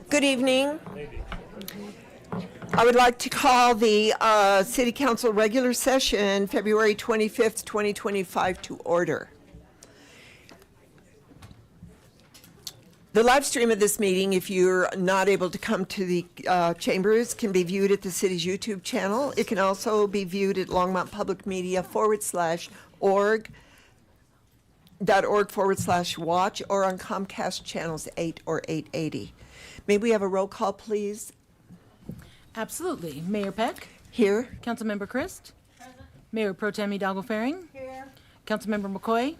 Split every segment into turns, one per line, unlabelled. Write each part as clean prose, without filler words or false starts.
Good evening. I would like to call the City Council regular session, February 25th, 2025, to order. The live stream of this meeting, if you're not able to come to the chambers, can be viewed at the city's YouTube channel. It can also be viewed at Longmont Public Media .org/watch or on Comcast channels 8 or 880. May we have a roll call, please?
Absolutely. Mayor Peck?
Here.
Councilmember Christ? Present. Mayor Pro Tem Hidalgo-Ferring?
Here.
Councilmember McCoy?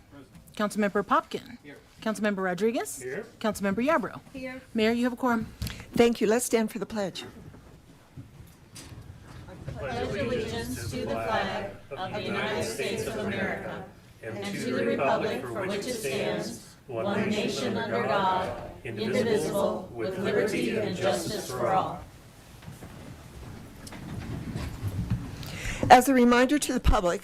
Councilmember Popkin?
Here.
Councilmember Rodriguez?
Here.
Councilmember Yarbrough?
Here.
Mayor, you have a quorum.
Thank you. Let's stand for the pledge.
Pledge allegiance to the flag of the United States of America and to the republic for which it stands, one nation under God, indivisible, with liberty and justice for all.
As a reminder to the public,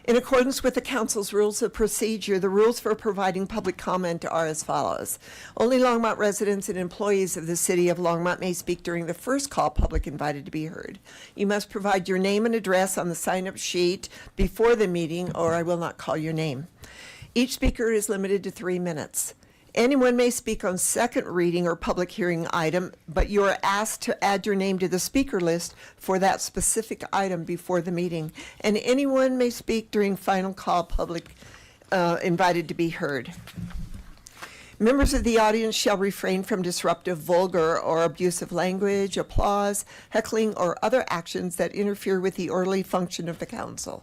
in accordance with the Council's rules of procedure, the rules for providing public comment are as follows. Only Longmont residents and employees of the City of Longmont may speak during the first call public invited to be heard. You must provide your name and address on the sign-up sheet before the meeting, or I will not call your name. Each speaker is limited to 3 minutes. Anyone may speak on second reading or public hearing item, but you are asked to add your name to the speaker list for that specific item before the meeting. And anyone may speak during final call public invited to be heard. Members of the audience shall refrain from disruptive, vulgar, or abusive language, applause, heckling, or other actions that interfere with the orderly function of the council.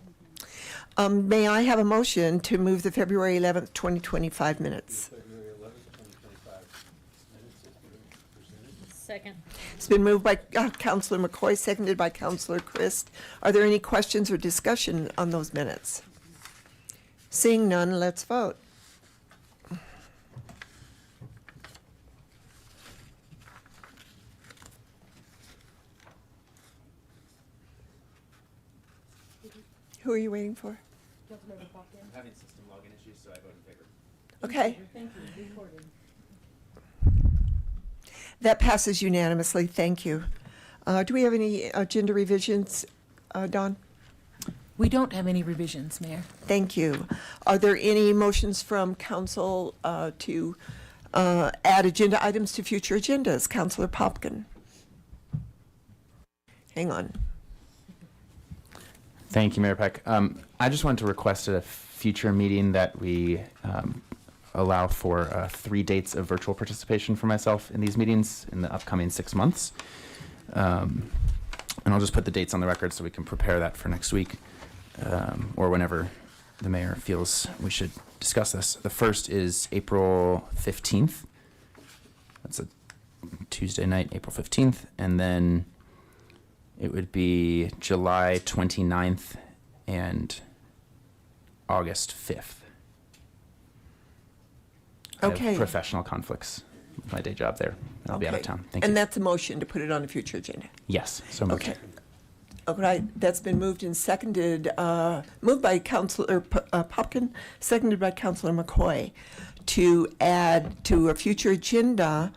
May I have a motion to move the February 11th, 2025 minutes?
Second.
It's been moved by Councilor McCoy, seconded by Councilor Christ. Are there any questions or discussion on those minutes? Seeing none, let's vote. Who are you waiting for?
I'm having system login issues, so I vote in favor.
Okay.
Thank you. Recorded.
That passes unanimously. Thank you. Do we have any agenda revisions, Dawn?
We don't have any revisions, Mayor.
Thank you. Are there any motions from council to add agenda items to future agendas? Councilor Popkin. Hang on.
Thank you, Mayor Peck. I just wanted to request at a future meeting that we allow for 3 dates of virtual participation for myself in these meetings in the upcoming 6 months. And I'll just put the dates on the record so we can prepare that for next week or whenever the mayor feels we should discuss this. The first is April 15th. That's a Tuesday night, April 15th. And then it would be July 29th and August 5th. I
Okay.
have professional conflicts with my day job there, and I'll be out of
Okay.
town. Thank
And
you.
that's a motion to put it on a future agenda.
Yes, so moved.
Okay. All right, that's been moved and seconded, moved by Councilor Popkin, seconded by Councilor McCoy, to add to a future agenda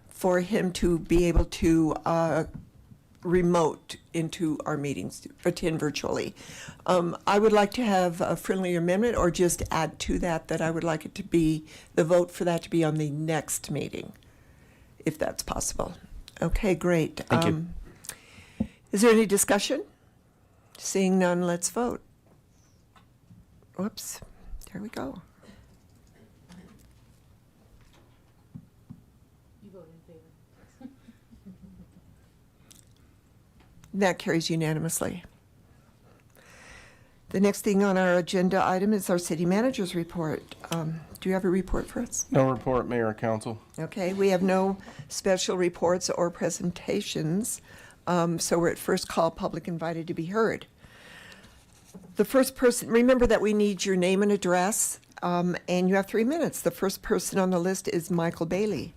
for him to be able to remote into our meetings, attend virtually. I would like to have a friendly amendment or just add to that I would like it to be, the vote for that to be on the next meeting, if that's possible. Okay, great.
Thank you.
Is there any discussion? Seeing none, let's vote. Whoops, there we go.
You vote in favor.
That carries unanimously. The next thing on our agenda item is our city manager's report. Do you have a report for us?
No report, Mayor, Council.
Okay, we have no special reports or presentations, so we're at first call, public invited to be heard. The first person, remember that we need your name and address, and you have 3 minutes. The first person on the list is Michael Bailey.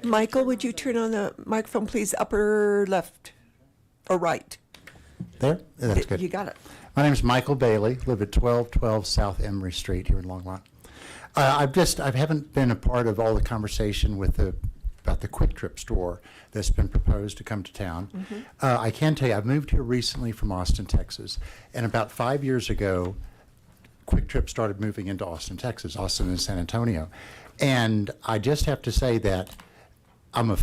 Michael, would you turn on the microphone, please? Upper left or right?
There? That's good.
You got it.
My name is Michael Bailey, live at 1212 South Emery Street here in Longmont. I haven't been a part of all the conversation about the Quick Trip store that's been proposed to come to town. I can tell you, I've moved here recently from Austin, Texas, and about 5 years ago, Quick Trip started moving into Austin, Texas, Austin and San Antonio. And I just have to say that I'm a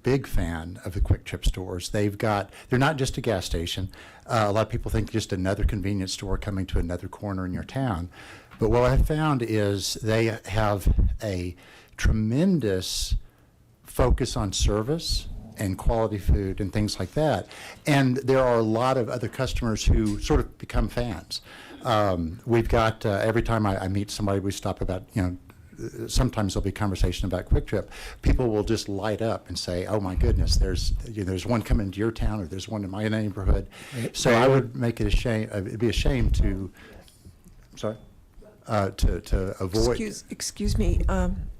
big fan of the Quick Trip stores. They're not just a gas station. A lot of people think just another convenience store coming to another corner in your town. But what I've found is they have a tremendous focus on service and quality food and things like that. And there are a lot of other customers who sort of become fans. We've got, every time I meet somebody, we stop about, sometimes there'll be conversation about Quick Trip. People will just light up and say, "Oh my goodness, there's one coming to your town, or there's one in my neighborhood." So I would make it it'd be a shame to, to avoid.
Excuse me,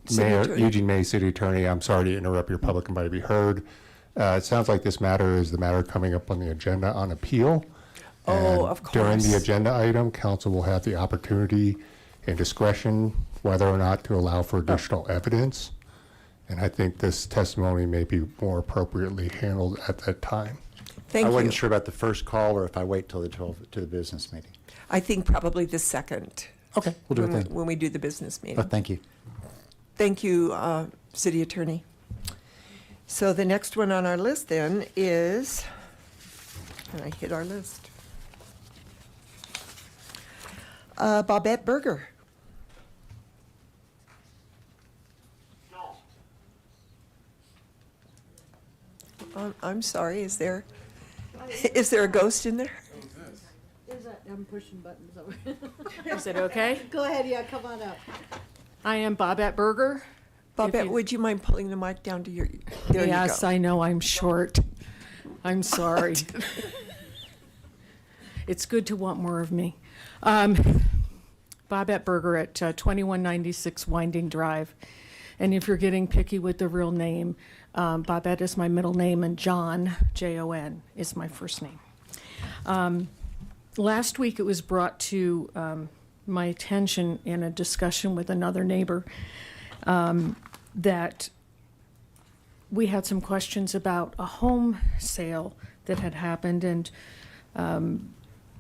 City
Mayor,
Attorney.
Eugene May, City Attorney, I'm sorry to interrupt your public and to be heard. It sounds like this matter is the matter coming up on the agenda on appeal.
Oh,
And
of course.
During the agenda item, council will have the opportunity and discretion whether or not to allow for additional evidence. And I think this testimony may be more appropriately handled at that time.
Thank
I
you.
wasn't sure about the first call or if I wait till the 12 to the business meeting.
I think probably the second.
Okay, we'll do it then.
When we do the business meeting.
Oh, thank you.
Thank you, City Attorney. So the next one on our list then is, and I hit our list. Bobette Berger. I'm sorry, is there a ghost in there?
I'm pushing buttons over.
Is it okay?
Go ahead, yeah, come on up.
I am Bobette Berger.
Bobette,
you-
would you mind pulling the mic down to your, there you go.
Yes, I know I'm short. I'm sorry. It's good to want more of me. Bobette Berger at 2196 Winding Drive. And if you're getting picky with the real name, Bobette is my middle name and John, Jon, is my first name. Last week it was brought to my attention in a discussion with another neighbor that we had some questions about a home sale that had happened, and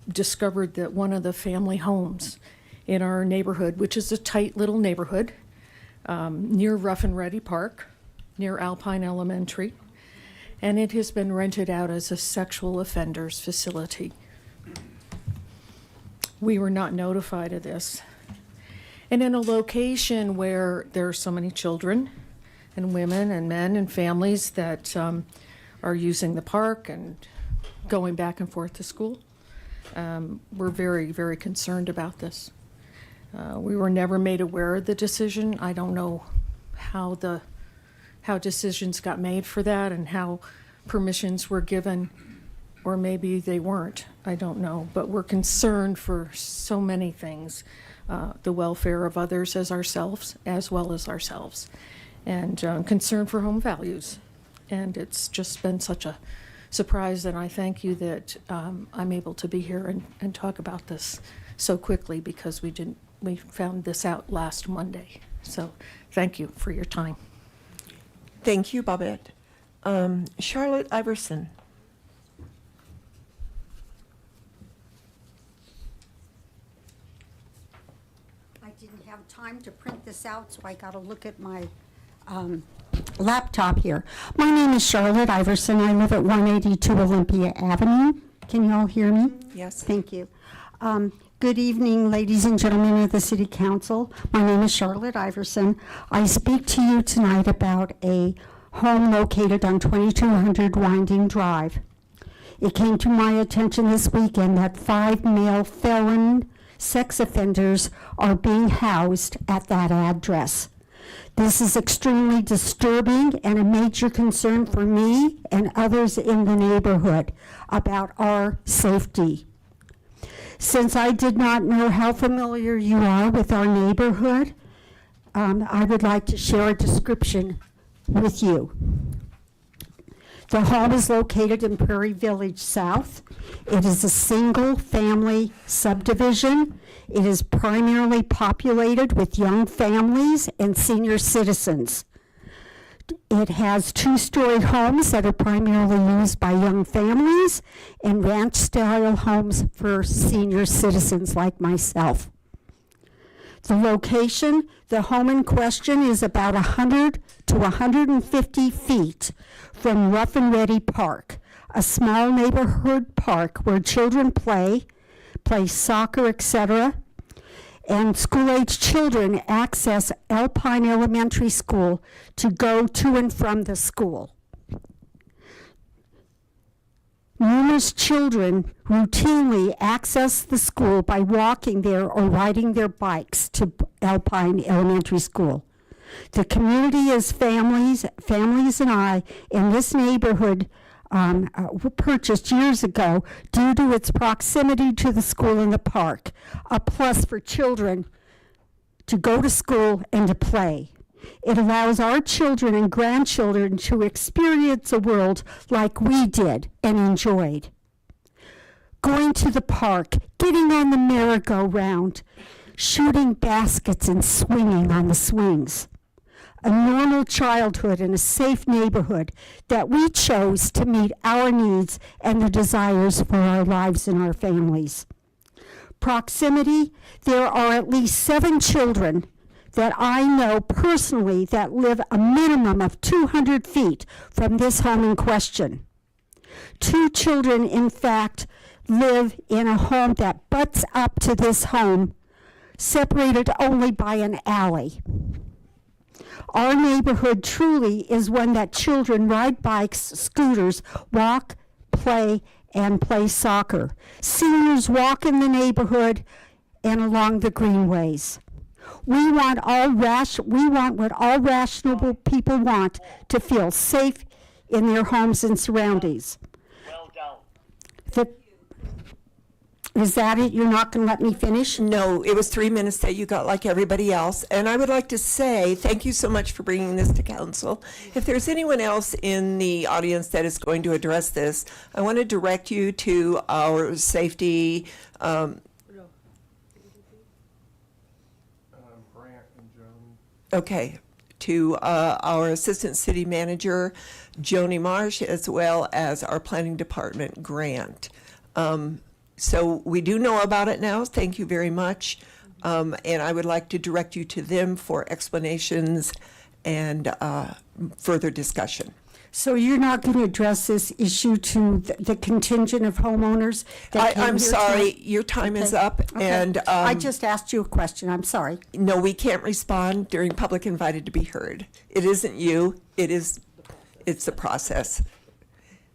discovered that one of the family homes in our neighborhood, which is a tight little neighborhood, near Rough and Ready Park, near Alpine Elementary, and it has been rented out as a sexual offenders facility. We were not notified of this. And in a location where there are so many children and women and men and families that are using the park and going back and forth to school, we're very, very concerned about this. We were never made aware of the decision. I don't know how decisions got made for that and how permissions were given, or maybe they weren't. I don't know. But we're concerned for so many things, the welfare of others as ourselves, as well as ourselves, and concern for home values. And it's just been such a surprise, and I thank you that I'm able to be here and talk about this so quickly, because we found this out last Monday. So thank you for your time.
Thank you, Bobette. Charlotte Iverson.
I didn't have time to print this out, so I got to look at my laptop here. My name is Charlotte Iverson. I live at 182 Olympia Avenue. Can you all hear me?
Yes.
Thank you. Good evening, ladies and gentlemen of the City Council. My name is Charlotte Iverson. I speak to you tonight about a home located on 2200 Winding Drive. It came to my attention this weekend that 5 male felon sex offenders are being housed at that address. This is extremely disturbing and a major concern for me and others in the neighborhood about our safety. Since I did not know how familiar you are with our neighborhood, I would like to share a description with you. The home is located in Prairie Village South. It is a single-family subdivision. It is primarily populated with young families and senior citizens. It has two-story homes that are primarily used by young families and ranch-style homes for senior citizens like myself. The location, the home in question is about 100 to 150 feet from Rough and Ready Park, a small neighborhood park where children play soccer, etc., and school-age children access Alpine Elementary School to go to and from the school. Numerous children routinely access the school by walking there or riding their bikes to Alpine Elementary School. The community is families and I in this neighborhood were purchased years ago due to its proximity to the school and the park, a plus for children to go to school and to play. It allows our children and grandchildren to experience a world like we did and enjoyed. Going to the park, getting on the merry-go-round, shooting baskets and swinging on the swings. A normal childhood in a safe neighborhood that we chose to meet our needs and the desires for our lives and our families. Proximity, there are at least 7 children that I know personally that live a minimum of 200 feet from this home in question. 2 children, in fact, live in a home that butts up to this home, separated only by an alley. Our neighborhood truly is one that children ride bikes, scooters, walk, play, and play soccer. Seniors walk in the neighborhood and along the greenways. We want what all rational people want, to feel safe in their homes and surroundings.
Well done.
Is that it? You're not going to let me finish?
No, it was 3 minutes that you got like everybody else. And I would like to say thank you so much for bringing this to council. If there's anyone else in the audience that is going to address this, I want to direct you to our safety. Okay, to our Assistant City Manager, Joni Marsh, as well as our Planning Department, Grant. So we do know about it now. Thank you very much. And I would like to direct you to them for explanations and further discussion.
So you're not going to address this issue to the contingent of homeowners that came
I'm
here
sorry,
tonight?
your time is
Okay.
up.
Okay.
And
I just asked you a question. I'm sorry.
no, we can't respond during public invited to be heard. It isn't you. It's the process.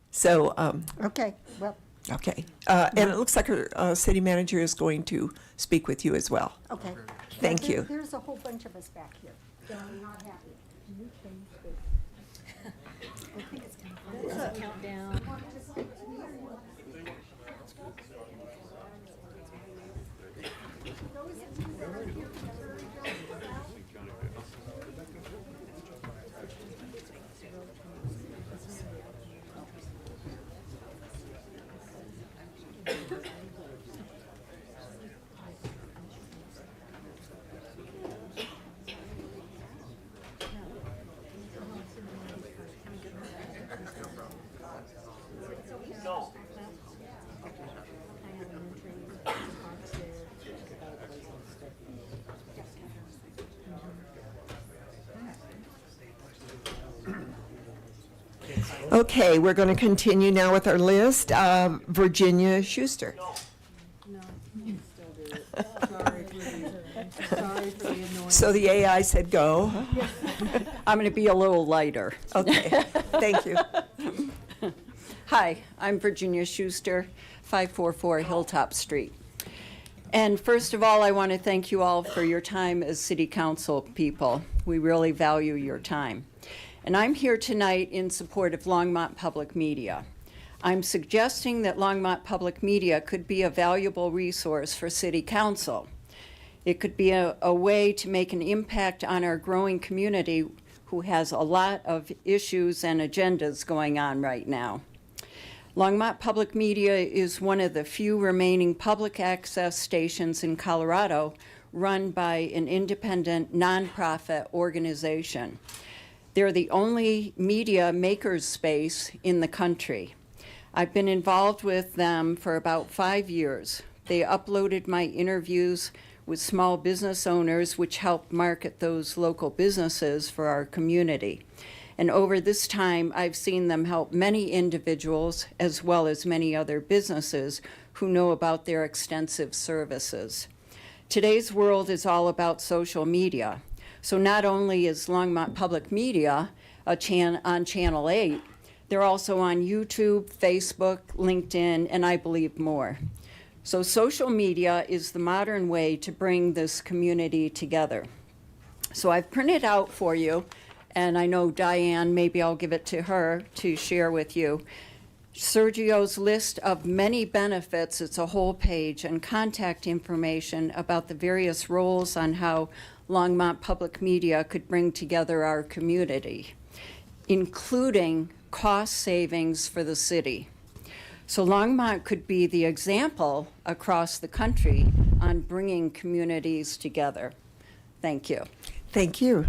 So,
Okay, well,
okay. And it looks like our city manager is going to speak with you as well.
okay.
Thank you.
There's a whole bunch of us back here. I'm not happy.
Countdown.
Okay, we're going to continue now with our list. Virginia Schuster. So the AI said go.
I'm going to be a little lighter.
Okay, thank you.
Hi, I'm Virginia Schuster, 544 Hilltop Street. And first of all, I want to thank you all for your time as City Council people. We really value your time. And I'm here tonight in support of Longmont Public Media. I'm suggesting that Longmont Public Media could be a valuable resource for City Council. It could be a way to make an impact on our growing community who has a lot of issues and agendas going on right now. Longmont Public Media is one of the few remaining public access stations in Colorado run by an independent nonprofit organization. They're the only media makers space in the country. I've been involved with them for about 5 years. They uploaded my interviews with small business owners, which helped market those local businesses for our community. And over this time, I've seen them help many individuals as well as many other businesses who know about their extensive services. Today's world is all about social media. So not only is Longmont Public Media on Channel 8, they're also on YouTube, Facebook, LinkedIn, and I believe more. So social media is the modern way to bring this community together. So I've printed out for you, and I know Diane, maybe I'll give it to her to share with you, Sergio's list of many benefits. It's a whole page, and contact information about the various roles on how Longmont Public Media could bring together our community, including cost savings for the city. So Longmont could be the example across the country on bringing communities together. Thank you.
Thank you.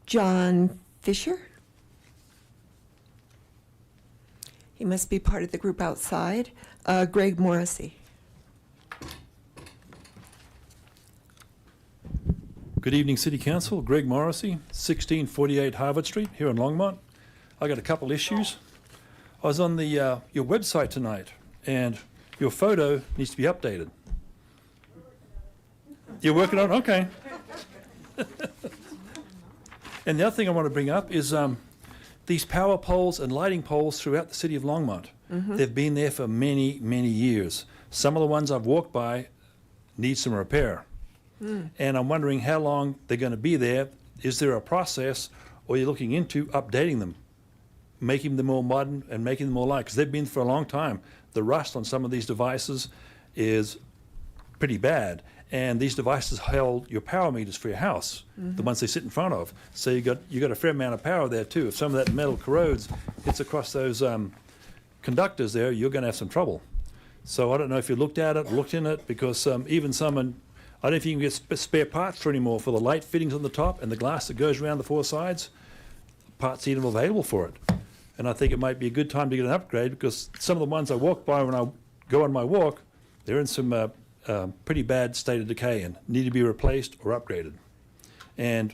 John Fisher? He must be part of the group outside. Greg Morrissey.
Good evening, City Council. Greg Morrissey, 1648 Harvard Street here in Longmont. I got a couple issues. I was on the your website tonight, and your photo needs to be updated. You're working on it? Okay. And the other thing I want to bring up is these power poles and lighting poles throughout the city of Longmont. They've been there for many, many years. Some of the ones I've walked by need some repair. And I'm wondering how long they're going to be there. Is there a process, or you're looking into updating them, making them more modern and making them more light? Because they've been for a long time. The rust on some of these devices is pretty bad. And these devices hold your power meters for your house, the ones they sit in front of. So you got a fair amount of power there too. If some of that metal corrodes, hits across those conductors there, you're going to have some trouble. So I don't know if you looked at it, looked in it, because even someone, I don't know if you can get spare parts for anymore for the light fittings on the top and the glass that goes around the four sides. Parts even available for it. And I think it might be a good time to get an upgrade, because some of the ones I walk by when I go on my walk, they're in some pretty bad state of decay and need to be replaced or upgraded. And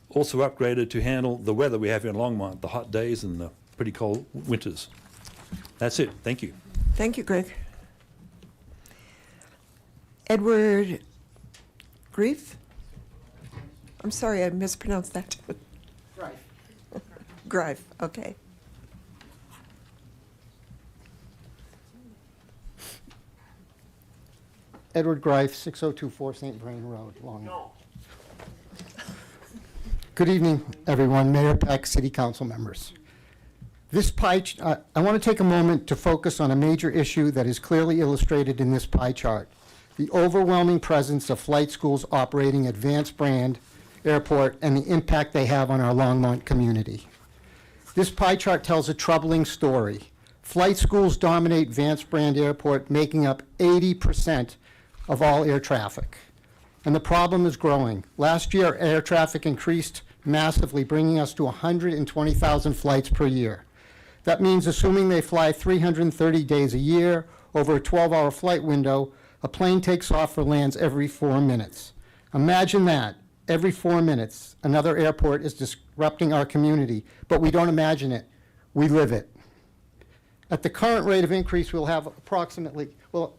also upgraded to handle the weather we have here in Longmont, the hot days and the pretty cold winters. That's it. Thank you.
Thank you, Greg. Edward Grief? I'm sorry, I mispronounced that. Greif, okay.
Edward Greif, 6024 St. Vrain Road, Longmont. Good evening, everyone, Mayor Peck, City Council members. I want to take a moment to focus on a major issue that is clearly illustrated in this pie chart: the overwhelming presence of flight schools operating at Vance Brand Airport and the impact they have on our Longmont community. This pie chart tells a troubling story. Flight schools dominate Vance Brand Airport, making up 80% of all air traffic. And the problem is growing. Last year, air traffic increased massively, bringing us to 120,000 flights per year. That means, assuming they fly 330 days a year over a 12-hour flight window, a plane takes off or lands every 4 minutes. Imagine that. Every 4 minutes, another airport is disrupting our community, but we don't imagine it. We live it. At the current rate of increase, we'll have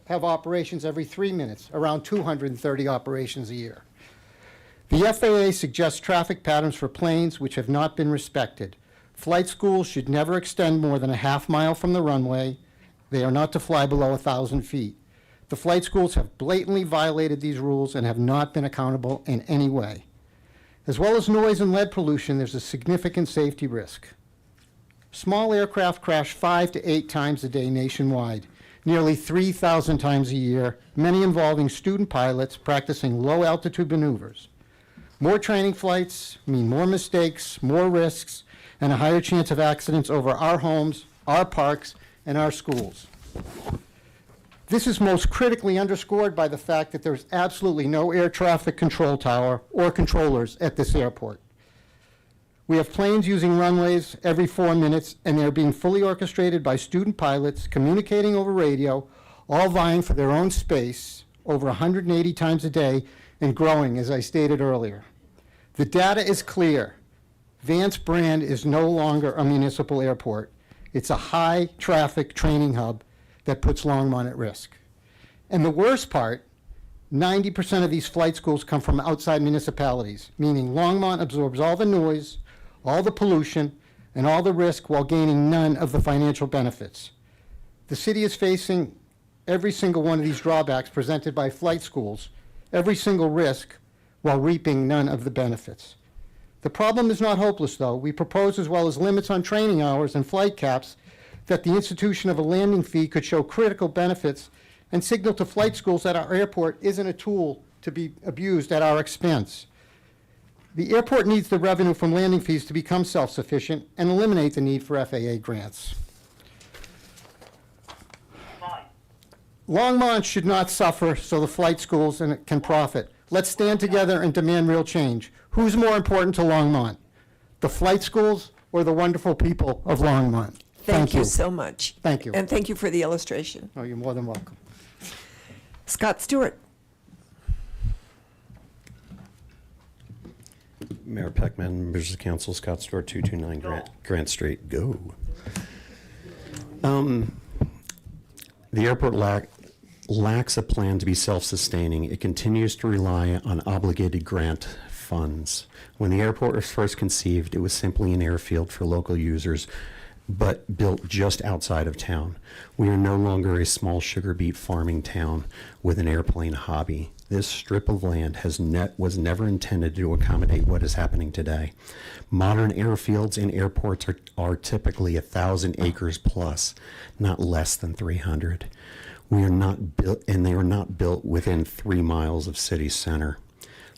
operations every 3 minutes, around 230 operations a year. The FAA suggests traffic patterns for planes which have not been respected. Flight schools should never extend more than a half mile from the runway. They are not to fly below 1,000 feet. The flight schools have blatantly violated these rules and have not been accountable in any way. As well as noise and lead pollution, there's a significant safety risk. Small aircraft crash 5 to 8 times a day nationwide, nearly 3,000 times a year, many involving student pilots practicing low-altitude maneuvers. More training flights mean more mistakes, more risks, and a higher chance of accidents over our homes, our parks, and our schools. This is most critically underscored by the fact that there's absolutely no air traffic control tower or controllers at this airport. We have planes using runways every 4 minutes, and they're being fully orchestrated by student pilots communicating over radio, all vying for their own space over 180 times a day and growing, as I stated earlier. The data is clear. Vance Brand is no longer a municipal airport. It's a high-traffic training hub that puts Longmont at risk. And the worst part, 90% of these flight schools come from outside municipalities, meaning Longmont absorbs all the noise, all the pollution, and all the risk while gaining none of the financial benefits. The city is facing every single one of these drawbacks presented by flight schools, every single risk, while reaping none of the benefits. The problem is not hopeless, though. We propose, as well as limits on training hours and flight caps, that the institution of a landing fee could show critical benefits and signal to flight schools that our airport isn't a tool to be abused at our expense. The airport needs the revenue from landing fees to become self-sufficient and eliminate the need for FAA grants. Longmont should not suffer so the flight schools can profit. Let's stand together and demand real change. Who's more important to Longmont? The flight schools or the wonderful people of Longmont?
Thank you so much.
Thank you.
And thank you for the illustration.
Oh, you're more than welcome.
Scott Stewart.
Mayor Peckman, members of the council, Scott Stewart, 229 Grant Street. Go. The airport lacks a plan to be self-sustaining. It continues to rely on obligated grant funds. When the airport was first conceived, it was simply an airfield for local users, but built just outside of town. We are no longer a small sugar beet farming town with an airplane hobby. This strip of land was never intended to accommodate what is happening today. Modern airfields and airports are typically 1,000 acres plus, not less than 300. We are not built, and they are not built within 3 miles of city center.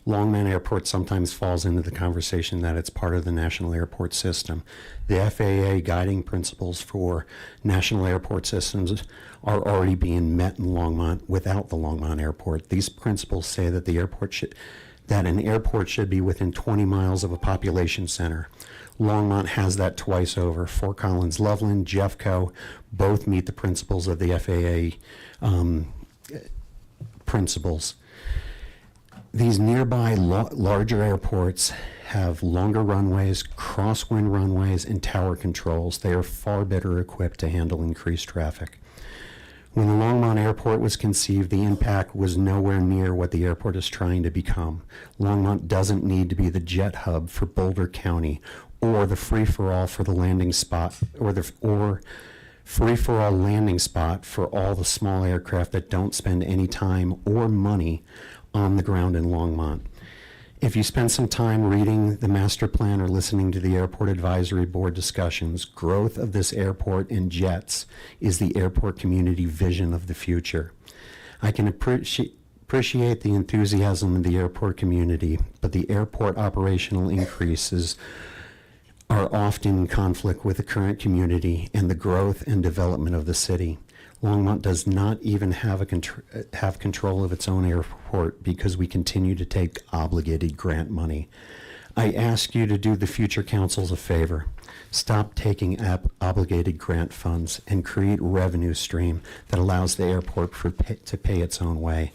Longmont Airport sometimes falls into the conversation that it's part of the national airport system. The FAA guiding principles for national airport systems are already being met in Longmont without the Longmont Airport. These principles say that an airport should be within 20 miles of a population center. Longmont has that twice over. Fort Collins, Loveland, Jeffco both meet the principles of the FAA principles. These nearby larger airports have longer runways, crosswind runways, and tower controls. They are far better equipped to handle increased traffic. When the Longmont Airport was conceived, the impact was nowhere near what the airport is trying to become. Longmont doesn't need to be the jet hub for Boulder County or the free-for-all for the landing spot or free-for-all landing spot for all the small aircraft that don't spend any time or money on the ground in Longmont. If you spend some time reading the master plan or listening to the airport advisory board discussions, growth of this airport and jets is the airport community vision of the future. I can appreciate the enthusiasm of the airport community, but the airport operational increases are often in conflict with the current community and the growth and development of the city. Longmont does not even have control of its own airport because we continue to take obligated grant money. I ask you to do the future councils a favor. Stop taking obligated grant funds and create revenue stream that allows the airport to pay its own way.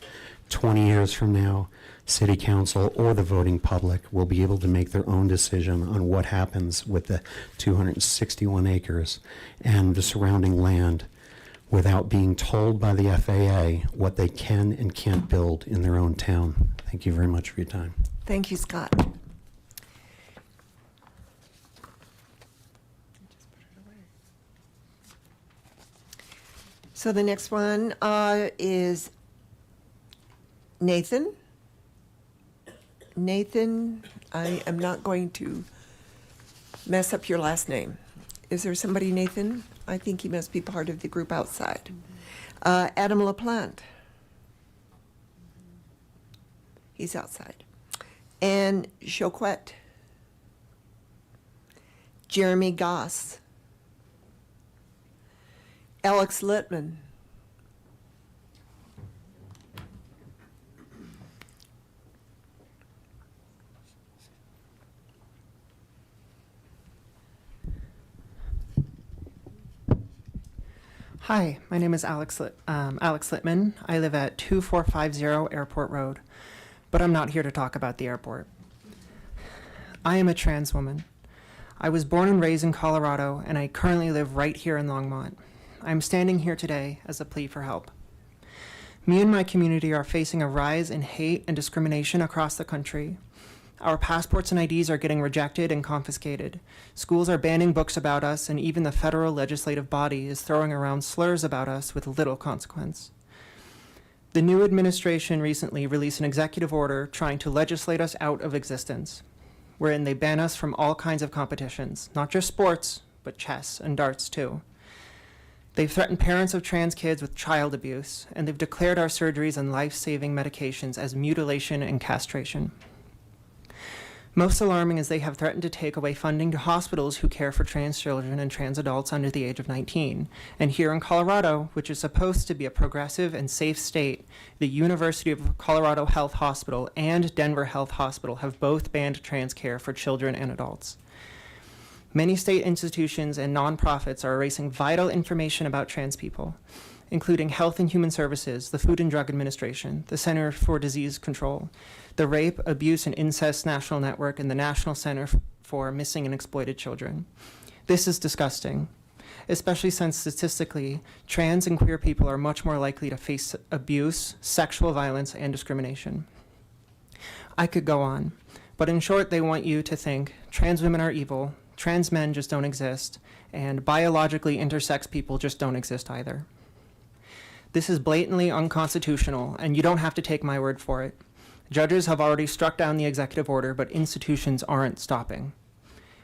20 years from now, City Council or the voting public will be able to make their own decision on what happens with the 261 acres and the surrounding land without being told by the FAA what they can and can't build in their own town. Thank you very much for your time.
Thank you, Scott. So the next one is Nathan. Nathan, I am not going to mess up your last name. Is there somebody, Nathan? I think he must be part of the group outside. Adam LaPlante. He's outside. Anne Choquette, Jeremy Goss, Alex Littman,
Hi, my name is Alex Littman. I live at 2450 Airport Road, but I'm not here to talk about the airport. I am a trans woman. I was born and raised in Colorado, and I currently live right here in Longmont. I'm standing here today as a plea for help. Me and my community are facing a rise in hate and discrimination across the country. Our passports and IDs are getting rejected and confiscated. Schools are banning books about us, and even the federal legislative body is throwing around slurs about us with little consequence. The new administration recently released an executive order trying to legislate us out of existence, wherein they ban us from all kinds of competitions, not just sports, but chess and darts too. They've threatened parents of trans kids with child abuse, and they've declared our surgeries and life-saving medications as mutilation and castration. Most alarming is they have threatened to take away funding to hospitals who care for trans children and trans adults under the age of 19. And here in Colorado, which is supposed to be a progressive and safe state, the University of Colorado Health Hospital and Denver Health Hospital have both banned trans care for children and adults. Many state institutions and nonprofits are erasing vital information about trans people, including Health and Human Services, the Food and Drug Administration, the Center for Disease Control, the Rape, Abuse, and Incest National Network, and the National Center for Missing and Exploited Children. This is disgusting, especially since statistically, trans and queer people are much more likely to face abuse, sexual violence, and discrimination. I could go on, but in short, they want you to think trans women are evil, trans men just don't exist, and biologically intersex people just don't exist either. This is blatantly unconstitutional, and you don't have to take my word for it. Judges have already struck down the executive order, but institutions aren't stopping.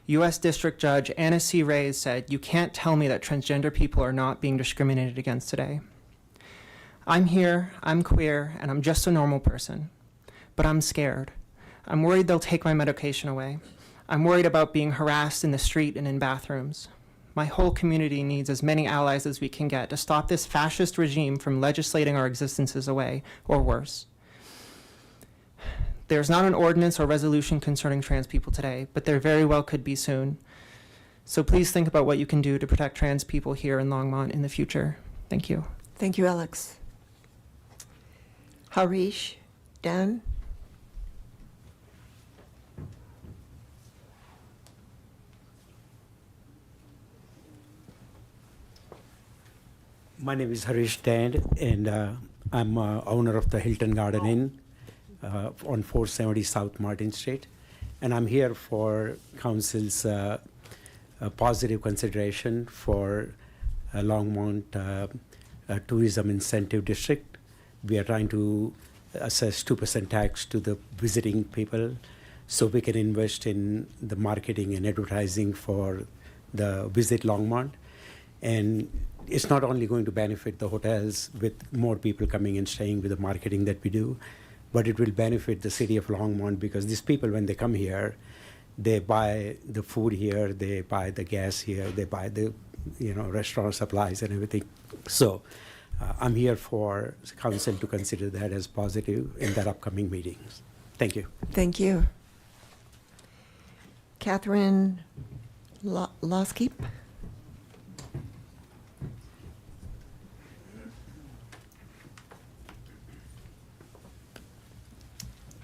U.S. District Judge Anna C. Reyes said, "You can't tell me that transgender people are not being discriminated against today." I'm here, I'm queer, and I'm just a normal person. But I'm scared. I'm worried they'll take my medication away. I'm worried about being harassed in the street and in bathrooms. My whole community needs as many allies as we can get to stop this fascist regime from legislating our existences away, or worse. There's not an ordinance or resolution concerning trans people today, but there very well could be soon. So please think about what you can do to protect trans people here in Longmont in the future. Thank you.
Thank you, Alex. Harish, Dan?
My name is Harish Dand, and I'm owner of the Hilton Garden Inn on 470 South Martin Street. And I'm here for council's positive consideration for Longmont Tourism Incentive District. We are trying to assess 2% tax to the visiting people so we can invest in the marketing and advertising for the Visit Longmont. And it's not only going to benefit the hotels with more people coming and staying with the marketing that we do, but it will benefit the city of Longmont because these people, when they come here, they buy the food here, they buy the gas here, they buy the restaurant supplies and everything. So I'm here for council to consider that as positive in their upcoming meetings. Thank you.
Thank you. Catherine Loskeep?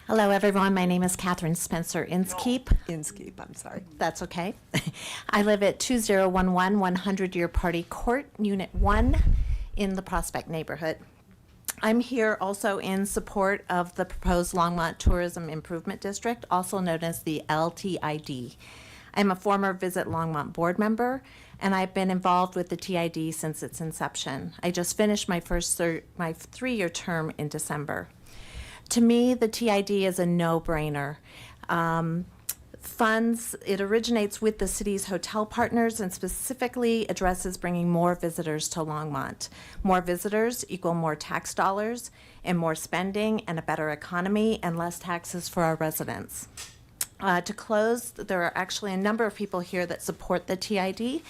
Hello, everyone. My name is Catherine Spencer Inskeep.
Inskeep, I'm sorry.
That's okay. I live at 2011 100 Year Party Court, Unit 1 in the Prospect neighborhood. I'm here also in support of the proposed Longmont Tourism Improvement District, also known as the LTID. I'm a former Visit Longmont board member, and I've been involved with the TID since its inception. I just finished my my 3-year term in December. To me, the TID is a no-brainer. funds, it originates with the city's hotel partners and specifically addresses bringing more visitors to Longmont. More visitors equal more tax dollars and more spending and a better economy and less taxes for our residents. To close, there are actually a number of people here that support the TID,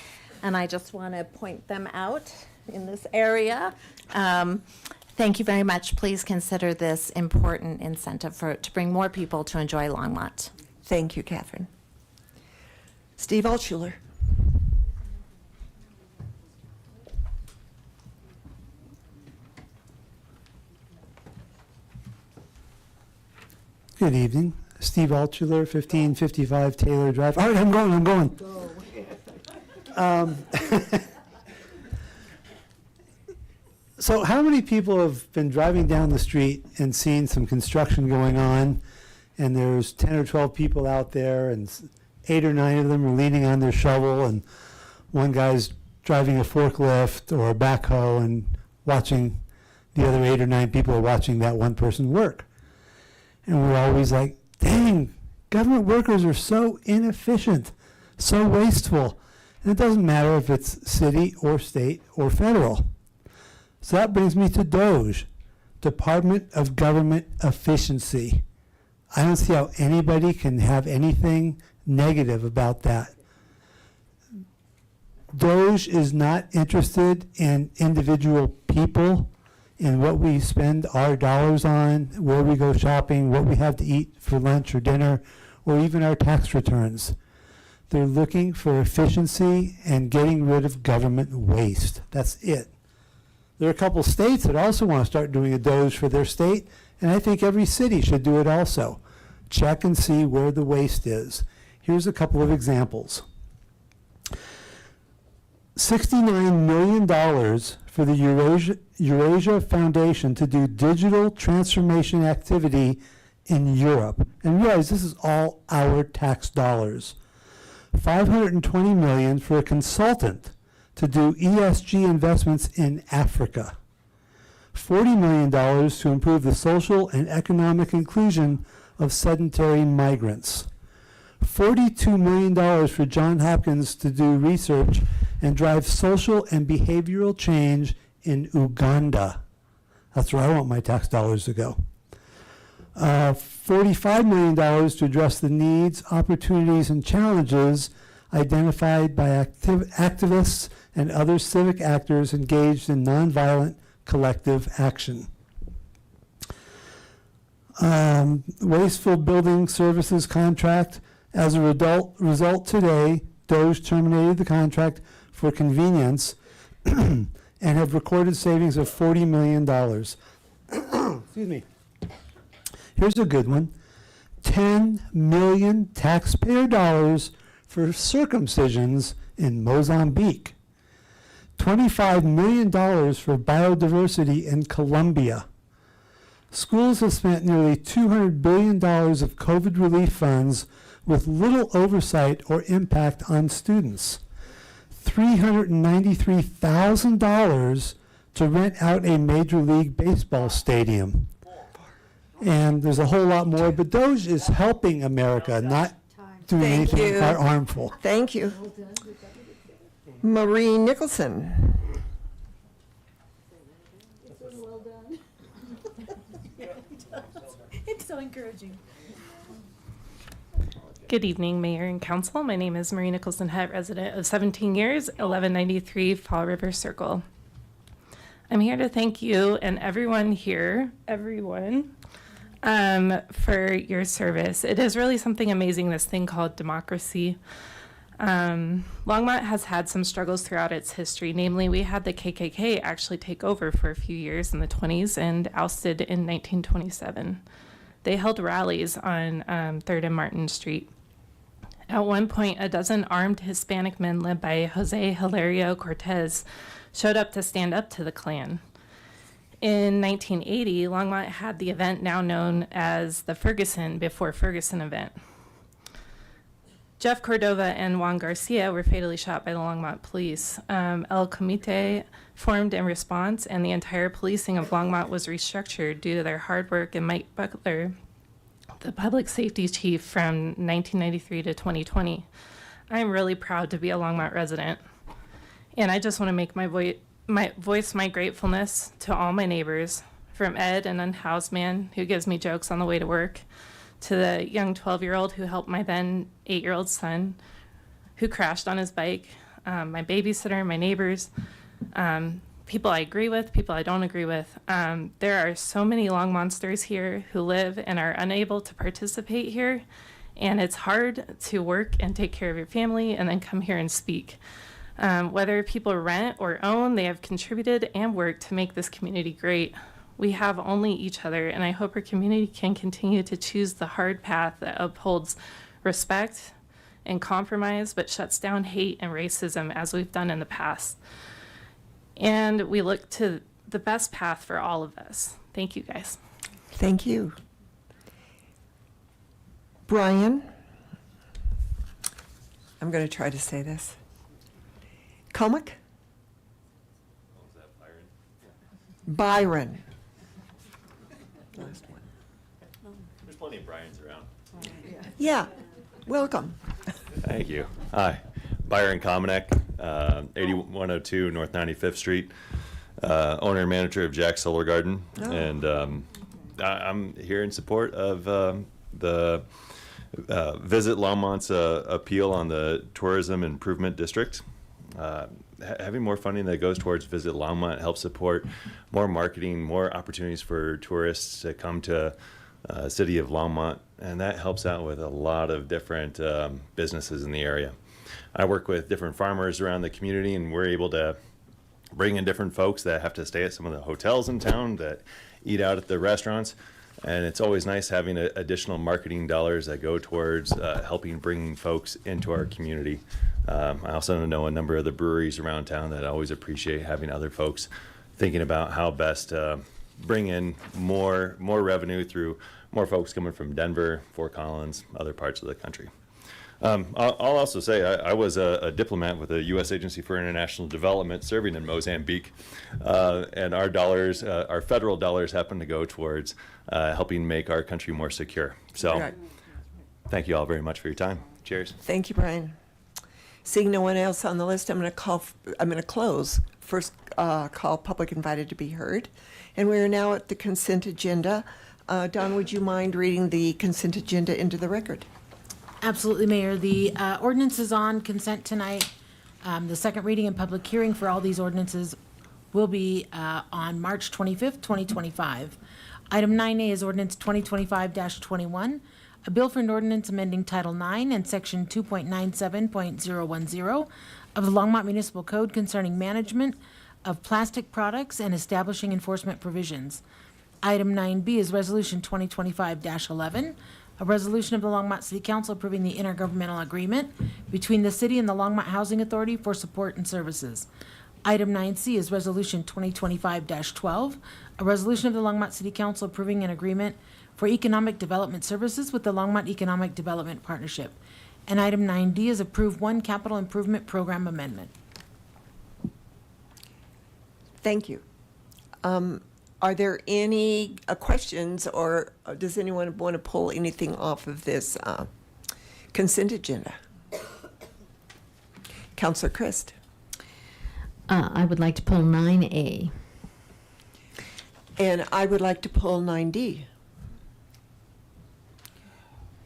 and I just want to point them out in this area. Thank you very much. Please consider this important incentive to bring more people to enjoy Longmont.
Thank you, Catherine. Steve Altshuler.
Good evening. Steve Altshuler, 1555 Taylor Drive. All right, I'm going. So how many people have been driving down the street and seen some construction going on, and there's 10 or 12 people out there, and 8 or 9 of them are leaning on their shovel, and one guy's driving a forklift or a backhoe, and watching the other 8 or 9 people are watching that one person work. And we're always like, dang, government workers are so inefficient, so wasteful. And it doesn't matter if it's city or state or federal. So that brings me to DOGE, Department of Government Efficiency. I don't see how anybody can have anything negative about that. DOGE is not interested in individual people, in what we spend our dollars on, where we go shopping, what we have to eat for lunch or dinner, or even our tax returns. They're looking for efficiency and getting rid of government waste. That's it. There are a couple states that also want to start doing a DOGE for their state, and I think every city should do it also. Check and see where the waste is. Here's a couple of examples. $69 million for the Eurasia Foundation to do digital transformation activity in Europe. And realize this is all our tax dollars. $520 million for a consultant to do ESG investments in Africa. $40 million to improve the social and economic inclusion of sedentary migrants. $42 million for Johns Hopkins to do research and drive social and behavioral change in Uganda. That's where I want my tax dollars to go. $45 million to address the needs, opportunities, and challenges identified by activists and other civic actors engaged in nonviolent collective action. Wasteful building services contract. As a result today, DOGE terminated the contract for convenience and have recorded savings of $40 million. Excuse me. Here's a good one. 10 million taxpayer dollars for circumcisions in Mozambique. $25 million for biodiversity in Colombia. Schools have spent nearly $200 billion of COVID relief funds with little oversight or impact on students. $393,000 to rent out a Major League Baseball stadium. And there's a whole lot more, but DOGE is helping America, not doing anything harmful.
Thank you. Marie Nicholson.
Well done. It's so encouraging.
Good evening, Mayor and Council. My name is Marie Nicholson Hutt, resident of 17 years, 1193 Fall River Circle. I'm here to thank you and everyone here, for your service. It is really something amazing, this thing called democracy. Longmont has had some struggles throughout its history. Namely, we had the KKK actually take over for a few years in the 20s and ousted in 1927. They held rallies on 3rd and Martin Street. At one point, a dozen armed Hispanic men led by Jose Hilario Cortez showed up to stand up to the Klan. In 1980, Longmont had the event now known as the Ferguson before Ferguson event. Jeff Cordova and Juan Garcia were fatally shot by the Longmont police. El Comite formed in response, and the entire policing of Longmont was restructured due to their hard work, and Mike Butler the public safety chief from 1993 to 2020. I'm really proud to be a Longmont resident. And I just want to make voice my gratefulness to all my neighbors, from Ed, an unhoused man who gives me jokes on the way to work, to the young 12-year-old who helped my then 8-year-old son who crashed on his bike, my babysitter, my neighbors, people I agree with, people I don't agree with. There are so many Longmontsters here who live and are unable to participate here, and it's hard to work and take care of your family and then come here and speak. Whether people rent or own, they have contributed and worked to make this community great. We have only each other, and I hope our community can continue to choose the hard path that upholds respect and compromise, but shuts down hate and racism as we've done in the past. And we look to the best path for all of us. Thank you, guys.
Thank you. Brian, I'm going to try to say this. Comic? Byron.
There's plenty of Bryans around.
Yeah, welcome.
Thank you. Hi, Byron Komanek, 8102 North 95th Street, owner and manager of Jack Solar Garden.
Oh.
And I'm here in support of the Visit Longmont's appeal on the Tourism Improvement District. Having more funding that goes towards Visit Longmont helps support more marketing, more opportunities for tourists to come to city of Longmont, and that helps out with a lot of different businesses in the area. I work with different farmers around the community, and we're able to bring in different folks that have to stay at some of the hotels in town, that eat out at the restaurants. And it's always nice having additional marketing dollars that go towards helping bring folks into our community. I also know a number of the breweries around town that always appreciate having other folks thinking about how best to bring in more revenue through more folks coming from Denver, Fort Collins, other parts of the country. I'll also say I was a diplomat with the U.S. Agency for International Development serving in Mozambique, and our dollars, our federal dollars, happen to go towards helping make our country more secure. So,
Right.
Thank you all very much for your time. Cheers.
Thank you, Brian. Seeing no one else on the list, I'm going to close. First call public invited to be heard. And we are now at the consent agenda. Don, would you mind reading the consent agenda into the record?
Absolutely, Mayor. The ordinance is on consent tonight. The second reading and public hearing for all these ordinances will be on March 25th, 2025. Item 9A is ordinance 2025-21, a bill for an ordinance amending Title 9 and Section 2.97.010 of the Longmont Municipal Code concerning management of plastic products and establishing enforcement provisions. Item 9B is Resolution 2025-11, a resolution of the Longmont City Council approving the intergovernmental agreement between the city and the Longmont Housing Authority for support and services. Item 9C is Resolution 2025-12, a resolution of the Longmont City Council approving an agreement for economic development services with the Longmont Economic Development Partnership. And item 9D is approve one capital improvement program amendment.
Thank you. Are there any questions, or does anyone want to pull anything off of this consent agenda? Councillor Christ.
I would like to pull 9A.
And I would like to pull 9D.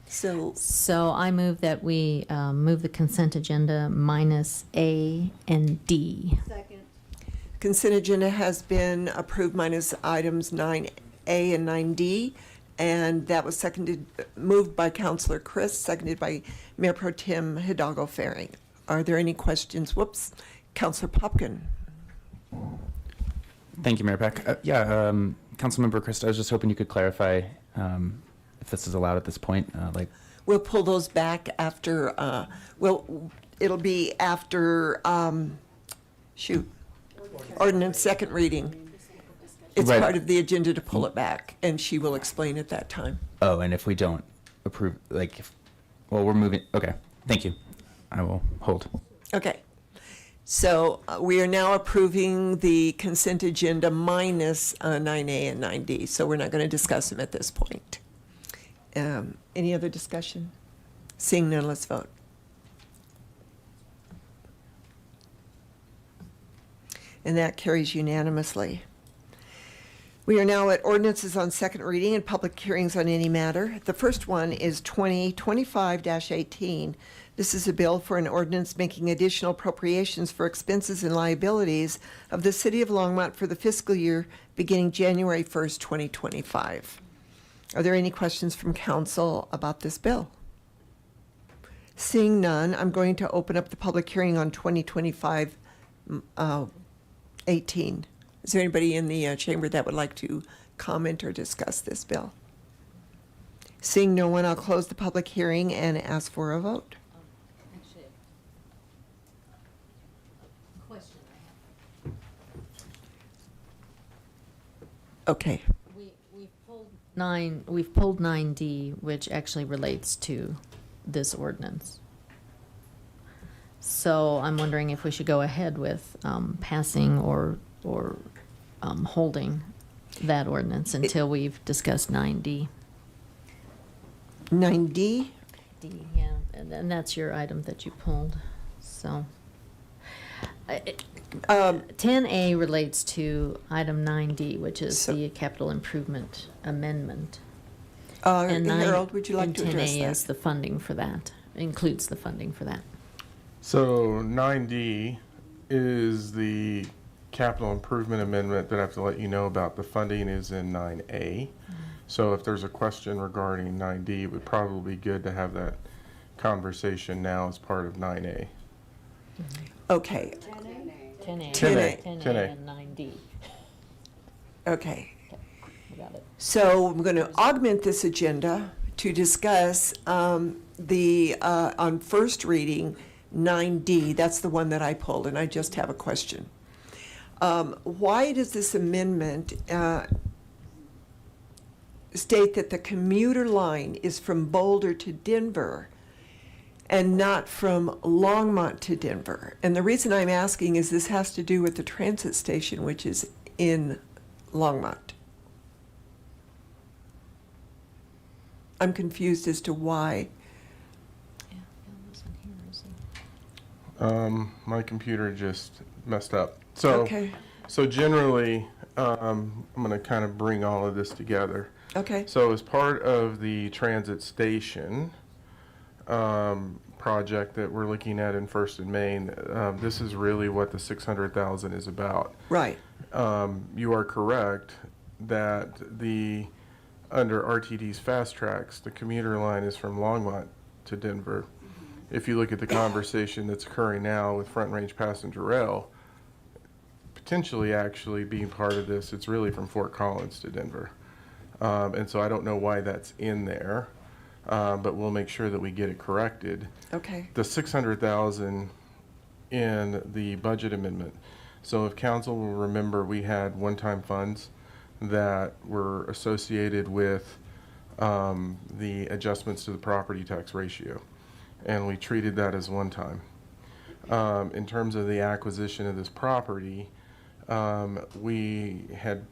So I move that we move the consent agenda minus A and D.
Second. Consent agenda has been approved minus items 9A and 9D, and that was moved by Councillor Chris, seconded by Mayor Pro Tem Hidalgo Ferring. Are there any questions? Whoops. Councillor Popkin.
Thank you, Mayor Peck. Councilmember Christ, I was just hoping you could clarify if this is allowed at this point.
We'll pull those back after, it'll be after, ordinance second reading. It's
Right.
part of the agenda to pull it back, and she will explain at that time.
Oh, and if we don't approve, we're moving. Okay, thank you. I will hold.
Okay. So we are now approving the consent agenda minus 9A and 9D, so we're not going to discuss them at this point. Any other discussion? Seeing none, let's vote. And that carries unanimously. We are now at ordinances on second reading and public hearings on any matter. The first one is 2025-18. This is a bill for an ordinance making additional appropriations for expenses and liabilities of the City of Longmont for the fiscal year beginning January 1st, 2025. Are there any questions from council about this bill? Seeing none, I'm going to open up the public hearing on 2025-18. Is there anybody in the chamber that would like to comment or discuss this bill? Seeing no one, I'll close the public hearing and ask for a vote. Okay.
We've pulled 9D, which actually relates to this ordinance. So I'm wondering if we should go ahead with passing or holding that ordinance until we've discussed 9D.
9D?
D, yeah, and that's your item that you pulled, so. 10A relates to item 9D, which is the capital improvement amendment. And
Harold, would you like to address
10A
that?
is the funding for that, includes the funding for that.
So 9D is the capital improvement amendment that I have to let you know about. The funding is in 9A. So if there's a question regarding 9D, it would probably be good to have that conversation now as part of 9A.
Okay.
10A.
10A.
10A and 9D.
Okay.
We got it.
So I'm going to augment this agenda to discuss on first reading 9D. That's the one that I pulled, and I just have a question. Why does this amendment state that the commuter line is from Boulder to Denver and not from Longmont to Denver? And the reason I'm asking is this has to do with the transit station, which is in Longmont. I'm confused as to why.
My computer just messed up. So,
Okay.
so generally, I'm going to kind of bring all of this together.
Okay.
So as part of the transit station project that we're looking at in First and Main, this is really what the 600,000 is about.
Right.
You are correct that under RTD's fast tracks, the commuter line is from Longmont to Denver. If you look at the conversation that's occurring now with Front Range Passenger Rail, potentially actually being part of this, it's really from Fort Collins to Denver. And so I don't know why that's in there, but we'll make sure that we get it corrected.
Okay.
The 600,000 in the budget amendment. So if council will remember, we had one-time funds that were associated with the adjustments to the property tax ratio. And we treated that as one time. In terms of the acquisition of this property, we had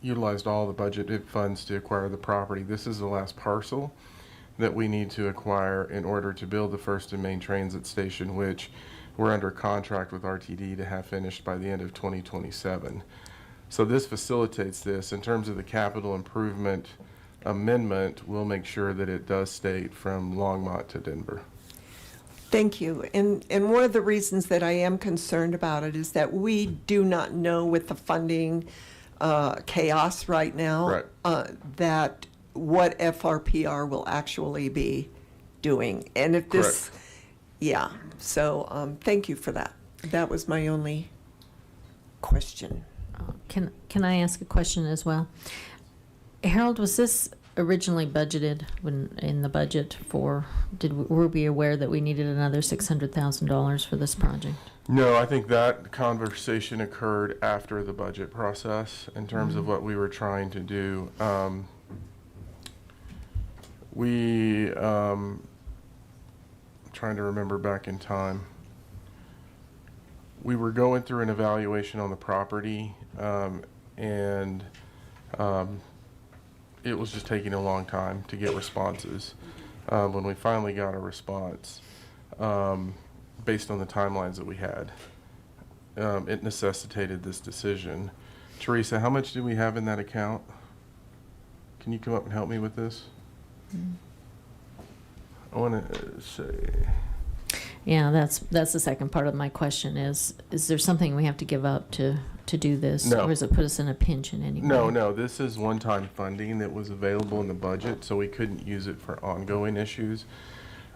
utilized all the budgeted funds to acquire the property. This is the last parcel that we need to acquire in order to build the First and Main Transit Station, which we're under contract with RTD to have finished by the end of 2027. So this facilitates this. In terms of the capital improvement amendment, we'll make sure that it does state from Longmont to Denver.
Thank you. And one of the reasons that I am concerned about it is that we do not know with the funding chaos right now that what FRPR will actually be doing. And if this, yeah, so thank you for that. That was my only question.
Can I ask a question as well? Harold, was this originally budgeted in the budget for, were we aware that we needed another $600,000 for this project?
No, I think that conversation occurred after the budget process in terms of what we were trying to do. Trying to remember back in time. We were going through an evaluation on the property, and it was just taking a long time to get responses. When we finally got a response, based on the timelines that we had, it necessitated this decision. Teresa, how much do we have in that account? Can you come up and help me with this? I want to say.
Yeah, that's the second part of my question is there something we have to give up to do this?
No.
Or does it put us in a pinch in any way?
No, this is one-time funding that was available in the budget, so we couldn't use it for ongoing issues.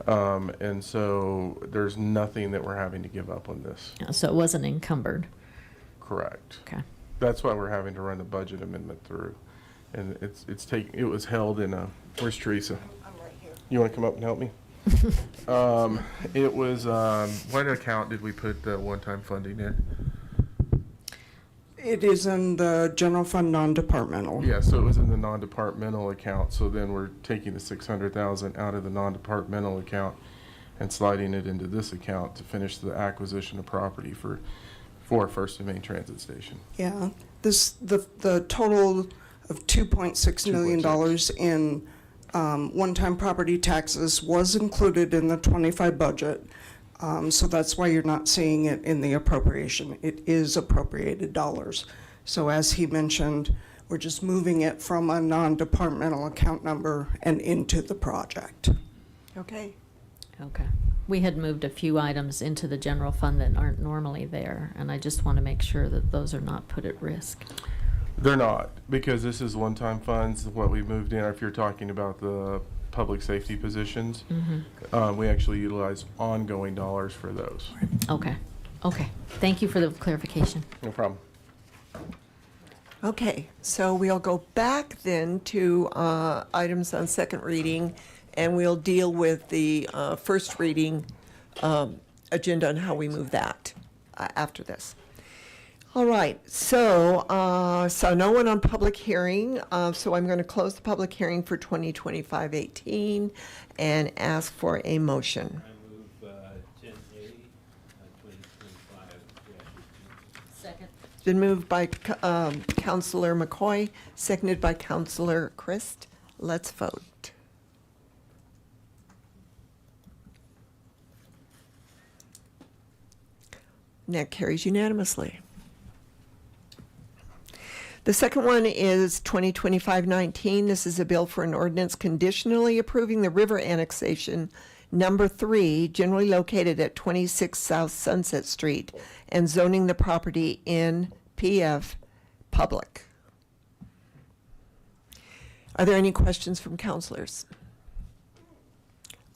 And so there's nothing that we're having to give up on this.
So it wasn't encumbered?
Correct.
Okay.
That's why we're having to run the budget amendment through. And it was held in where's Teresa? I'm right here. You want to come up and help me? It was, what account did we put the one-time funding in?
It is in the general fund non-departmental.
Yeah, so it was in the non-departmental account, so then we're taking the 600,000 out of the non-departmental account and sliding it into this account to finish the acquisition of property for First and Main Transit Station.
Yeah, the total of $2.6 million in one-time property taxes was included in the 25 budget. So that's why you're not seeing it in the appropriation. It is appropriated dollars. So as he mentioned, we're just moving it from a non-departmental account number and into the project.
Okay.
Okay. We had moved a few items into the general fund that aren't normally there, and I just want to make sure that those are not put at risk.
They're not, because this is one-time funds, what we moved in, if you're talking about the public safety positions, we actually utilize ongoing dollars for those.
Okay. Okay. Thank you for the clarification.
No problem.
Okay, so we'll go back then to items on second reading, and we'll deal with the first reading agenda and how we move that after this. All right, so no one on public hearing, so I'm going to close the public hearing for 2025-18 and ask for a motion.
I move 10A, 2025.
Second.
It's been moved by Councilor McCoy, seconded by Councilor Christ. Let's vote. And that carries unanimously. The second one is 2025-19. This is a bill for an ordinance conditionally approving the river annexation number 3, generally located at 26 South Sunset Street, and zoning the property in PF Public. Are there any questions from councilors?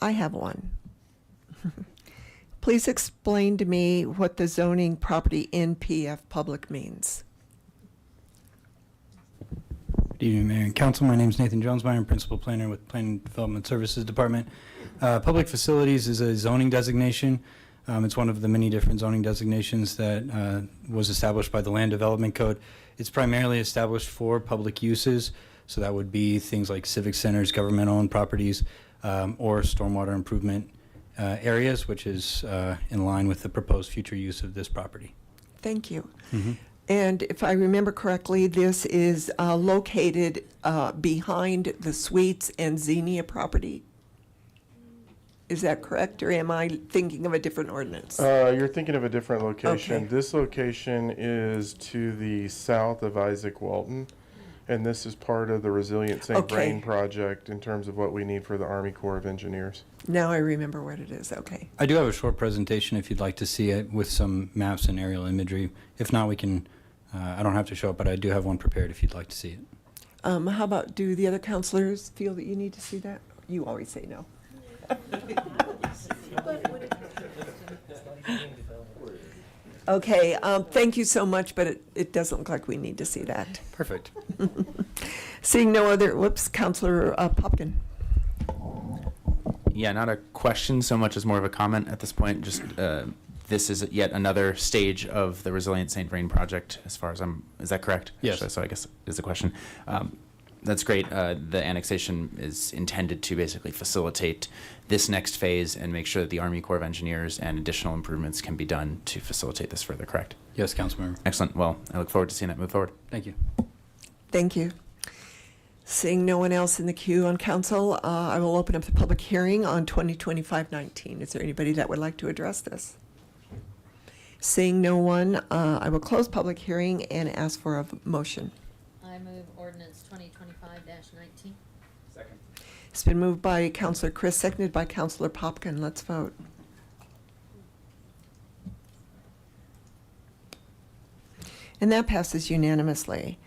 I have one. Please explain to me what the zoning property in PF Public means.
Good evening, Mayor and Council. My name is Nathan Jonesmeyer. I'm Principal Planner with Planning and Development Services Department. Public facilities is a zoning designation. It's one of the many different zoning designations that was established by the Land Development Code. It's primarily established for public uses, so that would be things like civic centers, government-owned properties, or stormwater improvement areas, which is in line with the proposed future use of this property.
Thank you. And if I remember correctly, this is located behind the Suites and Xenia property. Is that correct, or am I thinking of a different ordinance?
You're thinking of a different location.
Okay.
This location is to the south of Isaac Walton, and this is part of the Resilient St.
Okay.
Vrain project in terms of what we need for the Army Corps of Engineers.
Now I remember what it is. Okay.
I do have a short presentation if you'd like to see it with some maps and aerial imagery. If not, we can, I don't have to show it, but I do have one prepared if you'd like to see it.
How about, do the other counselors feel that you need to see that? You always say no. Okay, thank you so much, but it doesn't look like we need to see that.
Perfect.
Seeing no other, Counselor Popkin.
Yeah, not a question so much as more of a comment at this point. Just this is yet another stage of the Resilient St. Vrain project, as far as is that correct?
Yes.
Actually, so I guess is the question. That's great. The annexation is intended to basically facilitate this next phase and make sure that the Army Corps of Engineers and additional improvements can be done to facilitate this further, correct?
Yes, Councilmember.
Excellent. Well, I look forward to seeing that move forward.
Thank you.
Thank you. Seeing no one else in the queue on council, I will open up the public hearing on 2025-19. Is there anybody that would like to address this? Seeing no one, I will close public hearing and ask for a motion.
I move ordinance 2025-19.
Second.
It's been moved by Councilor Chris, seconded by Councilor Popkin. Let's vote. And that passes unanimously.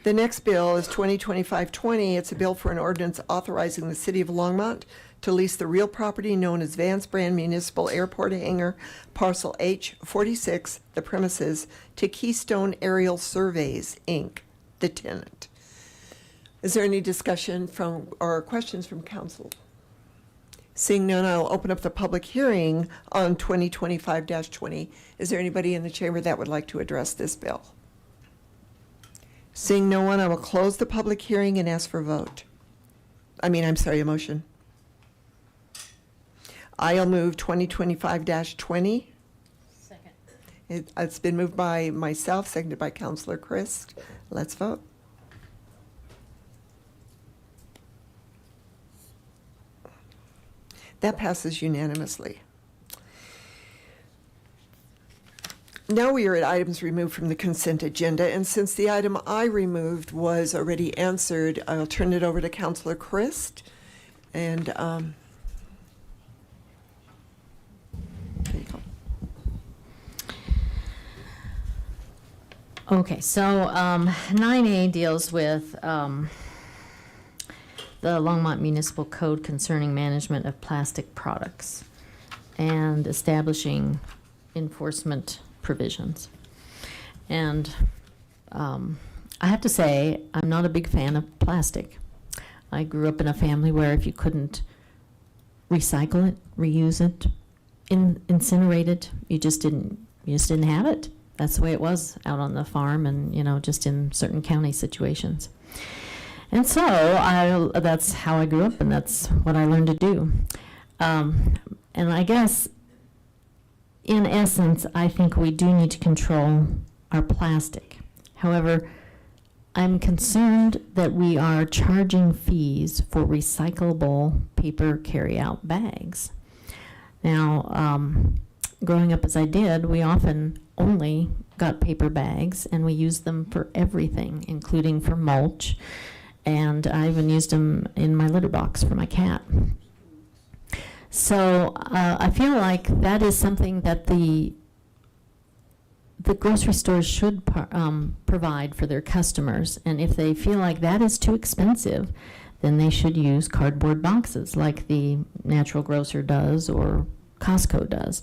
The next bill is 2025-20. It's a bill for an ordinance authorizing the City of Longmont to lease the real property known as Vance Brand Municipal Airport Hangar, Parcel H46, the premises, to Keystone Aerial Surveys, Inc., the tenant. Is there any discussion from or questions from council? Seeing none, I'll open up the public hearing on 2025-20. Is there anybody in the chamber that would like to address this bill? Seeing no one, I will close the public hearing and ask for a vote. A motion. I'll move 2025-20.
Second.
It's been moved by myself, seconded by Councilor Christ. Let's vote. That passes unanimously. Now we are at items removed from the consent agenda, and since the item I removed was already answered, I'll turn it over to Councilor Christ. And there you go.
Okay, so 9A deals with the Longmont Municipal Code concerning management of plastic products and establishing enforcement provisions. And I have to say, I'm not a big fan of plastic. I grew up in a family where if you couldn't recycle it, reuse it, incinerate it, you just didn't have it. That's the way it was out on the farm and, just in certain county situations. And so that's how I grew up, and that's what I learned to do. And I guess, in essence, I think we do need to control our plastic. However, I'm concerned that we are charging fees for recyclable paper carry-out bags. Now, growing up as I did, we often only got paper bags, and we used them for everything, including for mulch. And I even used them in my litter box for my cat. So I feel like that is something that the grocery stores should provide for their customers. And if they feel like that is too expensive, then they should use cardboard boxes like the Natural Grocer does or Costco does.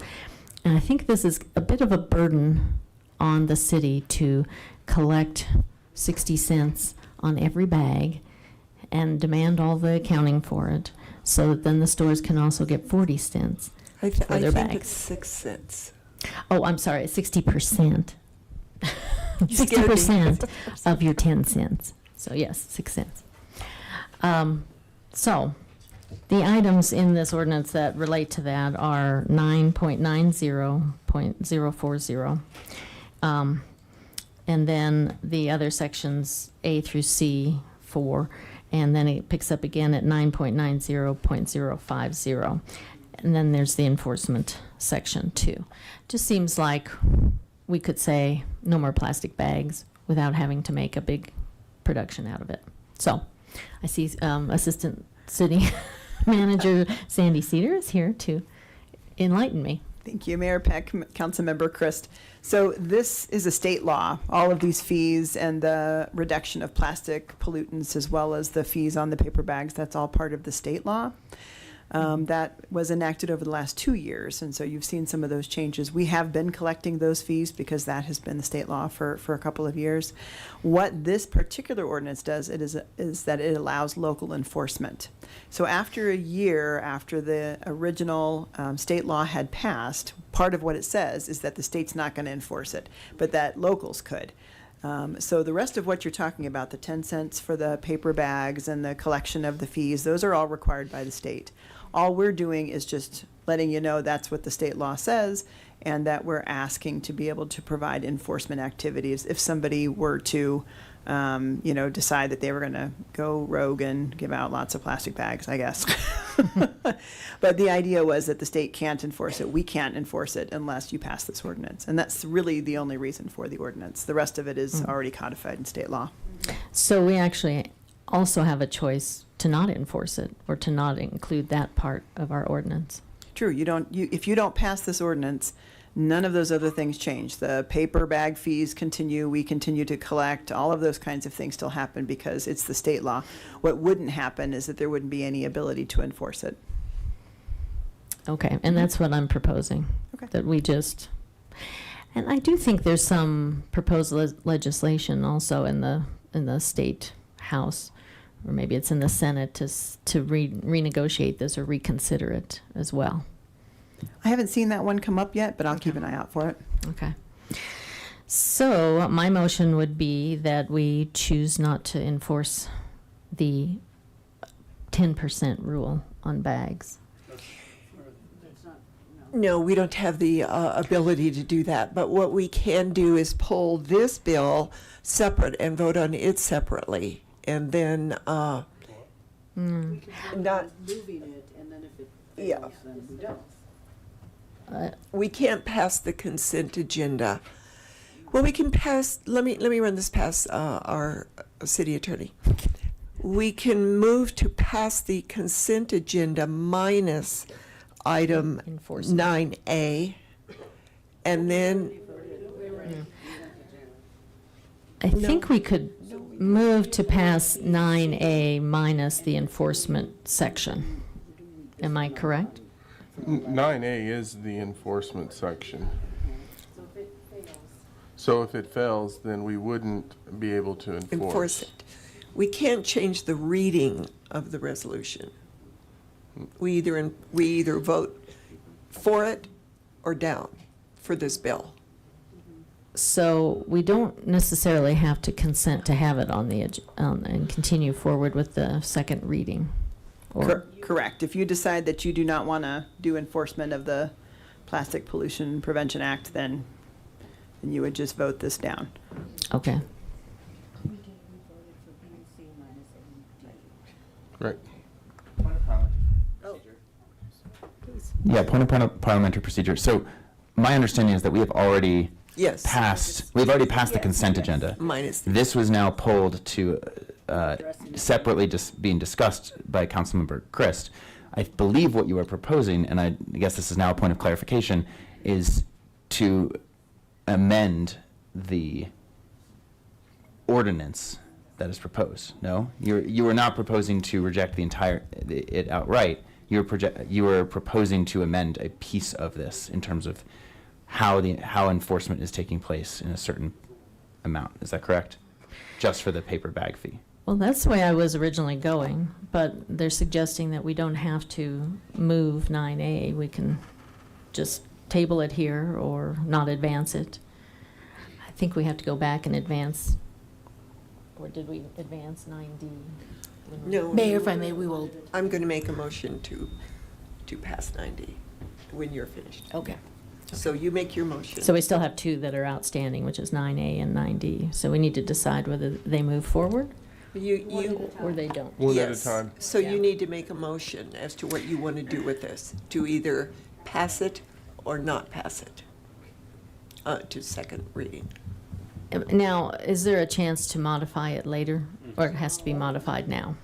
And I think this is a bit of a burden on the city to collect 60 cents on every bag and demand all the accounting for it, so that then the stores can also get 40 cents for their bags.
I think it's 6 cents.
Oh, I'm sorry, 60%.
You scared me.
60% of your 10 cents. So yes, 6 cents. So the items in this ordinance that relate to that are 9.90.040. And then the other sections, A through C, 4, and then it picks up again at 9.90.050. And then there's the enforcement section 2. Just seems like we could say no more plastic bags without having to make a big production out of it. So I see Assistant City Manager Sandy Cedar is here to enlighten me.
Thank you, Mayor Peck, Councilmember Christ. So this is a state law. All of these fees and the reduction of plastic pollutants, as well as the fees on the paper bags, that's all part of the state law. That was enacted over the last 2 years, and so you've seen some of those changes. We have been collecting those fees because that has been the state law for a couple of years. What this particular ordinance does is that it allows local enforcement. So after a year after the original state law had passed, part of what it says is that the state's not going to enforce it, but that locals could. So the rest of what you're talking about, the 10 cents for the paper bags and the collection of the fees, those are all required by the state. All we're doing is just letting you know that's what the state law says, and that we're asking to be able to provide enforcement activities if somebody were to, decide that they were going to go rogue and give out lots of plastic bags, I guess. But the idea was that the state can't enforce it. We can't enforce it unless you pass this ordinance. And that's really the only reason for the ordinance. The rest of it is already codified in state law.
So we actually also have a choice to not enforce it or to not include that part of our ordinance.
True, if you don't pass this ordinance, none of those other things change. The paper bag fees continue, we continue to collect, all of those kinds of things still happen because it's the state law. What wouldn't happen is that there wouldn't be any ability to enforce it.
Okay, and that's what I'm proposing.
Okay.
That we just, and I do think there's some proposed legislation also in the state house, or maybe it's in the Senate to renegotiate this or reconsider it as well.
I haven't seen that one come up yet, but I'll keep an eye out for it.
Okay. So my motion would be that we choose not to enforce the 10% rule on bags.
No, we don't have the ability to do that. But what we can do is pull this bill separate and vote on it separately. And then not
moving it, and then if it fails, then we don't.
we can't pass the consent agenda. Well, we can pass. Let me run this past our city attorney. We can move to pass the consent agenda minus item 9A, and then
I think we could move to pass 9A minus the enforcement section. Am I correct?
9A is the enforcement section. So if it fails, then we wouldn't be able to
enforce it. We can't change the reading of the resolution. We either vote for it or down for this bill.
So we don't necessarily have to consent to have it on the and continue forward with the second reading.
Correct. If you decide that you do not want to do enforcement of the Plastic Pollution Prevention Act, then you would just vote this down.
Okay.
Right.
Yeah, point of parliamentary procedure. So my understanding is that we have already passed the consent agenda.
Minus.
This was now pulled to separately just being discussed by Councilmember Christ. I believe what you are proposing, and I guess this is now a point of clarification, is to amend the ordinance that is proposed. No, you are not proposing to reject it outright. You are proposing to amend a piece of this in terms of how enforcement is taking place in a certain amount. Is that correct? Just for the paper bag fee.
Well, that's the way I was originally going, but they're suggesting that we don't have to move 9A. We can just table it here or not advance it. I think we have to go back and advance. Or did we advance 9D?
No.
Mayor, if I may, we will.
I'm going to make a motion to pass 9D when you're finished.
Okay.
So you make your motion.
So we still have two that are outstanding, which is 9A and 9D. So we need to decide whether they move forward or they don't.
One at a time.
So you need to make a motion as to what you want to do with this, to either pass it or not pass it to second reading.
Now, is there a chance to modify it later, or it has to be modified now?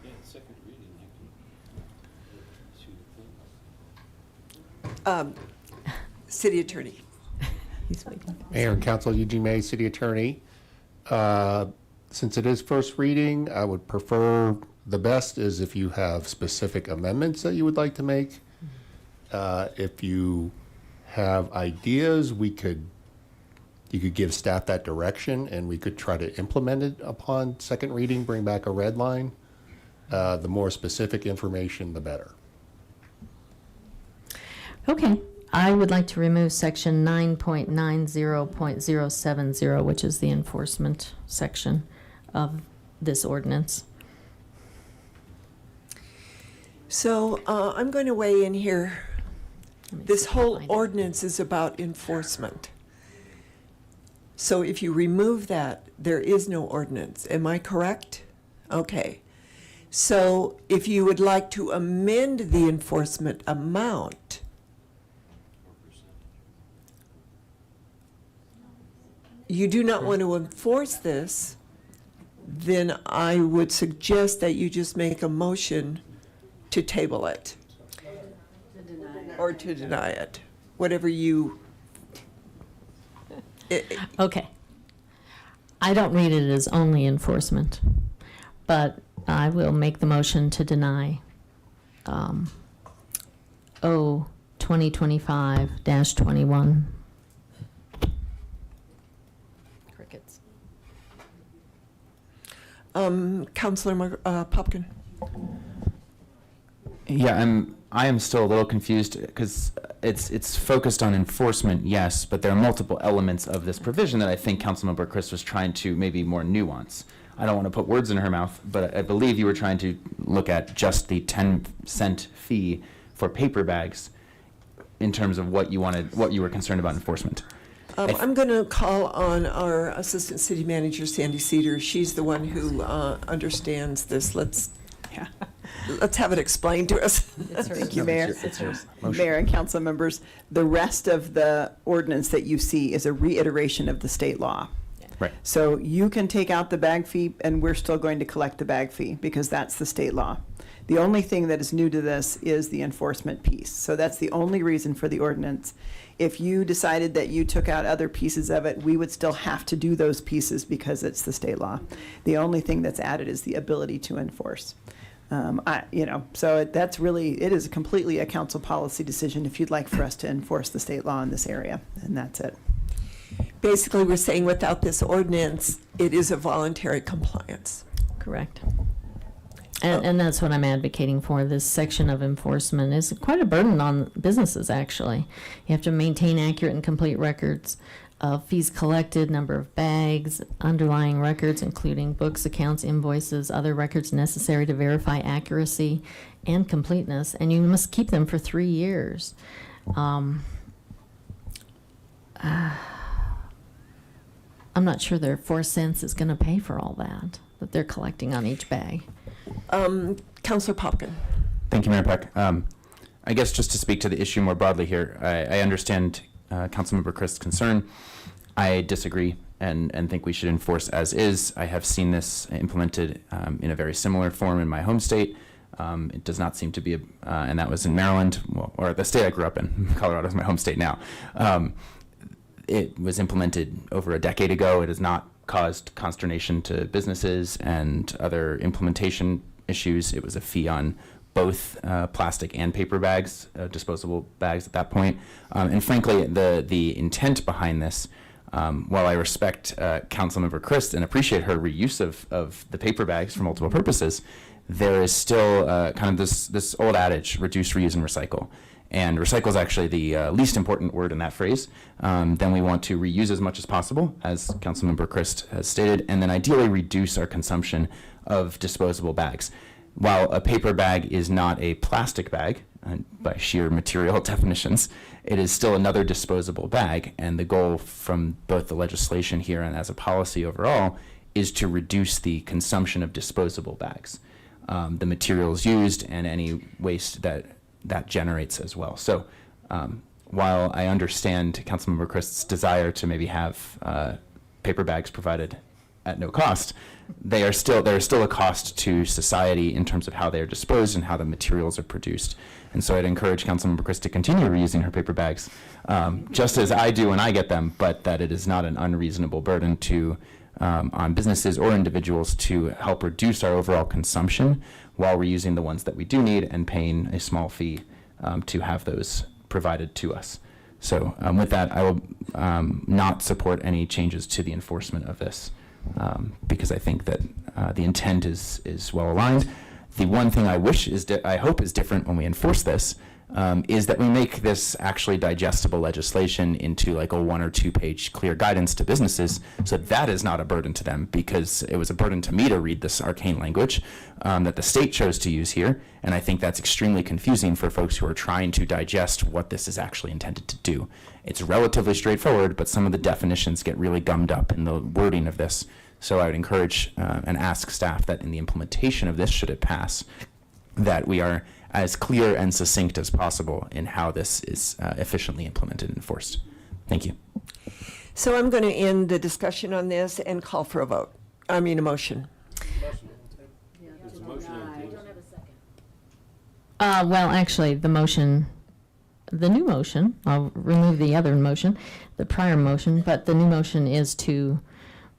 City Attorney.
He's waiting.
Mayor and Council, Eugene May, City Attorney. Since it is first reading, I would prefer, the best is if you have specific amendments that you would like to make. If you have ideas, you could give staff that direction and we could try to implement it upon second reading, bring back a red line. The more specific information, the better.
Okay. I would like to remove section 9.90.070, which is the enforcement section of this ordinance.
So I'm going to weigh in here. This whole ordinance is about enforcement. So if you remove that, there is no ordinance. Am I correct? Okay. So if you would like to amend the enforcement amount, you do not want to enforce this, then I would suggest that you just make a motion to table it. Or to deny it, whatever you.
Okay. I don't read it as only enforcement, but I will make the motion to deny O 2025-21. Crickets.
Councilor Popkin.
Yeah, I am still a little confused because it's focused on enforcement, yes, but there are multiple elements of this provision that I think Councilmember Chris was trying to maybe more nuance. I don't want to put words in her mouth, but I believe you were trying to look at just the 10-cent fee for paper bags in terms of what you wanted, what you were concerned about enforcement.
I'm going to call on our Assistant City Manager, Sandy Cedar. She's the one who understands this. Let's have it explained to us.
Thank you, Mayor.
Motion.
Mayor and council members, the rest of the ordinance that you see is a reiteration of the state law.
Right.
So you can take out the bag fee and we're still going to collect the bag fee because that's the state law. The only thing that is new to this is the enforcement piece. So that's the only reason for the ordinance. If you decided that you took out other pieces of it, we would still have to do those pieces because it's the state law. The only thing that's added is the ability to enforce. So that's really, it is completely a council policy decision if you'd like for us to enforce the state law in this area, and that's it.
Basically, we're saying without this ordinance, it is a voluntary compliance.
Correct. And that's what I'm advocating for. This section of enforcement is quite a burden on businesses, actually. You have to maintain accurate and complete records of fees collected, number of bags, underlying records, including books, accounts, invoices, other records necessary to verify accuracy and completeness, and you must keep them for 3 years. I'm not sure their 4 cents is going to pay for all that they're collecting on each bag.
Councilor Popkin.
Thank you, Mayor Peck. I guess just to speak to the issue more broadly here, I understand Councilmember Chris' concern. I disagree and think we should enforce as is. I have seen this implemented in a very similar form in my home state. It does not seem to be, and that was in Maryland, or the state I grew up in. Colorado is my home state now. It was implemented over a decade ago. It has not caused consternation to businesses and other implementation issues. It was a fee on both plastic and paper bags, disposable bags at that point. And frankly, the intent behind this, while I respect Councilmember Christ and appreciate her reuse of the paper bags for multiple purposes, there is still kind of this old adage, reduce, reuse, and recycle. And recycle is actually the least important word in that phrase. Then we want to reuse as much as possible, as Councilmember Christ has stated, and then ideally reduce our consumption of disposable bags. While a paper bag is not a plastic bag, by sheer material definitions, it is still another disposable bag, and the goal from both the legislation here and as a policy overall is to reduce the consumption of disposable bags, the materials used, and any waste that generates as well. So while I understand Councilmember Christ's desire to maybe have paper bags provided at no cost, there is still a cost to society in terms of how they are disposed and how the materials are produced. And so I'd encourage Councilmember Christ to continue reusing her paper bags, just as I do when I get them, but that it is not an unreasonable burden on businesses or individuals to help reduce our overall consumption while reusing the ones that we do need and paying a small fee to have those provided to us. So with that, I will not support any changes to the enforcement of this because I think that the intent is well aligned. The one thing I hope is different when we enforce this is that we make this actually digestible legislation into like a 1 or 2 page clear guidance to businesses, so that is not a burden to them, because it was a burden to me to read this arcane language that the state chose to use here, and I think that's extremely confusing for folks who are trying to digest what this is actually intended to do. It's relatively straightforward, but some of the definitions get really gummed up in the wording of this. So I would encourage and ask staff that in the implementation of this, should it pass, that we are as clear and succinct as possible in how this is efficiently implemented and enforced. Thank you.
So I'm going to end the discussion on this and call for a vote. I mean, a motion.
Well, actually, the new motion, I'll remove the other motion, the prior motion, but the new motion is to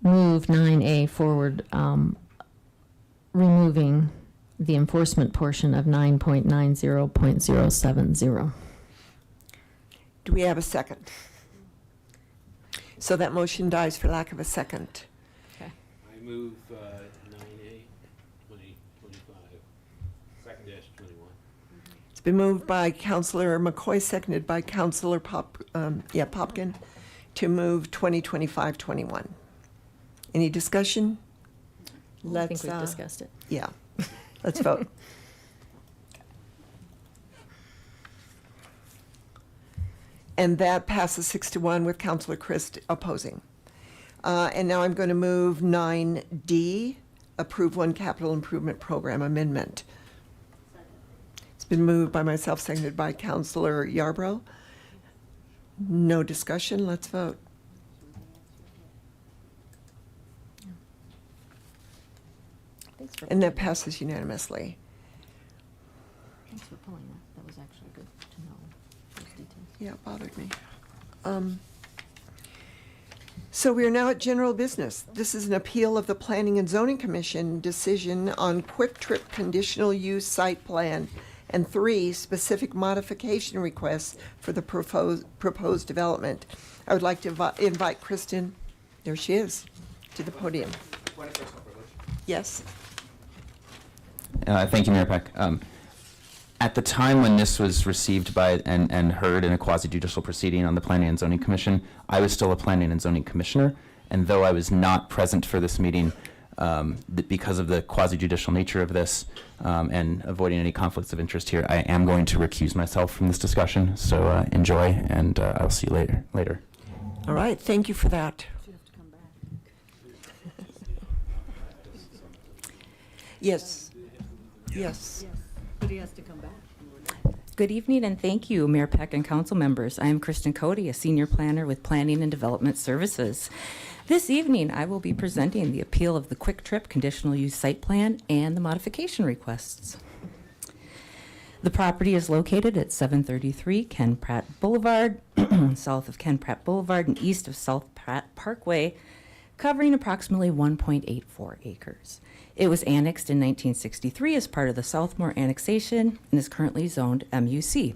move 9A forward, removing the enforcement portion of 9.90.070.
Do we have a second? So that motion dies for lack of a second.
Okay.
I move 9A 2025, 2nd-21.
It's been moved by Councillor McCoy, seconded by Councillor Popkin, to move 2025-21. Any discussion?
I think we've discussed it.
Yeah. Let's vote. And that passes 6-1 with Councillor Christ opposing. And now I'm going to move 9D, approve one capital improvement program amendment. It's been moved by myself, seconded by Councillor Yarbrough. No discussion. Let's vote. And that passes unanimously.
Thanks for pulling that. That was actually good to know those details.
Yeah, it bothered me. So we are now at general business. This is an appeal of the Planning and Zoning Commission decision on Quick Trip conditional use site plan and 3 specific modification requests for the proposed development. I would like to invite Kristen, there she is, to the podium. Yes.
Thank you, Mayor Peck. At the time when this was received by and heard in a quasi-judicial proceeding on the Planning and Zoning Commission, I was still a Planning and Zoning Commissioner, and though I was not present for this meeting, because of the quasi-judicial nature of this and avoiding any conflicts of interest here, I am going to recuse myself from this discussion. So enjoy, and I'll see you later.
All right, thank you for that. Yes. Yes.
But he has to come back.
Good evening and thank you, Mayor Peck and council members. I am Kristen Cody, a senior planner with Planning and Development Services. This evening, I will be presenting the appeal of the Quick Trip conditional use site plan and the modification requests. The property is located at 733 Ken Pratt Boulevard, south of Ken Pratt Boulevard and east of South Pratt Parkway, covering approximately 1.84 acres. It was annexed in 1963 as part of the Southmore annexation and is currently zoned MUC.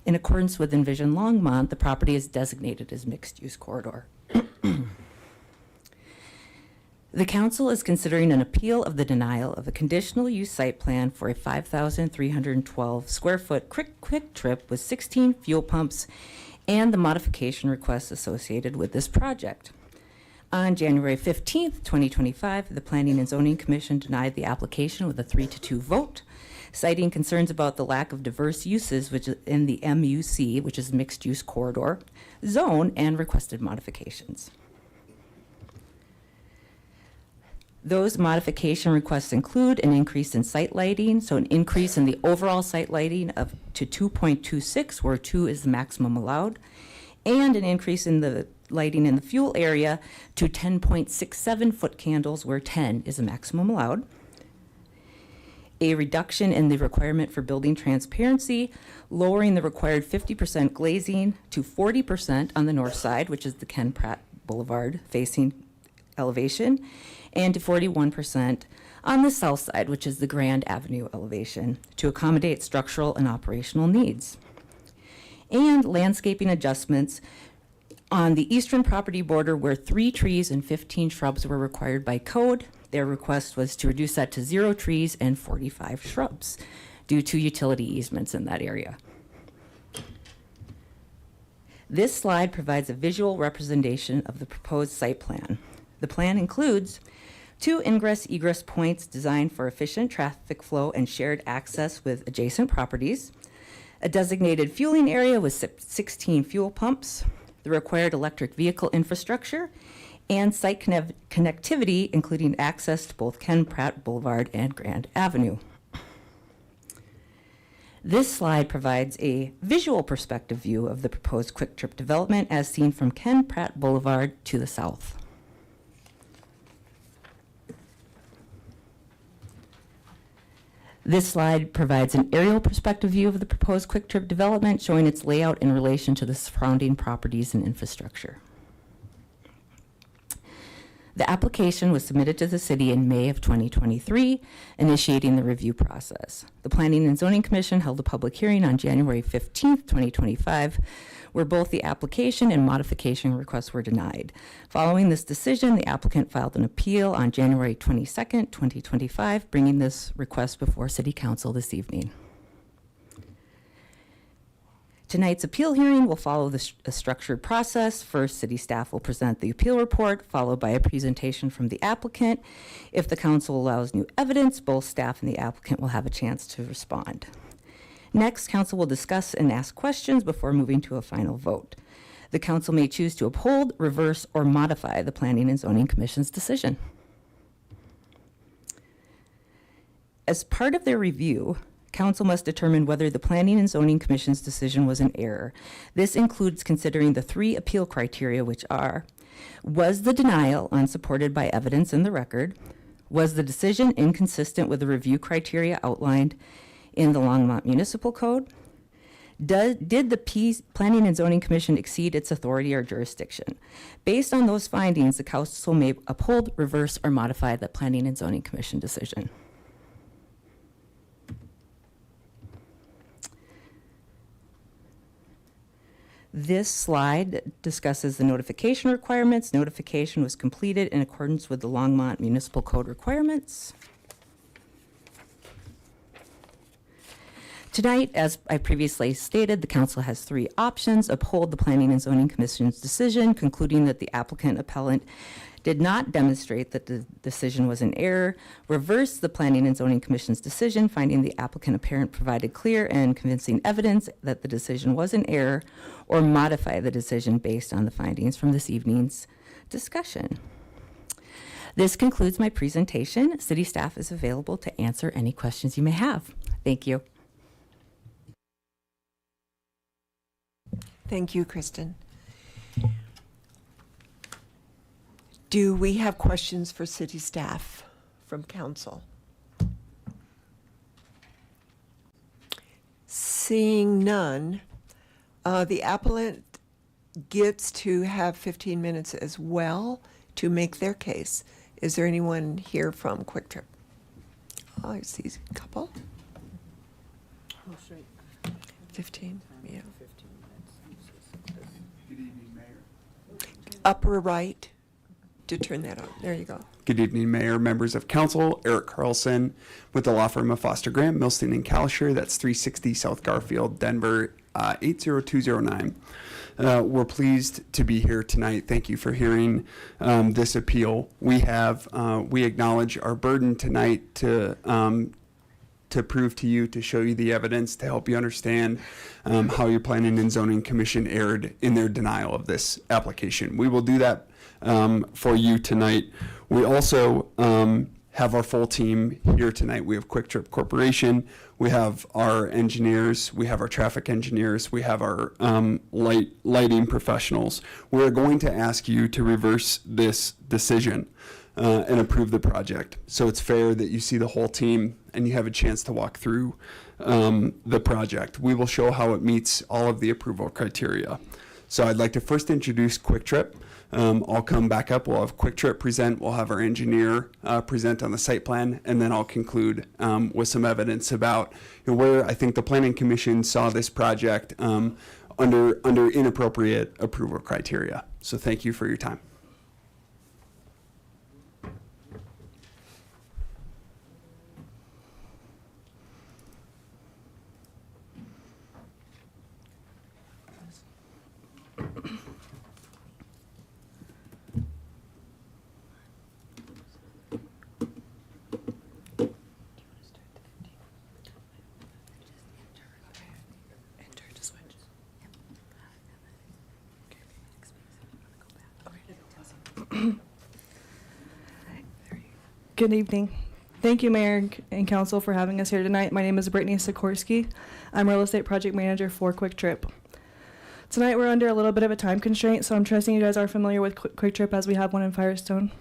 In accordance with Envision Longmont, the property is designated as mixed-use corridor. The council is considering an appeal of the denial of a conditional use site plan for a 5,312 square foot quick trip with 16 fuel pumps and the modification requests associated with this project. On January 15th, 2025, the Planning and Zoning Commission denied the application with a 3-2 vote, citing concerns about the lack of diverse uses which is in the MUC, which is mixed use corridor, zone, and requested modifications. Those modification requests include an increase in site lighting, so an increase in the overall site lighting to 2.26, where 2 is the maximum allowed, and an increase in the lighting in the fuel area to 10.67 foot candles, where 10 is the maximum allowed. A reduction in the requirement for building transparency, lowering the required 50% glazing to 40% on the north side, which is the Ken Pratt Boulevard facing elevation, and to 41% on the south side, which is the Grand Avenue elevation, to accommodate structural and operational needs. And landscaping adjustments on the eastern property border, where 3 trees and 15 shrubs were required by code. Their request was to reduce that to 0 trees and 45 shrubs due to utility easements in that area. This slide provides a visual representation of the proposed site plan. The plan includes 2 ingress-egress points designed for efficient traffic flow and shared access with adjacent properties, a designated fueling area with 16 fuel pumps, the required electric vehicle infrastructure, and site connectivity, including access to both Ken Pratt Boulevard and Grand Avenue. This slide provides a visual perspective view of the proposed Quick Trip development as seen from Ken Pratt Boulevard to the south. This slide provides an aerial perspective view of the proposed Quick Trip development, showing its layout in relation to the surrounding properties and infrastructure. The application was submitted to the city in May of 2023, initiating the review process. The Planning and Zoning Commission held a public hearing on January 15th, 2025, where both the application and modification requests were denied. Following this decision, the applicant filed an appeal on January 22nd, 2025, bringing this request before City Council this evening. Tonight's appeal hearing will follow a structured process. First, city staff will present the appeal report, followed by a presentation from the applicant. If the council allows new evidence, both staff and the applicant will have a chance to respond. Next, council will discuss and ask questions before moving to a final vote. The council may choose to uphold, reverse, or modify the Planning and Zoning Commission's decision. As part of their review, council must determine whether the Planning and Zoning Commission's decision was an error. This includes considering the 3 appeal criteria, which are: was the denial unsupported by evidence in the record? Was the decision inconsistent with the review criteria outlined in the Longmont Municipal Code? Did the Planning and Zoning Commission exceed its authority or jurisdiction? Based on those findings, the council may uphold, reverse, or modify the Planning and Zoning Commission decision. This slide discusses the notification requirements. Notification was completed in accordance with the Longmont Municipal Code requirements. Tonight, as I previously stated, the council has 3 options: uphold the Planning and Zoning Commission's decision, concluding that the applicant appellant did not demonstrate that the decision was an error; reverse the Planning and Zoning Commission's decision, finding the applicant apparent provided clear and convincing evidence that the decision was an error; or modify the decision based on the findings from this evening's discussion. This concludes my presentation. City staff is available to answer any questions you may have. Thank you.
Thank you, Kristen. Do we have questions for city staff from council? Seeing none, the appellant gets to have 15 minutes as well to make their case. Is there anyone here from Quick Trip? Oh, I see a couple. 15, yeah. Upper right. To turn that on. There you go.
Good evening, Mayor, members of council. Eric Carlson with the law firm of Foster Grant, Milston and Kalisher. That's 360 South Garfield, Denver, 80209. We're pleased to be here tonight. Thank you for hearing this appeal. We acknowledge our burden tonight to prove to you, to show you the evidence, to help you understand how your Planning and Zoning Commission erred in their denial of this application. We will do that for you tonight. We also have our full team here tonight. We have Quick Trip Corporation, we have our engineers, we have our traffic engineers, we have our lighting professionals. We're going to ask you to reverse this decision and approve the project. So it's fair that you see the whole team and you have a chance to walk through the project. We will show how it meets all of the approval criteria. So I'd like to first introduce Quick Trip. I'll come back up. We'll have Quick Trip present. We'll have our engineer present on the site plan, and then I'll conclude with some evidence about where I think the Planning Commission saw this project under inappropriate approval criteria. So thank you for your time.
Good evening. Thank you, Mayor and Council, for having us here tonight. My name is Brittany Sikorsky. I'm Real Estate Project Manager for Quick Trip. Tonight we're under a little bit of a time constraint, so I'm trusting you guys are familiar with Quick Trip as we have one in Firestone.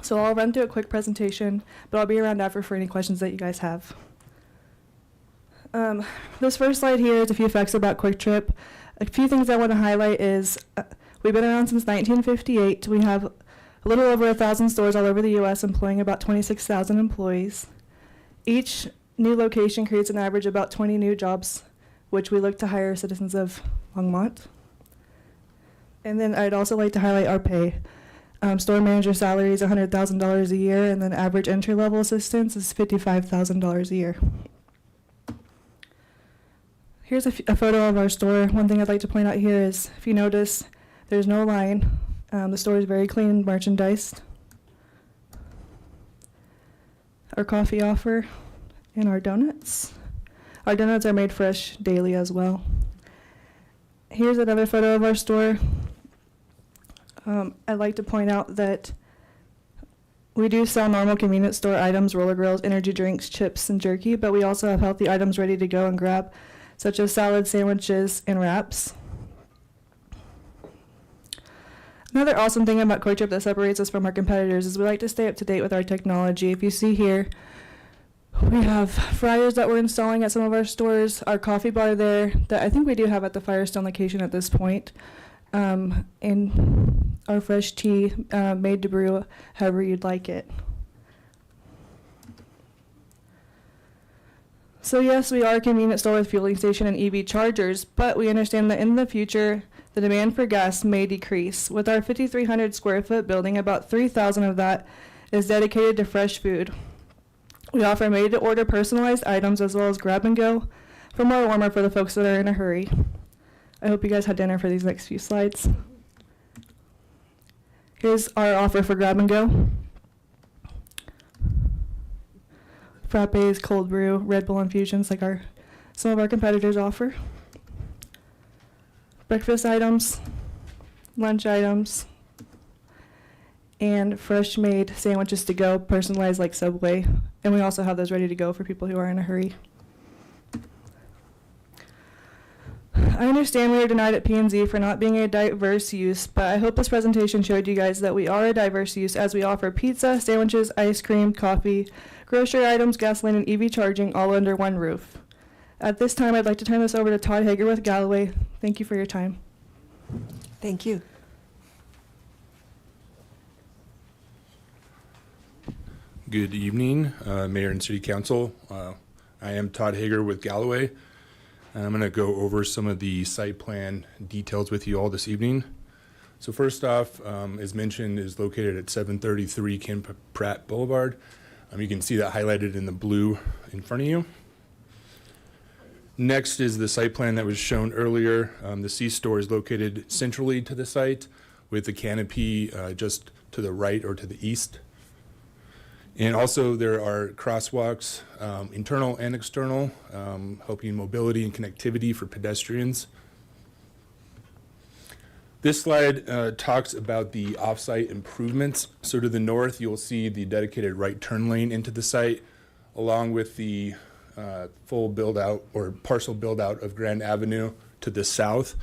So I'll run through a quick presentation, but I'll be around after for any questions that you guys have. This first slide here is a few facts about Quick Trip. A few things I want to highlight is we've been around since 1958. We have a little over 1,000 stores all over the U.S. employing about 26,000 employees. Each new location creates an average about 20 new jobs, which we look to hire citizens of Longmont. And then I'd also like to highlight our pay. Store manager salary is $100,000 a year, and then average entry-level assistance is $55,000 a year. Here's a photo of our store. One thing I'd like to point out here is, if you notice, there's no line. The store is very clean and merchandised. Our coffee offer and our donuts. Our donuts are made fresh daily as well. Here's another photo of our store. I'd like to point out that we do sell normal convenience store items, roller grills, energy drinks, chips, and jerky, but we also have healthy items ready to go and grab, such as salads, sandwiches, and wraps. Another awesome thing about Quick Trip that separates us from our competitors is we like to stay up to date with our technology. If you see here, we have fryers that we're installing at some of our stores, our coffee bar there that I think we do have at the Firestone location at this point, and our fresh tea made to brew however you'd like it. So yes, we are a convenience store with fueling station and EV chargers, but we understand that in the future, the demand for gas may decrease. With our 5,300 square foot building, about 3,000 of that is dedicated to fresh food. We offer made-to-order personalized items as well as grab and go for more warmer for the folks that are in a hurry. I hope you guys had dinner for these next few slides. Here's our offer for grab and go. Frappes, cold brew, Red Bull infusions like some of our competitors offer. Breakfast items, lunch items, and fresh made sandwiches to go, personalized like Subway. And we also have those ready to go for people who are in a hurry. I understand we are denied at P&Z for not being a diverse use, but I hope this presentation showed you guys that we are a diverse use as we offer pizza, sandwiches, ice cream, coffee, grocery items, gasoline, and EV charging all under one roof. At this time, I'd like to turn this over to Todd Hager with Galloway. Thank you for your time.
Thank you.
Good evening, Mayor and City Council. I am Todd Hager with Galloway. I'm going to go over some of the site plan details with you all this evening. So first off, as mentioned, is located at 733 Ken Pratt Boulevard. You can see that highlighted in the blue in front of you. Next is the site plan that was shown earlier. The C-store is located centrally to the site with the canopy just to the right or to the east. And also there are crosswalks, internal and external, helping mobility and connectivity for pedestrians. This slide talks about the off-site improvements. So to the north, you'll see the dedicated right turn lane into the site, along with the full build-out or partial build-out of Grand Avenue to the south,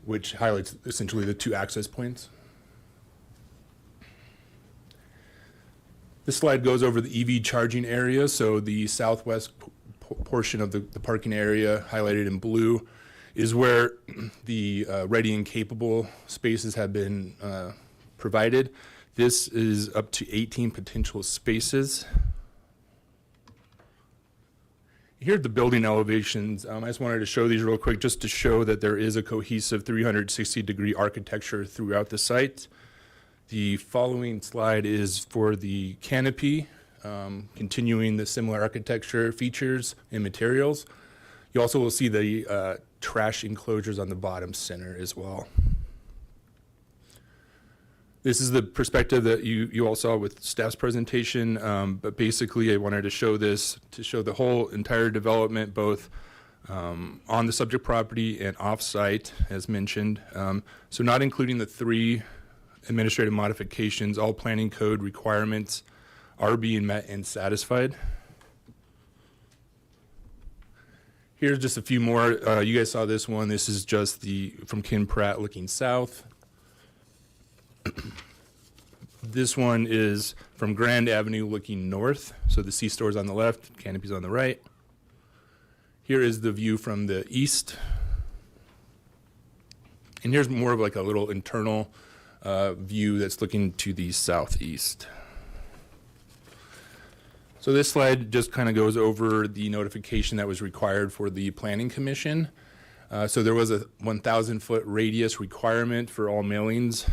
which highlights essentially the two access points. This slide goes over the EV charging area. So the southwest portion of the parking area highlighted in blue is where the ready and capable spaces have been provided. This is up to 18 potential spaces. Here are the building elevations. I just wanted to show these real quick just to show that there is a cohesive 360-degree architecture throughout the site. The following slide is for the canopy, continuing the similar architecture features and materials. You also will see the trash enclosures on the bottom center as well. This is the perspective that you all saw with staff's presentation, but basically I wanted to show this to show the whole entire development, both on the subject property and off-site, as mentioned. So not including the 3 administrative modifications, all planning code requirements are being met and satisfied. Here's just a few more. You guys saw this one. This is just from Ken Pratt looking south. This one is from Grand Avenue looking north. So the C-store's on the left, Canopy's on the right. Here is the view from the east. And here's more of like a little internal view that's looking to the southeast. So this slide just kind of goes over the notification that was required for the Planning Commission. So there was a 1,000-foot radius requirement for all mailings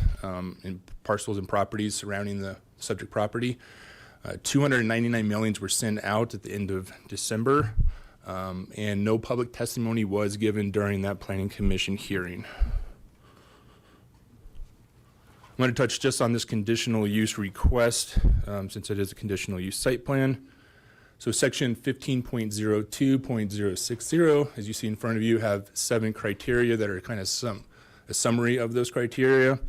in parcels and properties surrounding the subject property. 299 mailings were sent out at the end of December, and no public testimony was given during that Planning Commission hearing. I'm going to touch just on this conditional use request since it is a conditional use site plan. So section 15.02.060, as you see in front of you, have 7 criteria that are kind of a summary of those criteria.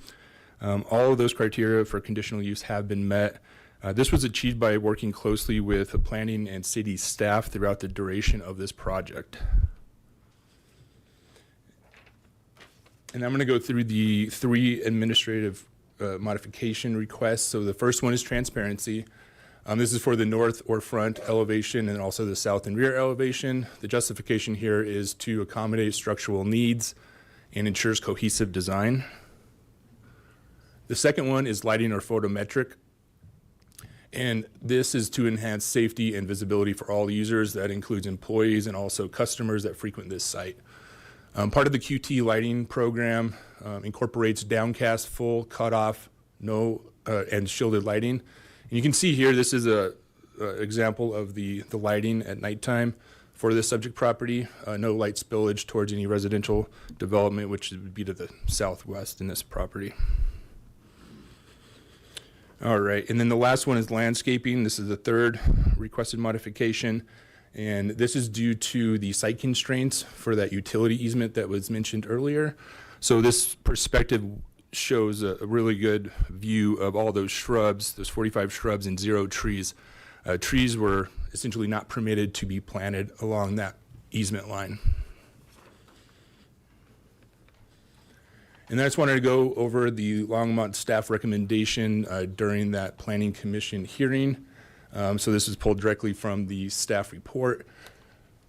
All of those criteria for conditional use have been met. This was achieved by working closely with the planning and city staff throughout the duration of this project. And I'm going to go through the 3 administrative modification requests. So the first one is transparency. This is for the north or front elevation and also the south and rear elevation. The justification here is to accommodate structural needs and ensures cohesive design. The second one is lighting or photometric. And this is to enhance safety and visibility for all users. That includes employees and also customers that frequent this site. Part of the QT lighting program incorporates downcast, full, cutoff, and shielded lighting. And you can see here, this is a example of the lighting at nighttime for this subject property. No light spillage towards any residential development, which would be to the southwest in this property. All right, and then the last one is landscaping. This is the 3rd requested modification. And this is due to the site constraints for that utility easement that was mentioned earlier. So this perspective shows a really good view of all those shrubs, those 45 shrubs and 0 trees. Trees were essentially not permitted to be planted along that easement line. And I just wanted to go over the Longmont staff recommendation during that Planning Commission hearing. So this is pulled directly from the staff report,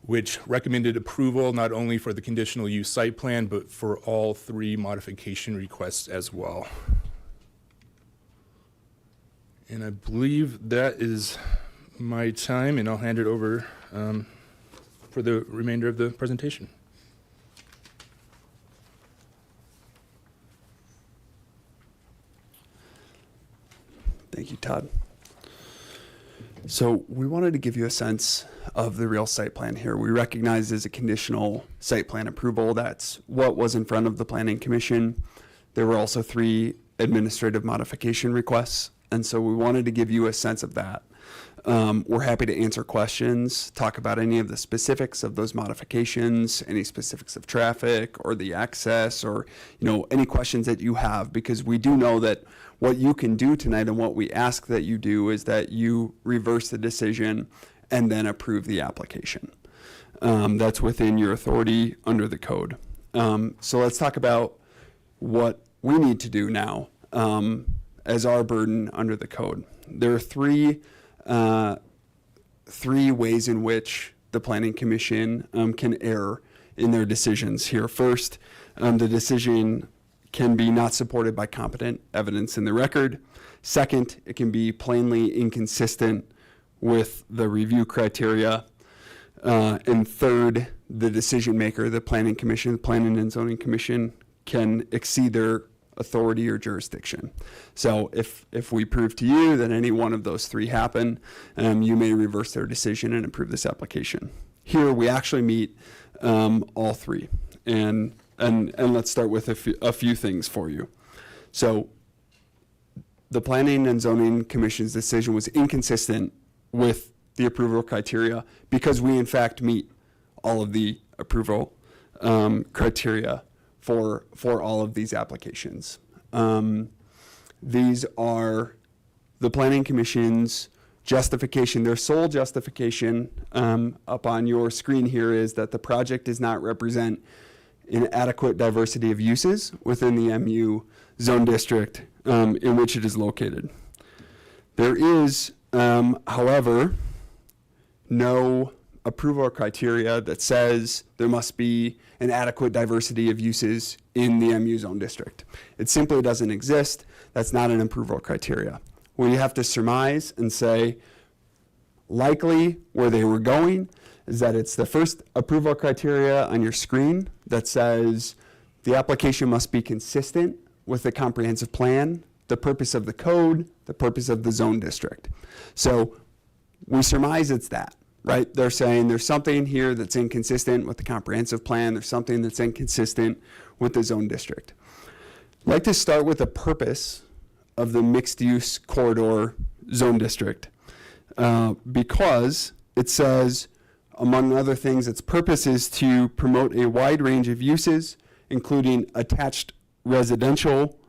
which recommended approval not only for the conditional use site plan, but for all 3 modification requests as well. And I believe that is my time, and I'll hand it over for the remainder of the presentation.
Thank you, Todd. So we wanted to give you a sense of the real site plan here. We recognize as a conditional site plan approval, that's what was in front of the Planning Commission. There were also 3 administrative modification requests, and so we wanted to give you a sense of that. We're happy to answer questions, talk about any of the specifics of those modifications, any specifics of traffic or the access, or any questions that you have, because we do know that what you can do tonight and what we ask that you do is that you reverse the decision and then approve the application. That's within your authority under the code. So let's talk about what we need to do now as our burden under the code. There are 3 ways in which the Planning Commission can err in their decisions here. First, the decision can be not supported by competent evidence in the record. Second, it can be plainly inconsistent with the review criteria. And third, the decision maker, the Planning Commission, the Planning and Zoning Commission, can exceed their authority or jurisdiction. So if we prove to you that any one of those 3 happen, you may reverse their decision and approve this application. Here we actually meet all 3. And let's start with a few things for you. So the Planning and Zoning Commission's decision was inconsistent with the approval criteria because we in fact meet all of the approval criteria for all of these applications. These are the Planning Commission's justification, their sole justification up on your screen here is that the project does not represent an adequate diversity of uses within the MU zone district in which it is located. There is, however, no approval criteria that says there must be an adequate diversity of uses in the MU zone district. It simply doesn't exist. That's not an approval criteria. We have to surmise and say, likely where they were going is that it's the first approval criteria on your screen that says the application must be consistent with the comprehensive plan, the purpose of the code, the purpose of the zone district. So we surmise it's that, right? They're saying there's something here that's inconsistent with the comprehensive plan, there's something that's inconsistent with the zone district. I'd like to start with the purpose of the mixed-use corridor zone district because it says, among other things, its purpose is to promote a wide range of uses, including attached residential,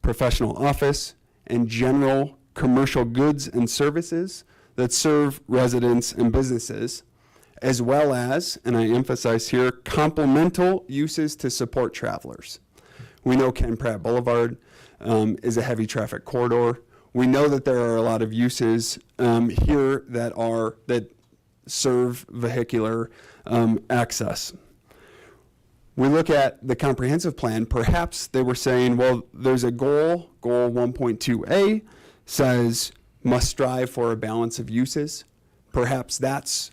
professional office, and general commercial goods and services that serve residents and businesses, as well as, and I emphasize here, complemental uses to support travelers. We know Ken Pratt Boulevard is a heavy traffic corridor. We know that there are a lot of uses here that serve vehicular access. We look at the comprehensive plan, perhaps they were saying, well, there's a goal 1.2A says must strive for a balance of uses. Perhaps that's,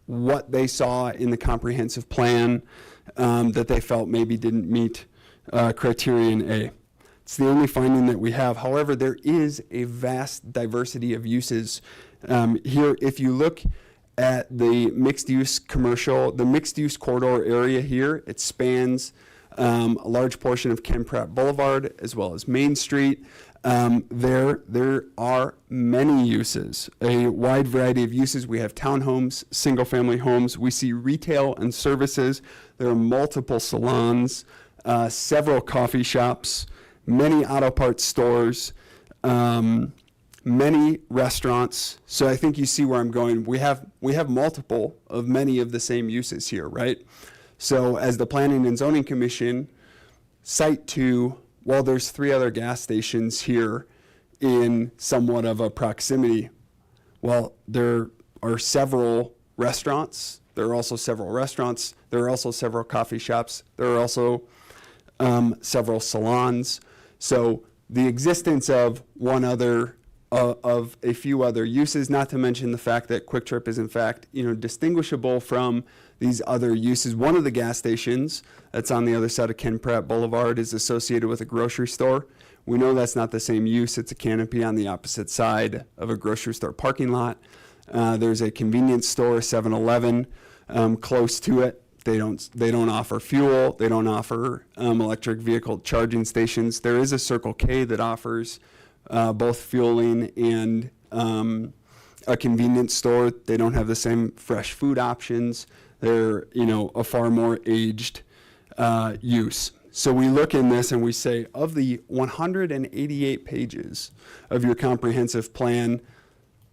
what they saw in the comprehensive plan that they felt maybe didn't meet criterion A. It's the only finding that we have. However, there is a vast diversity of uses. Here, if you look at the mixed-use corridor area here, it spans a large portion of Ken Pratt Boulevard as well as Main Street. There are many uses, a wide variety of uses. We have townhomes, single-family homes. We see retail and services. There are multiple salons, several coffee shops, many auto parts stores, many restaurants. So I think you see where I'm going. We have multiple of many of the same uses here, right? So as the Planning and Zoning Commission cite to, well, there's 3 other gas stations here in somewhat of a proximity. Well, there are several restaurants. There are also several restaurants. There are also several coffee shops. There are also several salons. So the existence of of a few other uses, not to mention the fact that Quick Trip is in fact, distinguishable from these other uses. One of the gas stations that's on the other side of Ken Pratt Boulevard is associated with a grocery store. We know that's not the same use. It's a canopy on the opposite side of a grocery store parking lot. There's a convenience store, 7-Eleven, close to it. They don't offer fuel. They don't offer electric vehicle charging stations. There is a Circle K that offers both fueling and a convenience store. They don't have the same fresh food options. They're, a far more aged use. So we look in this and we say, of the 188 pages of your comprehensive plan,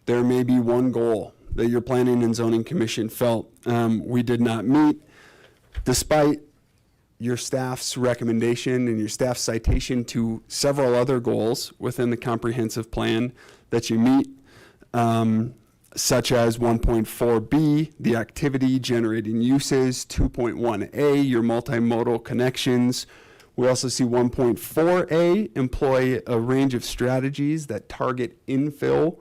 there may be one goal that your Planning and Zoning Commission felt we did not meet, despite your staff's recommendation and your staff's citation to several other goals within the comprehensive plan that you meet, such as 1.4B, the activity generating uses, 2.1A, your multimodal connections. We also see 1.4A, employ a range of strategies that target infill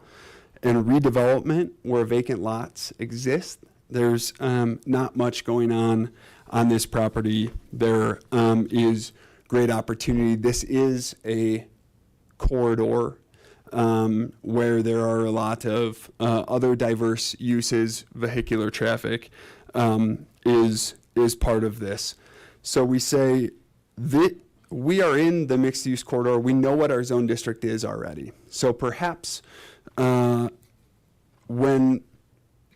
and redevelopment where vacant lots exist. There's not much going on this property. There is great opportunity. This is a corridor where there are a lot of other diverse uses. Vehicular traffic is part of this. So we say that we are in the mixed use corridor. We know what our zone district is already. So perhaps when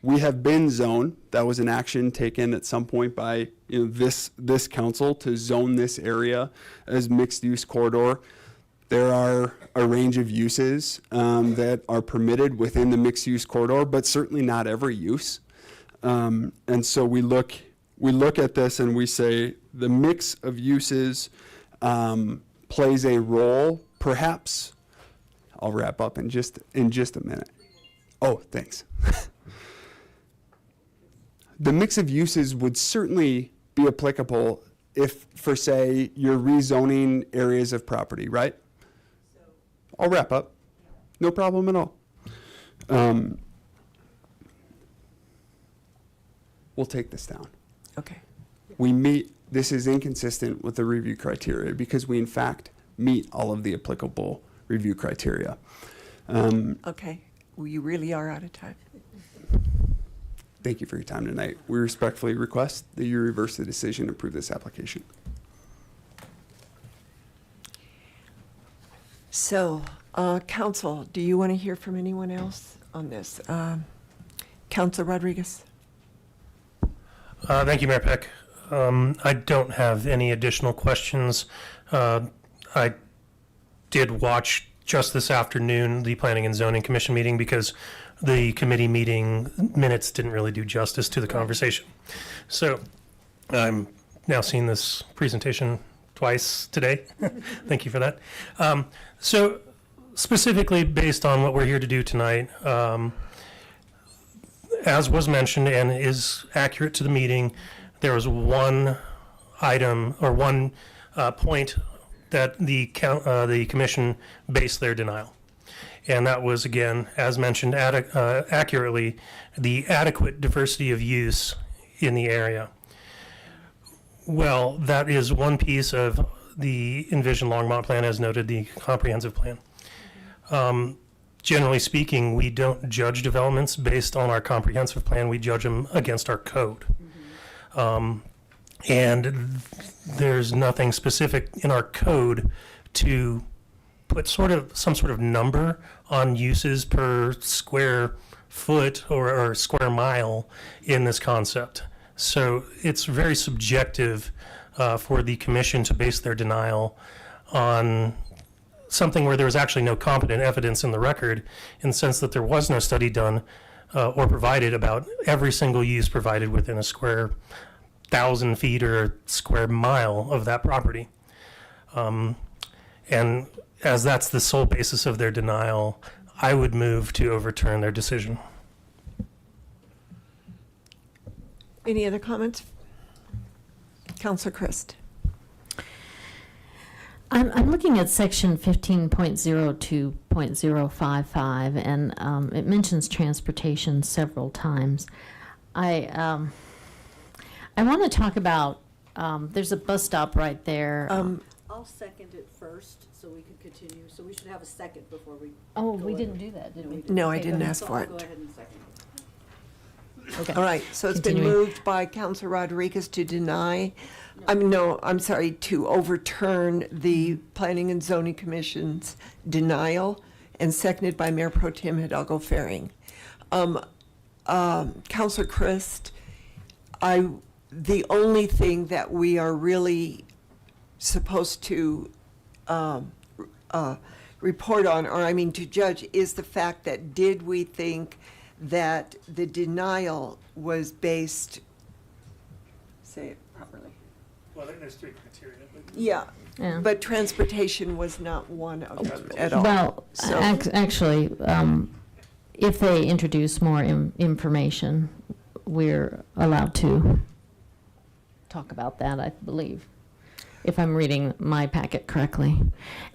we have been zoned, that was an action taken at some point by this council to zone this area as mixed use corridor. There are a range of uses that are permitted within the mixed-use corridor, but certainly not every use. And so we look at this and we say the mix of uses plays a role, perhaps. I'll wrap up in just a minute. Oh, thanks. The mix of uses would certainly be applicable if, for say, you're rezoning areas of property, right? I'll wrap up. No problem at all. We'll take this down.
Okay.
This is inconsistent with the review criteria because we in fact meet all of the applicable review criteria.
Okay, well, you really are out of time.
Thank you for your time tonight. We respectfully request that you reverse the decision and approve this application.
So, council, do you want to hear from anyone else on this? Councilor Rodriguez?
Thank you, Mayor Peck. I don't have any additional questions. I did watch just this afternoon the Planning and Zoning Commission meeting because the committee meeting minutes didn't really do justice to the conversation. So I'm now seeing this presentation twice today. Thank you for that. So specifically based on what we're here to do tonight, as was mentioned and is accurate to the meeting, there was one item or one point that the commission based their denial. And that was, again, as mentioned accurately, the adequate diversity of use in the area. Well, that is one piece of the Envision Longmont plan, as noted, the comprehensive plan. Generally speaking, we don't judge developments based on our comprehensive plan. We judge them against our code. And there's nothing specific in our code to put some sort of number on uses per square foot or square mile in this concept. So it's very subjective for the commission to base their denial on something where there was actually no competent evidence in the record, in the sense that there was no study done or provided about every single use provided within a square 1,000 feet or square mile of that property. And as that's the sole basis of their denial, I would move to overturn their decision.
Any other comments? Councilor Christ.
I'm looking at section 15.02.055, and it mentions transportation several times. I want to talk about, there's a bus stop right there.
I'll second it first, so we can continue. So we should have a second before we.
Oh, we didn't do that, did we?
No, I
Okay,
didn't
go ahead.
ask
So
for
I'll
it.
go ahead and second it.
Okay.
All right, so it's been
Continuing.
moved by Councilor Rodriguez to deny, to overturn the Planning and Zoning Commission's denial, and seconded by Mayor Pro Tem Hidalgo Faring. Councilor Christ, the only thing that we are really supposed to report on, to judge, is the fact that did we think that the denial was based, say it properly.
Well, there's three criteria.
Yeah,
Yeah.
but transportation was not one of them at all.
Well,
So-
actually, if they introduce more information, we're allowed to talk about that, I believe, if I'm reading my packet correctly.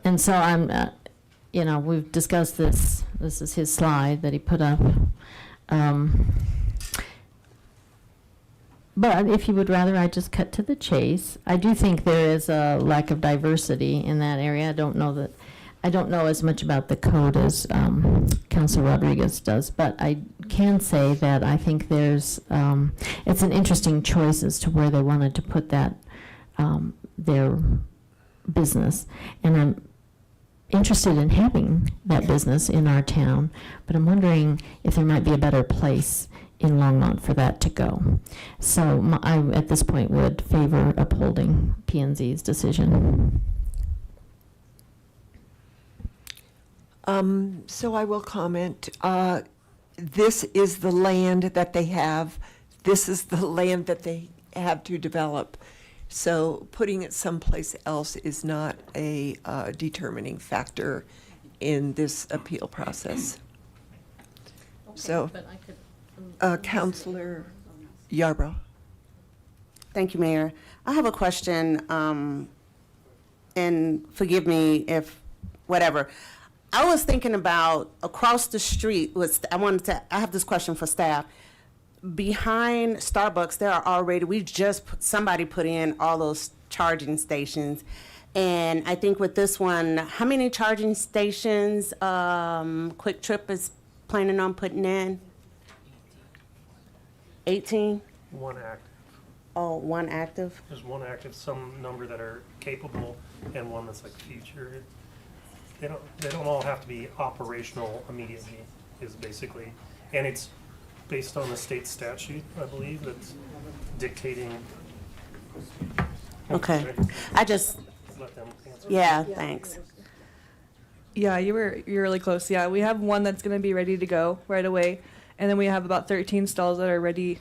And so we've discussed this. This is his slide that he put up. But if you would rather I just cut to the chase, I do think there is a lack of diversity in that area. I don't know as much about the code as Councilor Rodriguez does, but I can say that I think there's, it's an interesting choice as to where they wanted to put that, their business. And I'm interested in having that business in our town, but I'm wondering if there might be a better place in Longmont for that to go. So I, at this point, would favor upholding P&Z's decision.
So I will comment. This is the land that they have. This is the land that they have to develop. So putting it someplace else is not a determining factor in this appeal process. So, Councilor Yarbrough.
Thank you, Mayor. I have a question, and forgive me if, whatever. I was thinking about across the street, I have this question for staff. Behind Starbucks, there are already, somebody put in all those charging stations. And I think with this one, how many charging stations Quick Trip is planning on putting in? 18?
One active.
Oh, one active?
There's one active, some number that are capable, and one that's like future. They don't all have to be operational immediately, is basically, and it's based on the state statute, I believe, that's dictating.
Okay. I just,
Let them answer.
yeah, thanks.
Yeah, you're really close. Yeah, we have one that's going to be ready to go right away, and then we have about 13 stalls that are ready.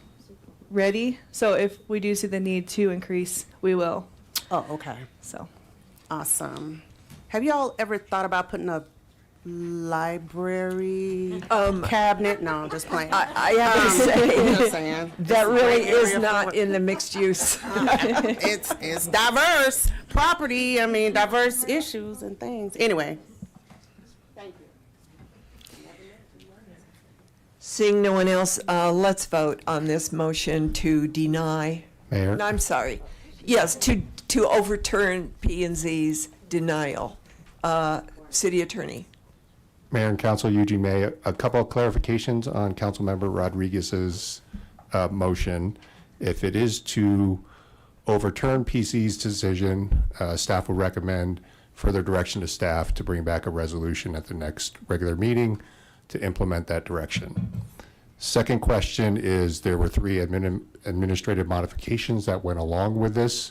So if we do see the need to increase, we will.
Oh, okay.
So
Awesome. Have y'all ever thought about putting a library cabinet? No, I'm just playing.
I have to
Just
say,
saying.
that really
It's a great
is
area
not
for-
in the mixed use.
It's diverse property. I mean, diverse issues and things. Anyway.
Seeing no one else, let's vote on this motion to deny.
Mayor?
No, I'm sorry. Yes, to overturn P and Z's denial. City Attorney.
Mayor and Council, Eugene May, a couple of clarifications on Councilmember Rodriguez's motion. If it is to overturn PC's decision, staff will recommend further direction to staff to bring back a resolution at the next regular meeting to implement that direction. Second question is, there were 3 administrative modifications that went along with this.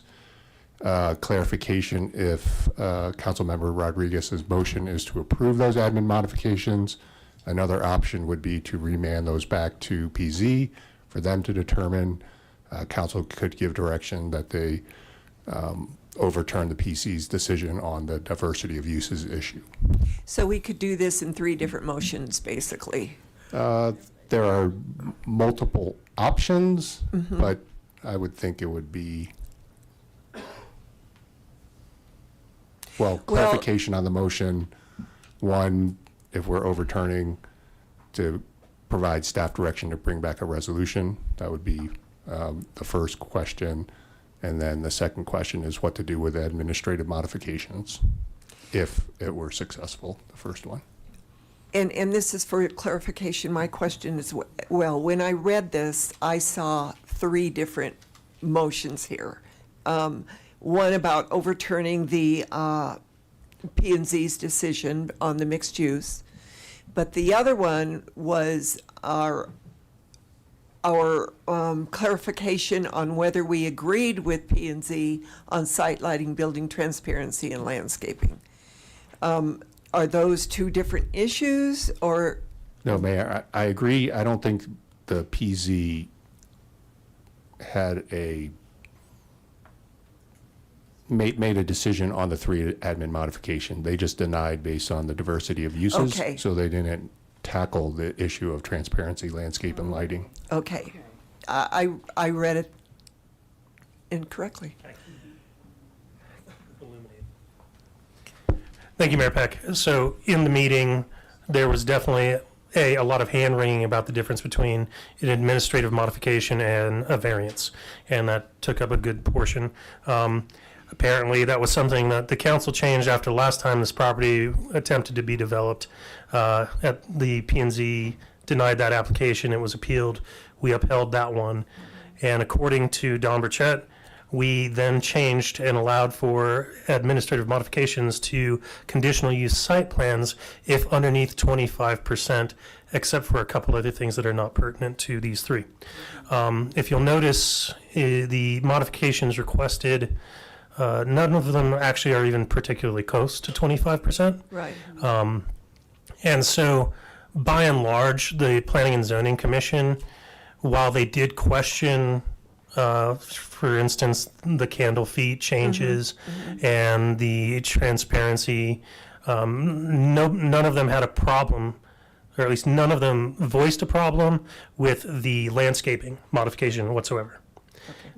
Clarification if Councilmember Rodriguez's motion is to approve those admin modifications. Another option would be to remand those back to PZ for them to determine. Council could give direction that they overturn the PC's decision on the diversity of uses issue.
So we could do this in 3 different motions, basically.
There are multiple options,
Mhm.
but I would think it would be, well, clarification on the motion. One, if we're overturning, to provide staff direction to bring back a resolution. That would be the first question. And then the second question is what to do with administrative modifications if it were successful, the first one.
And this is for clarification. My question is, well, when I read this, I saw 3 different motions here. One about overturning the P&Z's decision on the mixed use, but the other one was our clarification on whether we agreed with P&Z on site lighting, building transparency, and landscaping. Are those 2 different issues, or?
No, Mayor, I agree. I don't think the PZ had made a decision on the 3 admin modification. They just denied based on the diversity of uses.
Okay.
So they didn't tackle the issue of transparency, landscape, and lighting.
Okay. I read it incorrectly.
Thank you, Mayor Peck. So in the meeting, there was definitely a lot of hand-wringing about the difference between an administrative modification and a variance, and that took up a good portion. Apparently, that was something that the council changed after last time this property attempted to be developed. At the P&Z denied that application. It was appealed. We upheld that one. And according to Don Burchett, we then changed and allowed for administrative modifications to conditional use site plans if underneath 25%, except for a couple other things that are not pertinent to these 3. If you'll notice, the modifications requested, none of them actually are even particularly close to 25%.
Right.
And so, by and large, the Planning and Zoning Commission, while they did question, for instance, the candle feet changes and the transparency, none of them had a problem, or at least none of them voiced a problem with the landscaping modification whatsoever.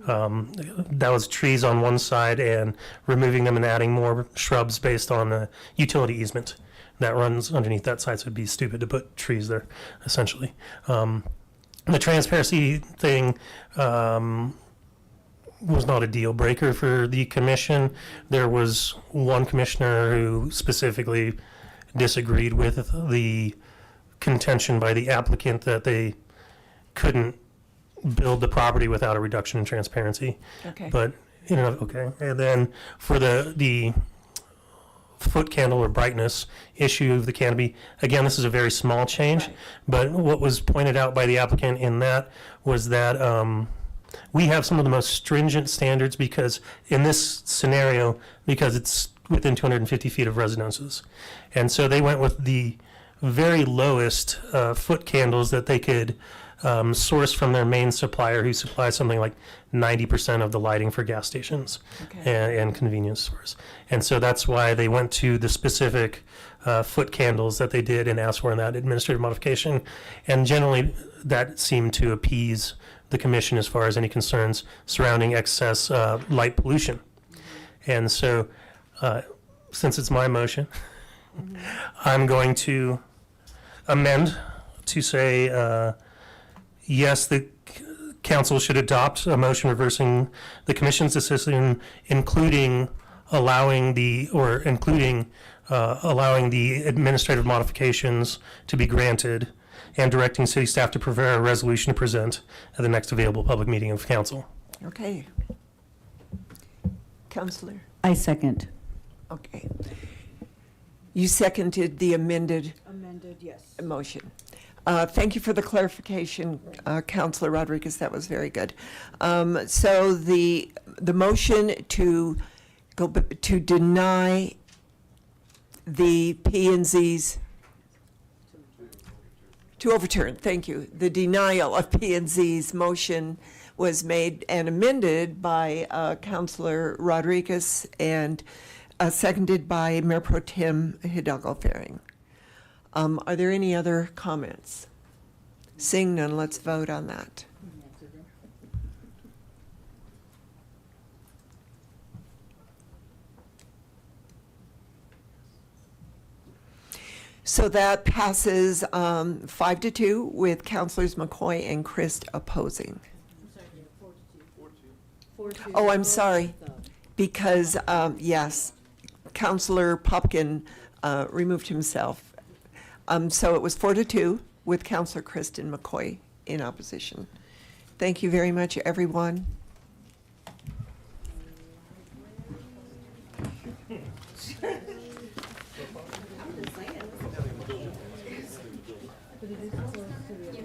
That was trees on one side and removing them and adding more shrubs based on the utility easement that runs underneath that side. So it'd be stupid to put trees there, essentially. The transparency thing was not a deal breaker for the commission. There was one commissioner who specifically disagreed with the contention by the applicant that they couldn't build the property without a reduction in transparency.
Okay.
But, okay. And then for the foot candle or brightness issue of the canopy, again, this is a very small change, but what was pointed out by the applicant in that was that we have some of the most stringent standards because in this scenario, because it's within 250 feet of residences. And so they went with the very lowest foot candles that they could source from their main supplier, who supplies something like 90% of the lighting for gas stations and convenience stores. And so that's why they went to the specific foot candles that they did and asked for in that administrative modification. And generally, that seemed to appease the commission as far as any concerns surrounding excess light pollution. And so, since it's my motion, I'm going to amend to say, yes, the council should adopt a motion reversing the commission's decision, including allowing the administrative modifications to be granted and directing city staff to prepare a resolution to present at the next available public meeting of council.
Okay. Counselor?
I second.
Okay. You seconded the amended
Yes.
motion. Thank you for the clarification, Councilor Rodriguez. That was very good. So the motion to deny the P&Z's, to overturn, thank you, the denial of P&Z's motion was made and amended by Councilor Rodriguez and seconded by Mayor Pro Tem Hidalgo Faring. Are there any other comments? Seeing none, let's vote on that. So that passes 5-2 with Councilors McCoy and Christ opposing. Oh, I'm sorry, because, yes, Councilor Popkin removed himself. So it was 4-2 with Councilor Kristen McCoy in opposition. Thank you very much, everyone.
You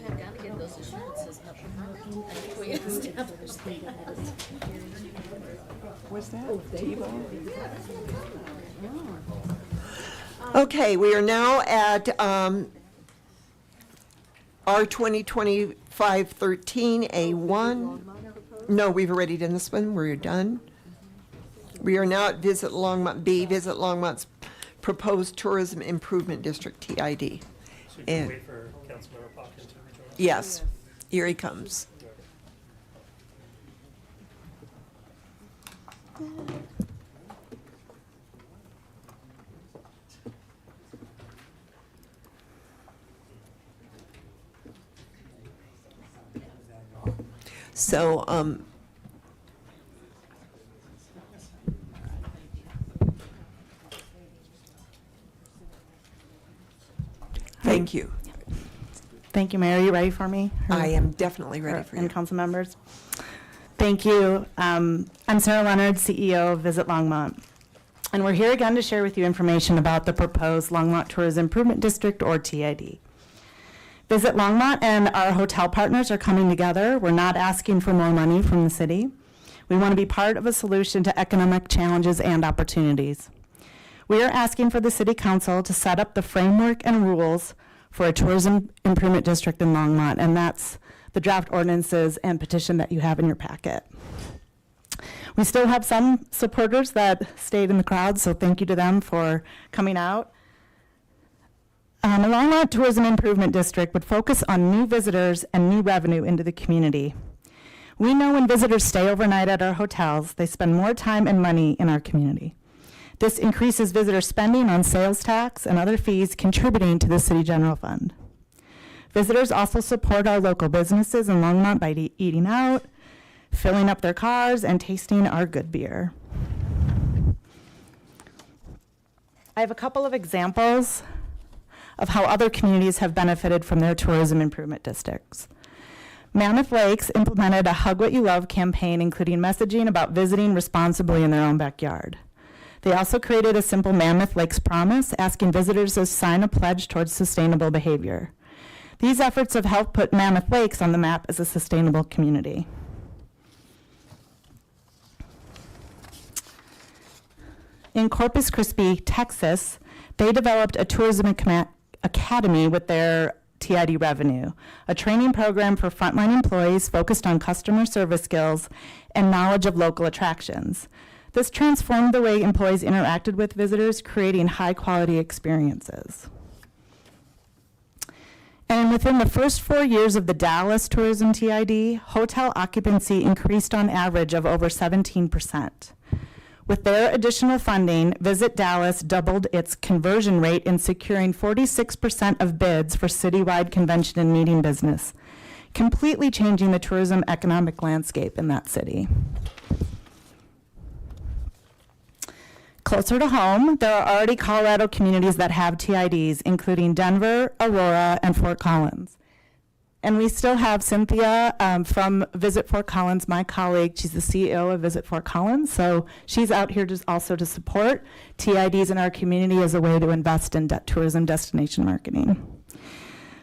have got to get those assurances up front. We established that.
Was that Tebow? Okay, we are now at R 2025-13A1. No, we've already done this one. We're done. We are now at Visit Longmont B, Visit Longmont's proposed tourism improvement district, TID.
So you can wait for Councilmember Popkin to rejoin.
Yes, here he comes. So, thank you.
Thank you, Mayor. Are you ready for me?
I am definitely ready for you.
And council members. Thank you. I'm Sarah Leonard, CEO of Visit Longmont. And we're here again to share with you information about the proposed Longmont Tourism Improvement District, or TID. Visit Longmont and our hotel partners are coming together. We're not asking for more money from the city. We want to be part of a solution to economic challenges and opportunities. We are asking for the City Council to set up the framework and rules for a tourism improvement district in Longmont, and that's the draft ordinances and petition that you have in your packet. We still have some supporters that stayed in the crowd, so thank you to them for coming out. A Longmont Tourism Improvement District would focus on new visitors and new revenue into the community. We know when visitors stay overnight at our hotels, they spend more time and money in our community. This increases visitor spending on sales tax and other fees, contributing to the city general fund. Visitors also support our local businesses in Longmont by eating out, filling up their cars, and tasting our good beer. I have a couple of examples of how other communities have benefited from their tourism improvement districts. Mammoth Lakes implemented a Hug What You Love campaign, including messaging about visiting responsibly in their own backyard. They also created a simple Mammoth Lakes promise, asking visitors to sign a pledge towards sustainable behavior. These efforts have helped put Mammoth Lakes on the map as a sustainable community. In Corpus Christi, Texas, they developed a tourism academy with their TID revenue, a training program for frontline employees focused on customer service skills and knowledge of local attractions. This transformed the way employees interacted with visitors, creating high-quality experiences. And within the first 4 years of the Dallas Tourism TID, hotel occupancy increased on average of over 17%. With their additional funding, Visit Dallas doubled its conversion rate in securing 46% of bids for citywide convention and meeting business, completely changing the tourism economic landscape in that city. Closer to home, there are already Colorado communities that have TIDs, including Denver, Aurora, and Fort Collins. And we still have Cynthia from Visit Fort Collins, my colleague. She's the CEO of Visit Fort Collins, so she's out here also to support TIDs in our community as a way to invest in tourism destination marketing.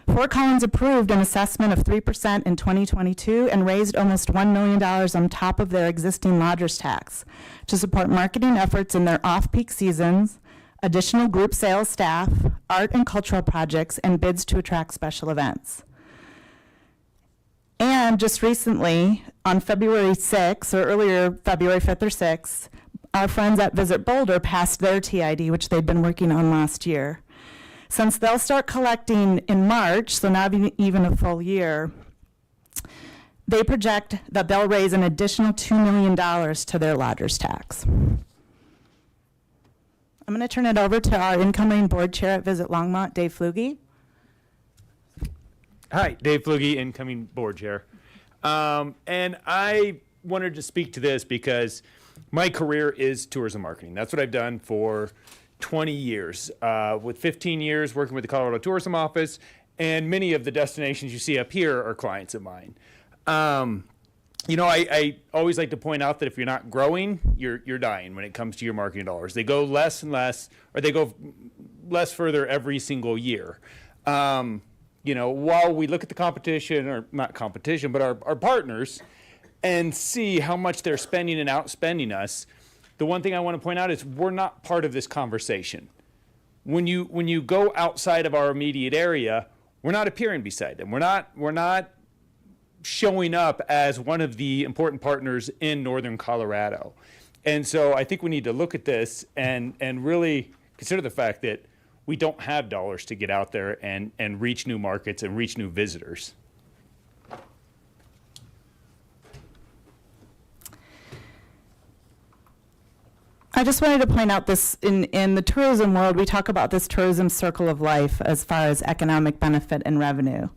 Fort Collins approved an assessment of 3% in 2022 and raised almost $1 million on top of their existing lodgers tax to support marketing efforts in their off-peak seasons, additional group sales staff, art and cultural projects, and bids to attract special events. And just recently, on February 6th, or earlier, February 5th or 6th, our friends at Visit Boulder passed their TID, which they'd been working on last year. Since they'll start collecting in March, so not even a full year, they project that they'll raise an additional $2 million to their lodgers tax. I'm going to turn it over to our incoming board chair at Visit Longmont, Dave Flugie.
Hi, Dave Flugie, incoming board chair. And I wanted to speak to this because my career is tourism marketing. That's what I've done for 20 years, with 15 years working with the Colorado Tourism Office, and many of the destinations you see up here are clients of mine. You know, I always like to point out that if you're not growing, you're dying when it comes to your marketing dollars. They go less and less, or they go less further every single year. You know, while we look at the competition, or not competition, but our partners, and see how much they're spending and outspending us, the one thing I want to point out is we're not part of this conversation. When you go outside of our immediate area, we're not appearing beside them. We're not showing up as one of the important partners in northern Colorado. And so I think we need to look at this and really consider the fact that we don't have dollars to get out there and reach new markets and reach new visitors.
I just wanted to point out this, in the tourism world, we talk about this tourism circle of life as far as economic benefit and revenue.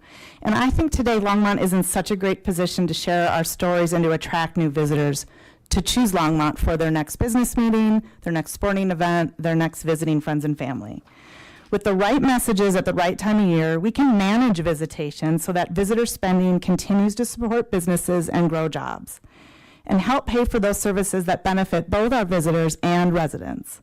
And I think today Longmont is in such a great position to share our stories and to attract new visitors to choose Longmont for their next business meeting, their next sporting event, their next visiting friends and family. With the right messages at the right time of year, we can manage visitation so that visitor spending continues to support businesses and grow jobs, and help pay for those services that benefit both our visitors and residents.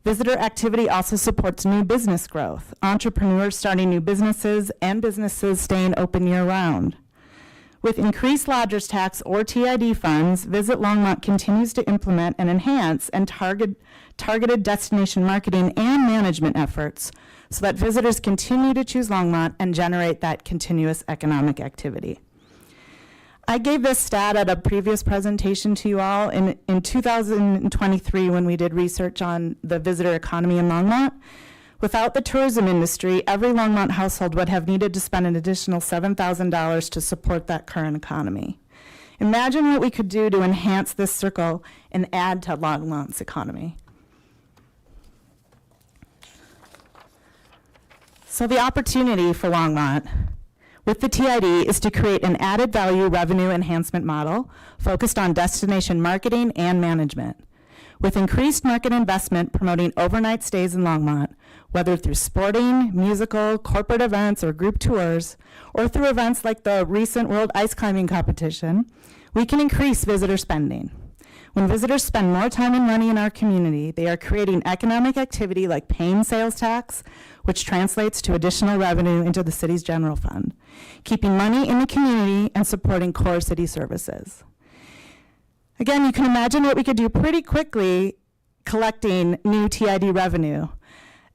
Visitor activity also supports new business growth, entrepreneurs starting new businesses, and businesses staying open year-round. With increased lodgers tax or TID funds, Visit Longmont continues to implement and enhance and targeted destination marketing and management efforts so that visitors continue to choose Longmont and generate that continuous economic activity. I gave this stat at a previous presentation to you all in 2023 when we did research on the visitor economy in Longmont. Without the tourism industry, every Longmont household would have needed to spend an additional $7,000 to support that current economy. Imagine what we could do to enhance this circle and add to Longmont's economy. So the opportunity for Longmont with the TID is to create an added value revenue enhancement model focused on destination marketing and management, with increased market investment promoting overnight stays in Longmont, whether through sporting, musical, corporate events, or group tours, or through events like the recent World Ice Climbing Competition. We can increase visitor spending. When visitors spend more time and money in our community, they are creating economic activity like paying sales tax, which translates to additional revenue into the city's general fund, keeping money in the community and supporting core city services. Again, you can imagine what we could do pretty quickly collecting new TID revenue.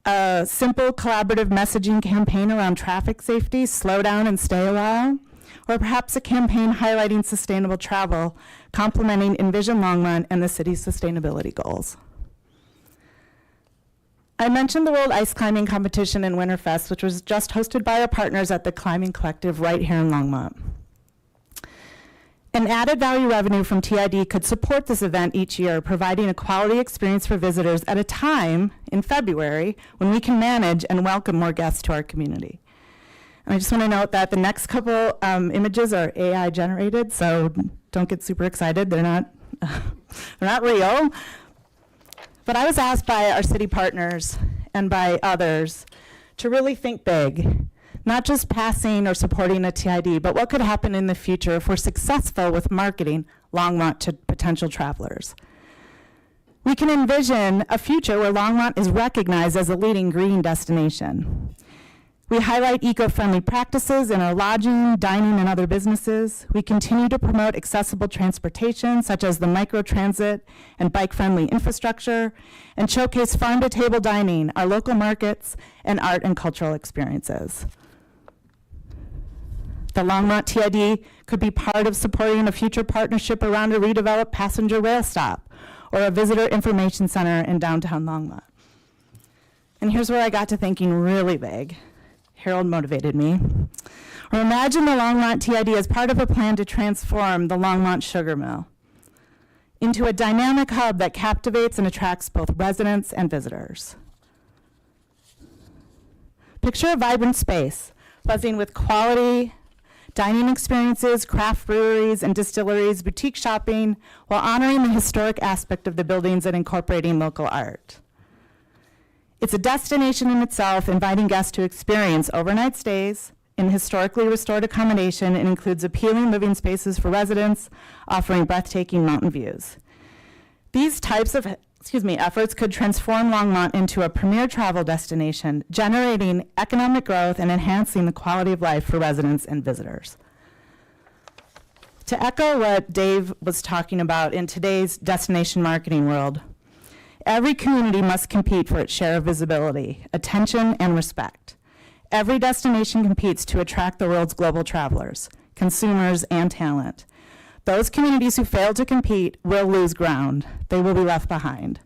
A simple collaborative messaging campaign around traffic safety, slow down and stay a while, or perhaps a campaign highlighting sustainable travel, complementing Envision Longmont and the city's sustainability goals. I mentioned the World Ice Climbing Competition in Winterfest, which was just hosted by our partners at the Climbing Collective right here in Longmont. An added value revenue from TID could support this event each year, providing a quality experience for visitors at a time in February when we can manage and welcome more guests to our community. And I just want to note that the next couple images are AI generated, so don't get super excited. They're not real. But I was asked by our city partners and by others to really think big, not just passing or supporting a TID, but what could happen in the future if we're successful with marketing Longmont to potential travelers. We can envision a future where Longmont is recognized as a leading green destination. We highlight eco-friendly practices in our lodging, dining, and other businesses. We continue to promote accessible transportation, such as the microtransit and bike-friendly infrastructure, and showcase farm-to-table dining, our local markets, and art and cultural experiences. The Longmont TID could be part of supporting a future partnership around a redeveloped passenger rail stop or a visitor information center in downtown Longmont. And here's where I got to thinking really big. Harold motivated me. Or imagine the Longmont TID as part of a plan to transform the Longmont Sugar Mill into a dynamic hub that captivates and attracts both residents and visitors. Picture a vibrant space, buzzing with quality dining experiences, craft breweries and distilleries, boutique shopping, while honoring the historic aspect of the buildings and incorporating local art. It's a destination in itself, inviting guests to experience overnight stays in historically restored accommodation and includes appealing living spaces for residents, offering breathtaking mountain views. These types of efforts could transform Longmont into a premier travel destination, generating economic growth and enhancing the quality of life for residents and visitors. To echo what Dave was talking about in today's destination marketing world, every community must compete for its share of visibility, attention, and respect. Every destination competes to attract the world's global travelers, consumers, and talent. Those communities who fail to compete will lose ground. They will be left behind.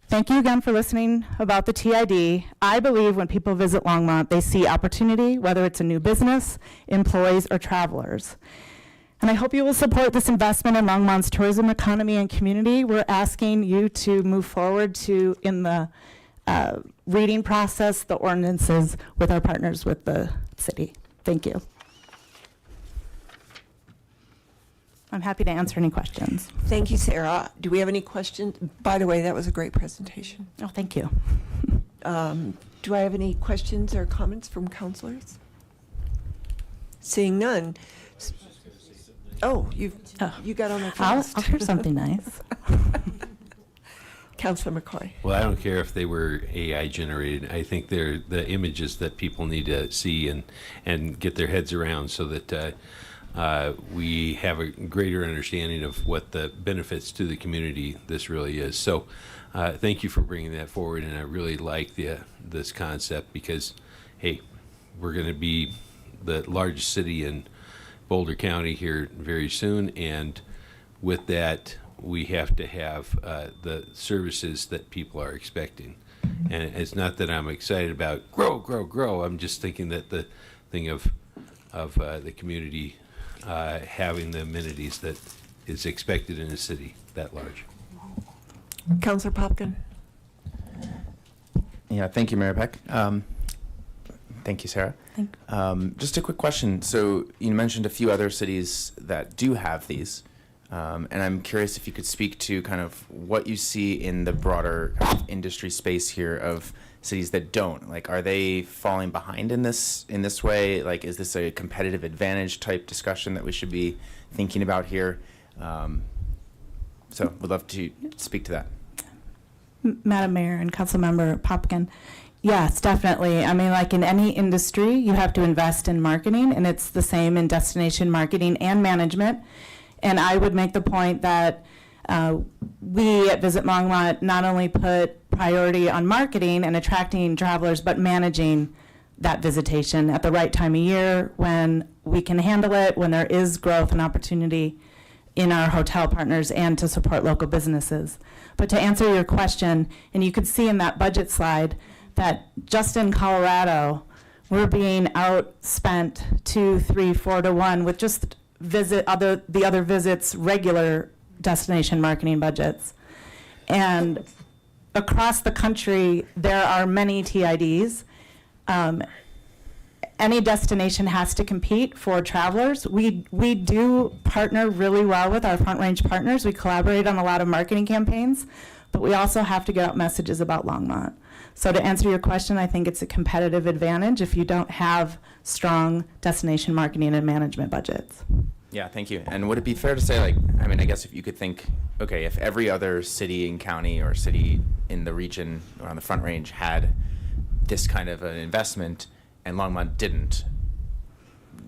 Thank you again for listening about the TID. I believe when people visit Longmont, they see opportunity, whether it's a new business, employees, or travelers. And I hope you will support this investment in Longmont's tourism economy and community. We're asking you to move forward in the reading process, the ordinances with our partners with the city. Thank you. I'm happy to answer any questions.
Thank you, Sarah. Do we have any questions? By the way, that was a great presentation.
Oh, thank you.
Do I have any questions or comments from counselors? Seeing none. Oh, you got on there fast.
I'll hear something nice.
Councilor McCoy.
Well, I don't care if they were AI generated. I think they're the images that people need to see and get their heads around so that we have a greater understanding of what the benefits to the community this really is. So thank you for bringing that forward, and I really like this concept because, hey, we're going to be the largest city in Boulder County here very soon, and with that, we have to have the services that people are expecting. And it's not that I'm excited about grow, grow, grow. I'm just thinking that the thing of the community having the amenities that is expected in a city that large.
Councilor Popkin.
Yeah, thank you, Mayor Peck. Thank you, Sarah. Just a quick question. So you mentioned a few other cities that do have these, and I'm curious if you could speak to kind of what you see in the broader kind of industry space here of cities that don't. Like, are they falling behind in this way? Like, is this a competitive advantage type discussion that we should be thinking about here? So would love to speak to that.
Madam Mayor and Councilmember Popkin, yes, definitely. I mean, like in any industry, you have to invest in marketing, and it's the same in destination marketing and management. And I would make the point that we at Visit Longmont not only put priority on marketing and attracting travelers, but managing that visitation at the right time of year when we can handle it, when there is growth and opportunity in our hotel partners and to support local businesses. But to answer your question, and you could see in that budget slide that just in Colorado, we're being outspent 2, 3, 4 to 1 with just the other visits, regular destination marketing budgets. And across the country, there are many TIDs. Any destination has to compete for travelers. We do partner really well with our Front Range partners. We collaborate on a lot of marketing campaigns, but we also have to get out messages about Longmont. So to answer your question, I think it's a competitive advantage if you don't have strong destination marketing and management budgets.
Yeah, thank you. And would it be fair to say, like, I mean, I guess if you could think, okay, if every other city and county or city in the region or on the Front Range had this kind of an investment and Longmont didn't,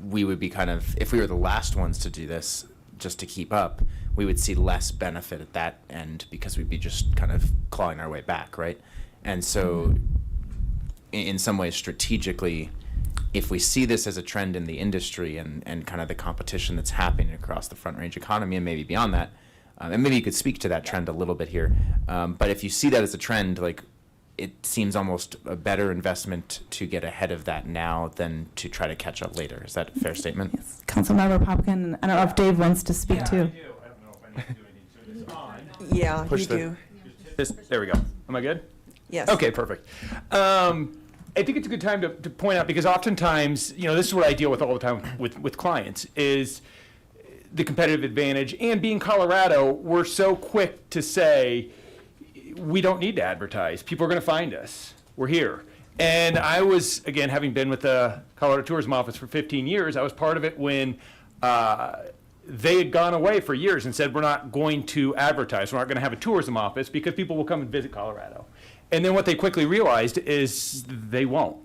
we would be kind of, if we were the last ones to do this just to keep up, we would see less benefit at that end because we'd be just kind of clawing our way back, right? And so in some ways strategically, if we see this as a trend in the industry and kind of the competition that's happening across the Front Range economy and maybe beyond that, and maybe you could speak to that trend a little bit here, but if you see that as a trend, like, it seems almost a better investment to get ahead of that now than to try to catch up later. Is that a fair statement?
Yes. Councilmember Popkin, I don't know if Dave wants to speak too.
I don't know if I need to do anything to this on.
Yeah, you do.
There we go. Am I good?
Yes.
Okay, perfect. I think it's a good time to point out, because oftentimes, this is what I deal with all the time with clients, is the competitive advantage. And being Colorado, we're so quick to say, we don't need to advertise. People are going to find us. We're here. And I was, again, having been with the Colorado Tourism Office for 15 years, I was part of it when they had gone away for years and said, we're not going to advertise. We're not going to have a tourism office because people will come and visit Colorado. And then what they quickly realized is they won't.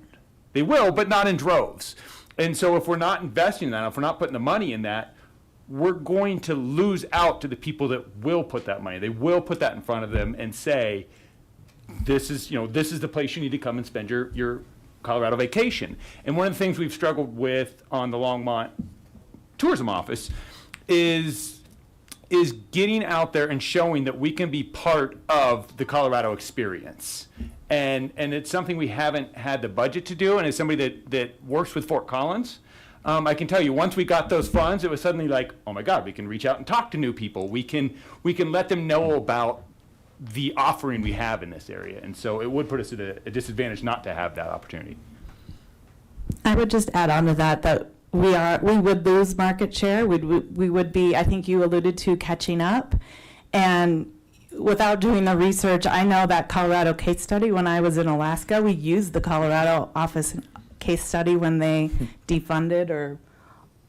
They will, but not in droves. And so if we're not investing in that, if we're not putting the money in that, we're going to lose out to the people that will put that money. They will put that in front of them and say, this is the place you need to come and spend your Colorado vacation. And one of the things we've struggled with on the Longmont Tourism Office is getting out there and showing that we can be part of the Colorado experience. And it's something we haven't had the budget to do. And as somebody that works with Fort Collins, I can tell you, once we got those funds, it was suddenly like, oh my God, we can reach out and talk to new people. We can let them know about the offering we have in this area. And so it would put us at a disadvantage not to have that opportunity.
I would just add on to that we would lose market share. We would be, I think you alluded to, catching up. And without doing the research, I know that Colorado case study, when I was in Alaska, we used the Colorado office case study when they defunded or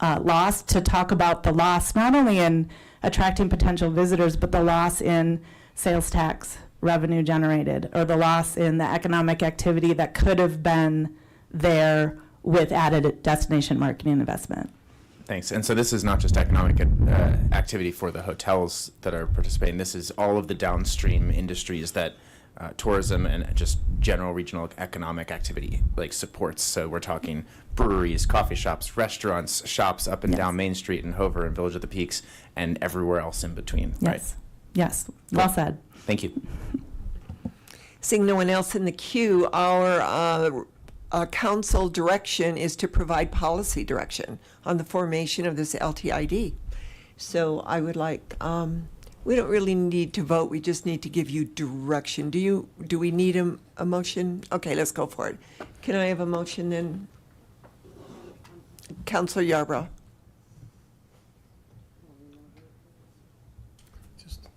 lost, to talk about the loss not only in attracting potential visitors, but the loss in sales tax revenue generated, or the loss in the economic activity that could have been there with added destination marketing investment.
Thanks. And so this is not just economic activity for the hotels that are participating. This is all of the downstream industries that tourism and just general regional economic activity like supports. So we're talking breweries, coffee shops, restaurants, shops up and down Main Street in Hover and Village of the Peaks and everywhere else in between.
Yes.
Right?
Yes. Well said.
Thank you.
Seeing no one else in the queue, our council direction is to provide policy direction on the formation of this LTID. So I would like, we don't really need to vote, we just need to give you direction. Do we need a motion? Okay, let's go for it. Can I have a motion then? Councilor Yarbrough.
Just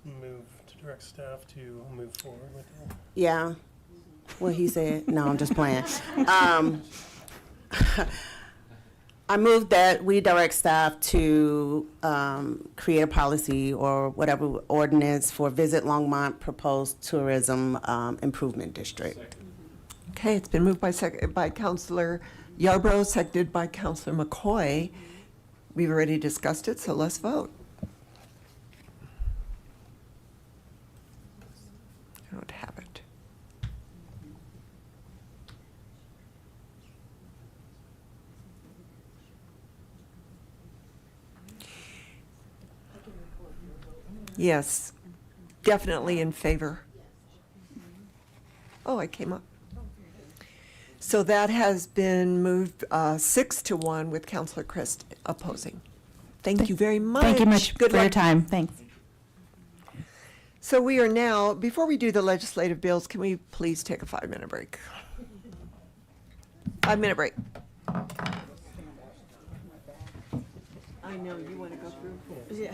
move to direct staff to move forward with it.
Yeah. What he said. No, I'm just playing. I move that we direct staff to create a policy or whatever ordinance for Visit Longmont proposed tourism improvement district.
Okay, it's been moved by Councilor Yarbrough, seconded by Councilor McCoy. We've already discussed it, so let's vote. I don't have it. Yes, definitely in favor. Oh, I came up. So that has been moved 6-1 with Councilor Christ opposing. Thank you very much.
Thank you much
Good
for your
luck.
time. Thanks.
So we are now, before we do the legislative bills, can we please take a 5-minute break? 5-minute break. I know, you want to go through? Yeah.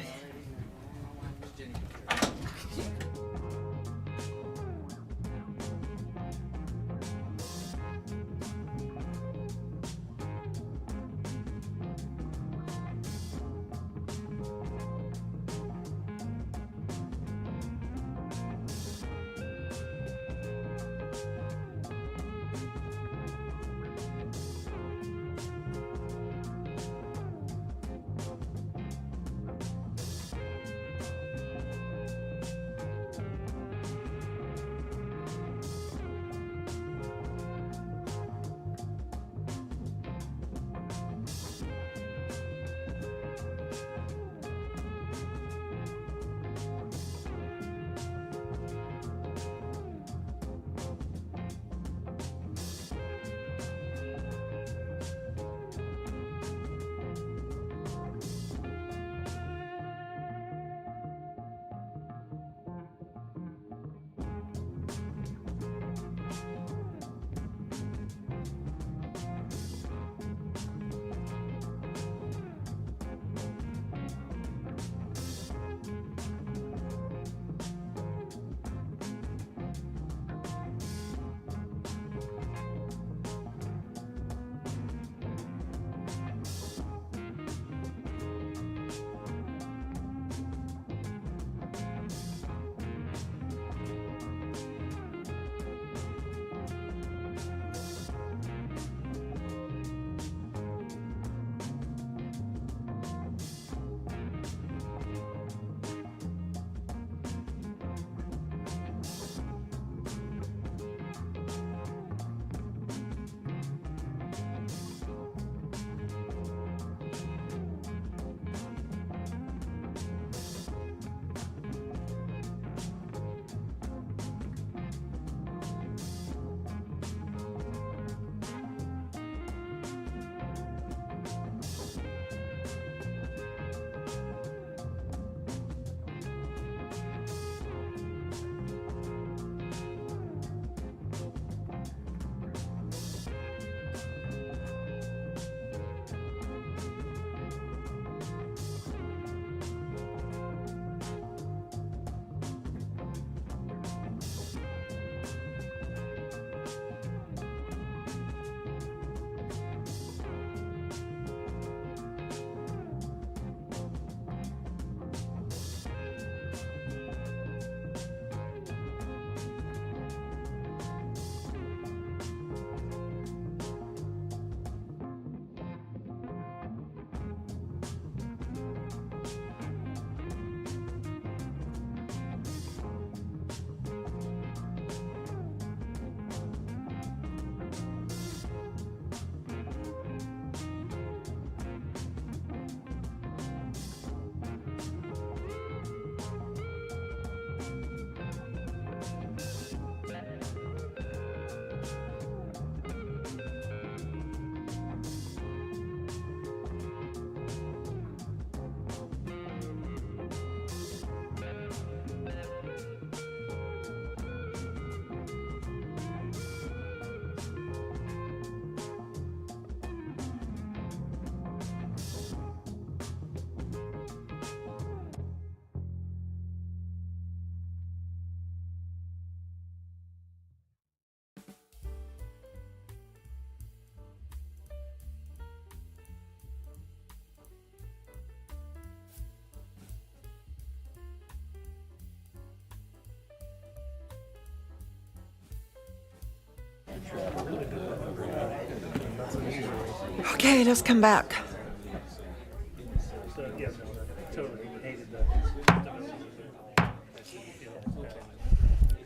Okay, let's come back.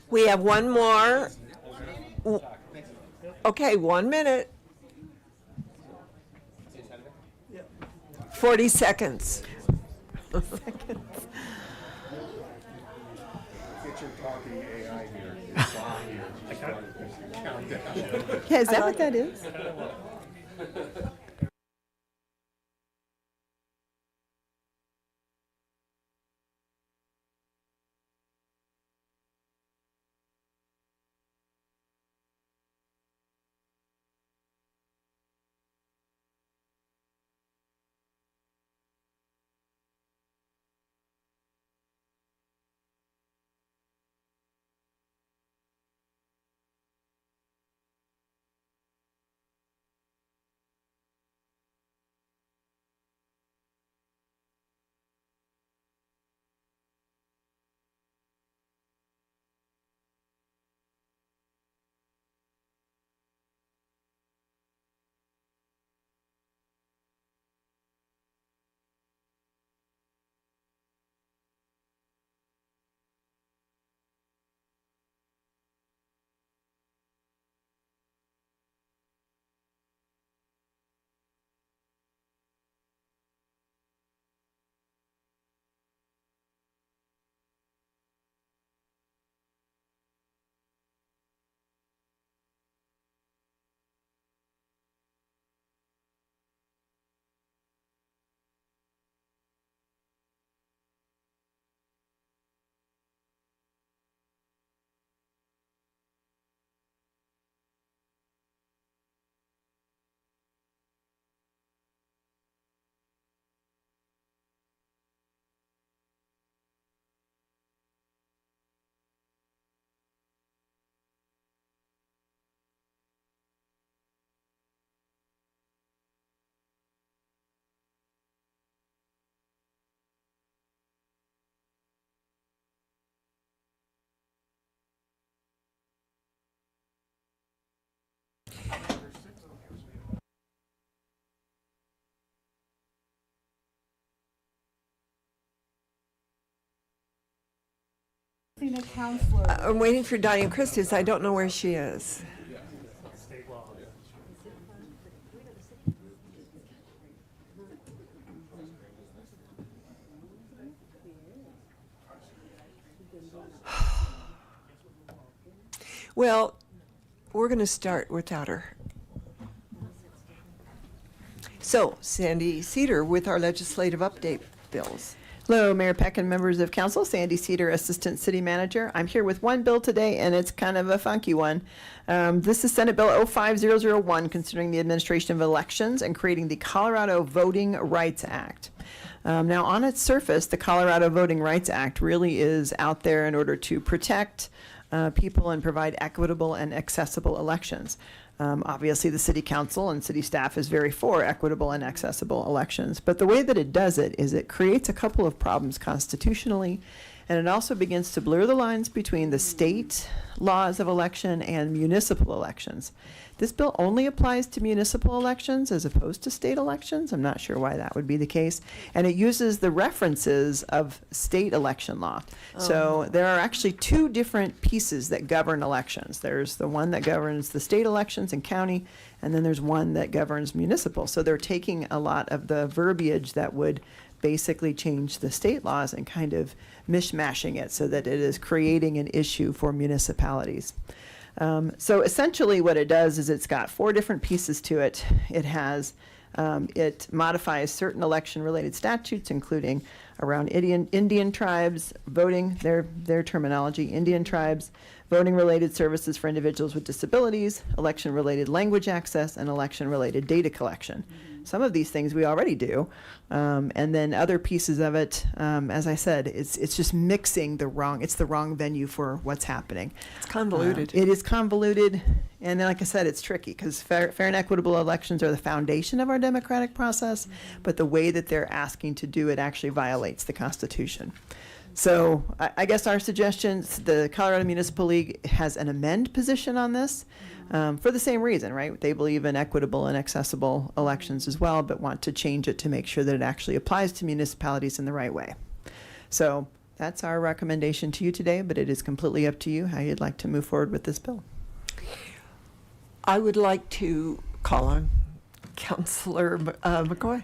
We have one more. Okay, 1 minute. 40 seconds.
Yeah, is that what that is?
I'm waiting for Donnie Christus. I don't know where she is. Well, we're going to start without her. So, Sandy Cedar with our legislative update bills.
Hello, Mayor Peck and members of council. Sandy Cedar, Assistant City Manager. I'm here with one bill today, and it's kind of a funky one. This is Senate Bill 05001, considering the administration of elections and creating the Colorado Voting Rights Act. Now, on its surface, the Colorado Voting Rights Act really is out there in order to protect people and provide equitable and accessible elections. Obviously, the city council and city staff is very for equitable and accessible elections, but the way that it does it is it creates a couple of problems constitutionally, and it also begins to blur the lines between the state laws of election and municipal elections. This bill only applies to municipal elections as opposed to state elections. I'm not sure why that would be the case. And it uses the references of state election law. So there are actually two different pieces that govern elections. There's the one that governs the state elections and county, and then there's one that governs municipal. So they're taking a lot of the verbiage that would basically change the state laws and kind of mishmashing it so that it is creating an issue for municipalities. So essentially what it does is it's got four different pieces to it. It has, it modifies certain election-related statutes, including around Indian tribes, voting, their terminology, Indian tribes, voting-related services for individuals with disabilities, election-related language access, and election-related data collection. Some of these things we already do, and then other pieces of it, as I said, it's just mixing the wrong venue for what's happening.
It's convoluted.
It is convoluted, and then, like I said, it's tricky because fair and equitable elections are the foundation of our democratic process, but the way that they're asking to do it actually violates the Constitution. So I guess our suggestions, the Colorado Municipal League has an amend position on this for the same reason, right? They believe in equitable and accessible elections as well, but want to change it to make sure that it actually applies to municipalities in the right way. So that's our recommendation to you today, but it is completely up to you how you'd like to move forward with this bill.
I would like to call on Councillor McCoy.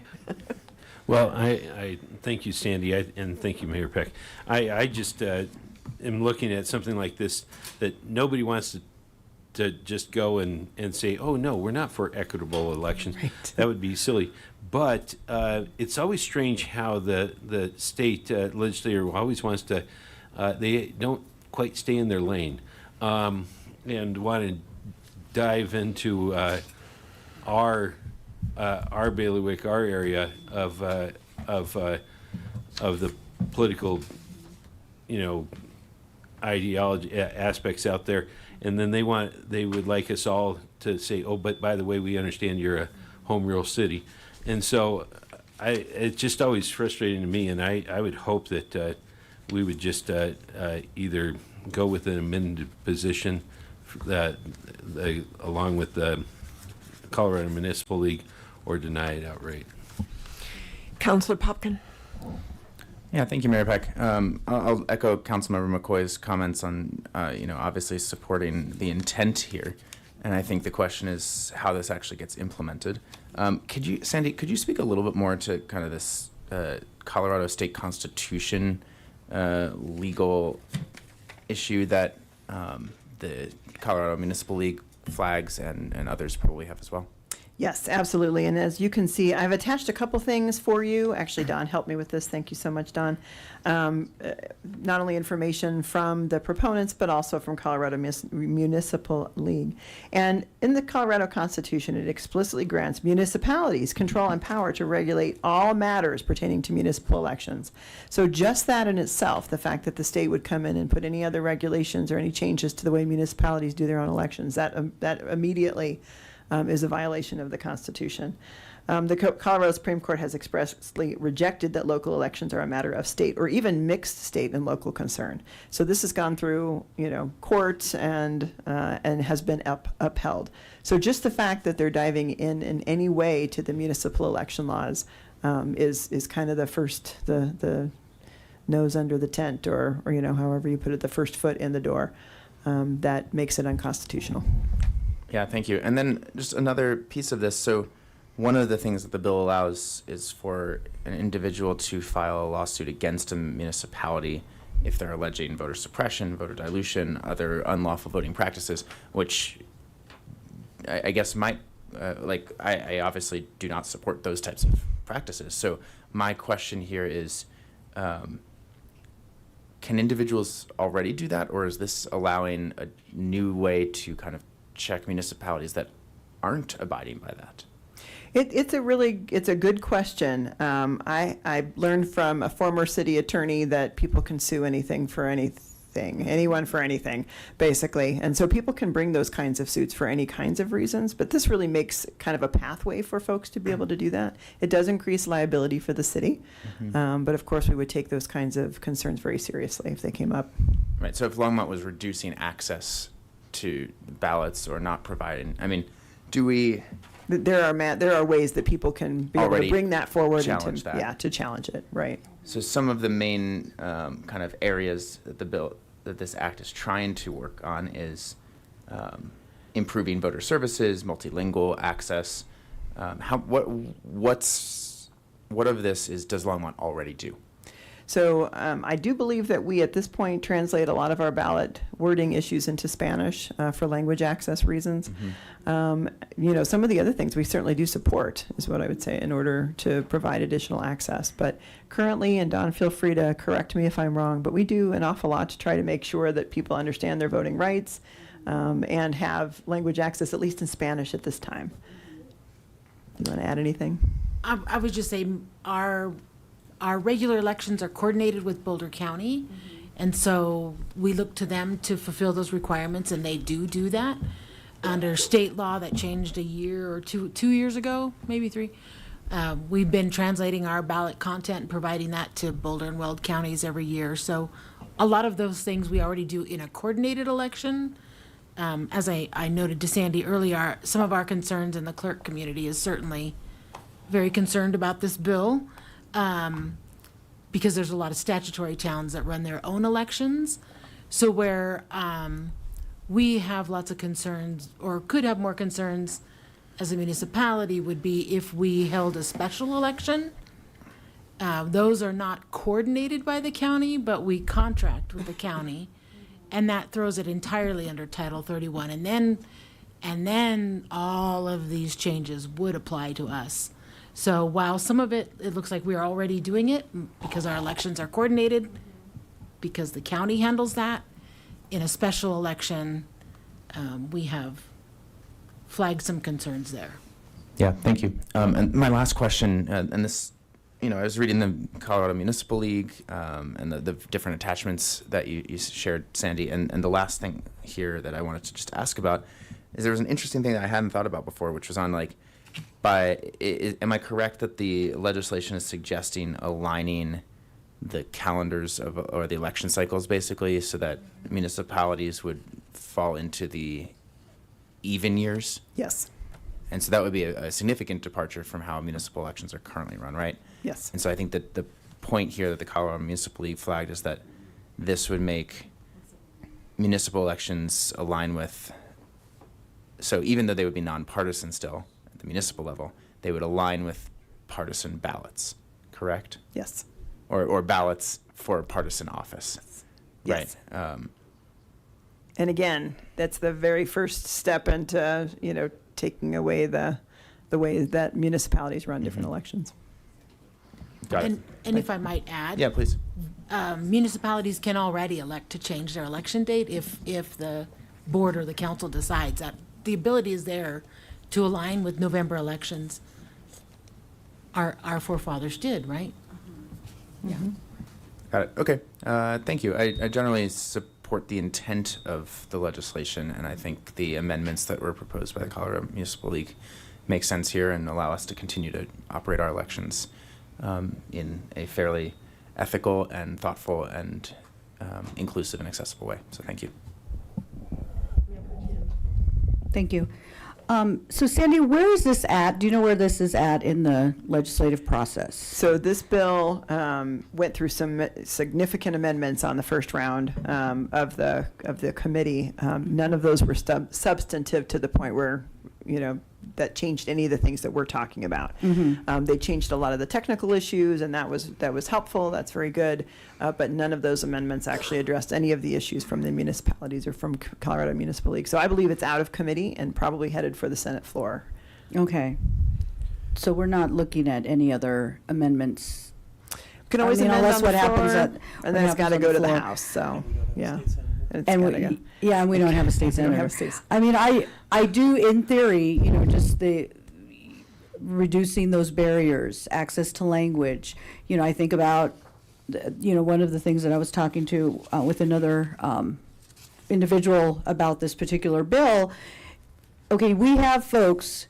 Well, I thank you, Sandy, and thank you, Mayor Peck. I just am looking at something like this that nobody wants to just go and say, oh, no, we're not for equitable elections.
Right.
That would be silly. But it's always strange how the state legislator always wants to, they don't quite stay in their lane and want to dive into our bailiwick, our area of the political, ideology aspects out there, and then they would like us all to say, oh, but by the way, we understand you're a home rule city, and so it's just always frustrating to me, and I would hope that we would just either go with an amended position along with the Colorado Municipal League, or deny it outright.
Councillor Popkin.
Yeah, thank you, Mayor Peck. I'll echo Councilmember McCoy's comments on, obviously supporting the intent here. And I think the question is how this actually gets implemented. Sandy, could you speak a little bit more to kind of this Colorado State Constitution legal issue that the Colorado Municipal League flags and others probably have as well?
Yes, absolutely. And as you can see, I've attached a couple things for you. Actually, Don helped me with this. Thank you so much, Don. Not only information from the proponents, but also from Colorado Municipal League. And in the Colorado Constitution, it explicitly grants municipalities control and power to regulate all matters pertaining to municipal elections. So just that in itself, the fact that the state would come in and put any other regulations or any changes to the way municipalities do their own elections, that immediately is a violation of the Constitution. The Colorado Supreme Court has expressly rejected that local elections are a matter of state or even mixed state and local concern. So this has gone through, courts and has been upheld. So just the fact that they're diving in any way to the municipal election laws is kind of the nose under the tent, or however you put it, the first foot in the door that makes it unconstitutional.
Yeah, thank you. And then just another piece of this. So one of the things that the bill allows is for an individual to file a lawsuit against a municipality if they're alleging voter suppression, voter dilution, other unlawful voting practices, which I guess might, I obviously do not support those types of practices. So my question here is, can individuals already do that, or is this allowing a new way to kind of check municipalities that aren't abiding by that?
It's a good question. I learned from a former city attorney that people can sue anyone for anything, basically. And so people can bring those kinds of suits for any kinds of reasons, but this really makes kind of a pathway for folks to be able to do that. It does increase liability for the city, but of course we would take those kinds of concerns very seriously if they came up.
Right, so if Longmont was reducing access to ballots or not providing, do we?
There are ways that people can be able to bring that forward
challenge that.
Yeah, to challenge it, right.
So some of the main kind of areas that this act is trying to work on is improving voter services, multilingual access. What of this does Longmont already do?
So I do believe that we, at this point, translate a lot of our ballot wording issues into Spanish for language access reasons. Some of the other things we certainly do support, is what I would say, in order to provide additional access. But currently, and Don, feel free to correct me if I'm wrong, but we do an awful lot to try to make sure that people understand their voting rights and have language access, at least in Spanish at this time. You want to add anything?
I would just say our regular elections are coordinated with Boulder County, and so we look to them to fulfill those requirements, and they do that under state law that changed a year or two years ago, maybe 3. We've been translating our ballot content and providing that to Boulder and Weld counties every year. So a lot of those things we already do in a coordinated election. As I noted to Sandy earlier, some of our concerns in the clerk community is certainly very concerned about this bill, because there's a lot of statutory towns that run their own elections. So where we have lots of concerns, or could have more concerns as a municipality, would be if we held a special election. Those are not coordinated by the county, but we contract with the county, and that throws it entirely under Title 31. And then all of these changes would apply to us. So while some of it looks like we are already doing it because our elections are coordinated, because the county handles that, in a special election, we have flagged some concerns there.
Yeah, thank you. And my last question, and this, I was reading the Colorado Municipal League and the different attachments that you shared, Sandy, and the last thing here that I wanted to just ask about is there was an interesting thing that I hadn't thought about before, which was on am I correct that the legislation is suggesting aligning the calendars or the election cycles basically so that municipalities would fall into the even years?
Yes.
And so that would be a significant departure from how municipal elections are currently run, right?
Yes.
And so I think that the point here that the Colorado Municipal League flagged is that this would make municipal elections align with, so even though they would be nonpartisan still at the municipal level, they would align with partisan ballots, correct?
Yes.
Or ballots for a partisan office,
Yes.
right?
And again, that's the very first step into, taking away the way that municipalities run different elections.
Got it.
And if I might add.
Yeah, please.
Municipalities can already elect to change their election date if the board or the council decides that. The ability is there to align with November elections. Our forefathers did, right? Yeah.
Got it. Okay. Thank you. I generally support the intent of the legislation, and I think the amendments that were proposed by the Colorado Municipal League make sense here and allow us to continue to operate our elections in a fairly ethical and thoughtful and inclusive and accessible way. So thank you.
Thank you. So Sandy, where is this at? Do you know where this is at in the legislative process?
So this bill went through some significant amendments on the first round of the committee. None of those were substantive to the point where, that changed any of the things that we're talking about. They changed a lot of the technical issues, and that was helpful. That's very good. But none of those amendments actually addressed any of the issues from the municipalities or from Colorado Municipal League. So I believe it's out of committee and probably headed for the Senate floor.
Okay. So we're not looking at any other amendments.
Can always amend on the
what happens
floor,
at,
and then it's got to go to the House. So yeah.
And we don't have a state senator.
We don't have a state.
I mean, I do in theory, just the reducing those barriers, access to language. I think about, one of the things that I was talking to with another individual about this particular bill. Okay, we have folks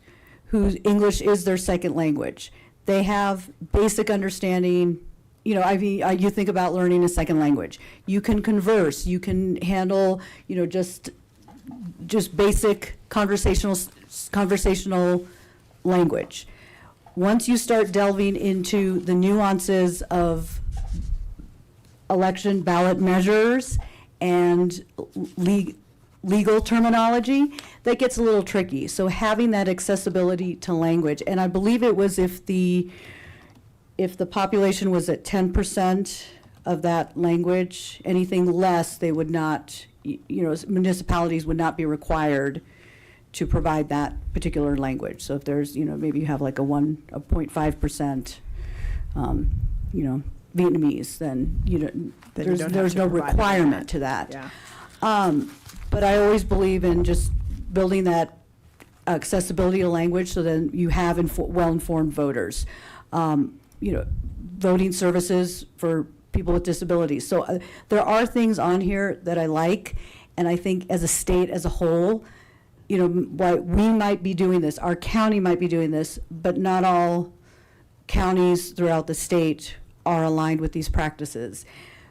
whose English is their second language. They have basic understanding. You think about learning a second language. You can converse. You can handle, just basic conversational language. Once you start delving into the nuances of election ballot measures and legal terminology, that gets a little tricky. So having that accessibility to language, and I believe it was if the population was at 10% of that language, anything less, they would not, municipalities would not be required to provide that particular language. So if there's, maybe you have like a 0.5%, Vietnamese, then, there's no requirement to that.
Yeah.
But I always believe in just building that accessibility to language so then you have well-informed voters. Voting services for people with disabilities. So there are things on here that I like, and I think as a state as a whole, why we might be doing this, our county might be doing this, but not all counties throughout the state are aligned with these practices.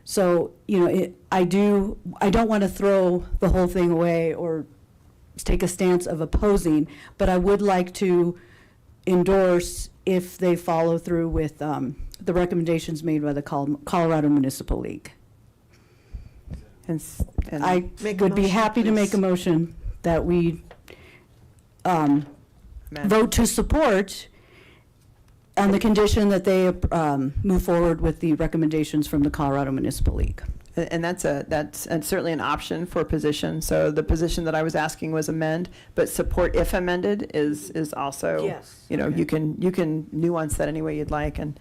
So, you know, I don't want to throw the whole thing away or take a stance of opposing, but I would like to endorse if they follow through with the recommendations made by the Colorado Municipal League.
And
I
Make a
would be
motion,
happy to make a
please.
motion that we vote to support on the condition that they move forward with the recommendations from the Colorado Municipal League.
And that's certainly an option for a position. So the position that I was asking was amend, but support if amended is also,
Yes.
you know, you can nuance that any way you'd like. And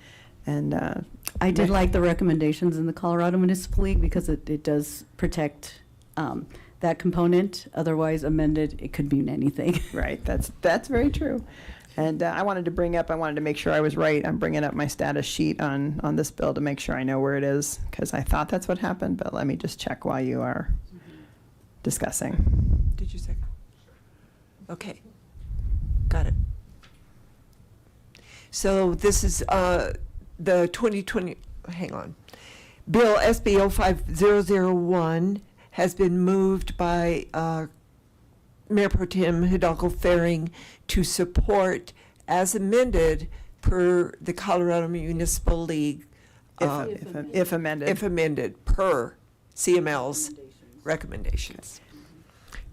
I did like the recommendations in the Colorado Municipal League because it does protect that component. Otherwise, amended, it could mean anything.
right, that's very true. And I wanted to make sure I was right. I'm bringing up my status sheet on this bill to make sure I know where it is, because I thought that's what happened, but let me just check while you are discussing.
Did you second? Okay. Got it. So this is the 2020, hang on. Bill SB 05001 has been moved by Mayor Pro Tem Hidalgo Faring to support as amended per the Colorado Municipal League.
If amended.
If amended, per CML's recommendations.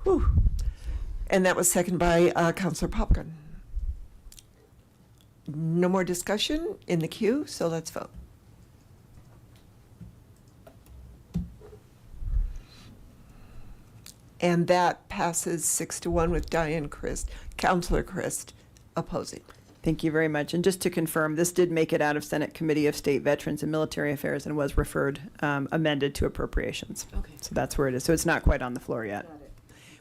Whew. And that was seconded by Councilor Popkin. No more discussion in the queue, so let's vote. And that passes 6-1 with Diane Christ, Councilor Christ, opposing.
Thank you very much. And just to confirm, this did make it out of Senate Committee of State Veterans and Military Affairs and was referred, amended to appropriations.
Okay.
So that's where it is. So it's not quite on the floor yet.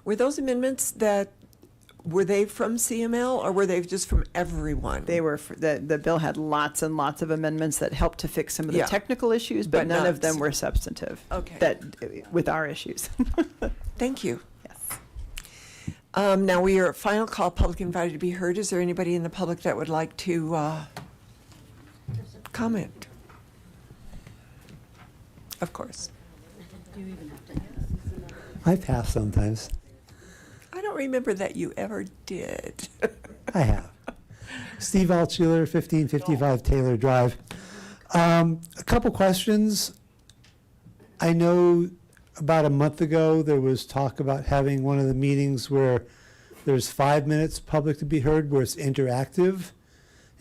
Were those amendments were they from CML or were they just from everyone?
They were, the bill had lots and lots of amendments that helped to fix some of the
Yeah.
technical issues, but
But
none
not
of them were substantive.
Okay.
With our issues.
Thank you.
Yes.
Now we are at final call, public invited to be heard. Is there anybody in the public that would like to comment? Of course.
I pass sometimes.
I don't remember that you ever did.
I have. Steve Altshuler, 1555 Taylor Drive. A couple questions. I know about a month ago there was talk about having one of the meetings where there's 5 minutes public to be heard, where it's interactive,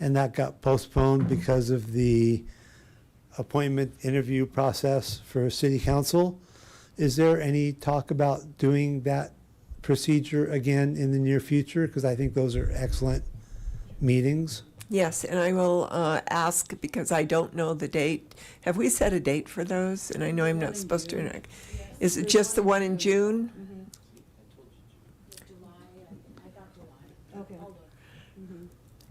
and that got postponed because of the appointment interview process for city council. Is there any talk about doing that procedure again in the near future? Because I think those are excellent meetings.
Yes, and I will ask because I don't know the date. Have we set a date for those? And I know I'm not supposed to. Is it just the one in June?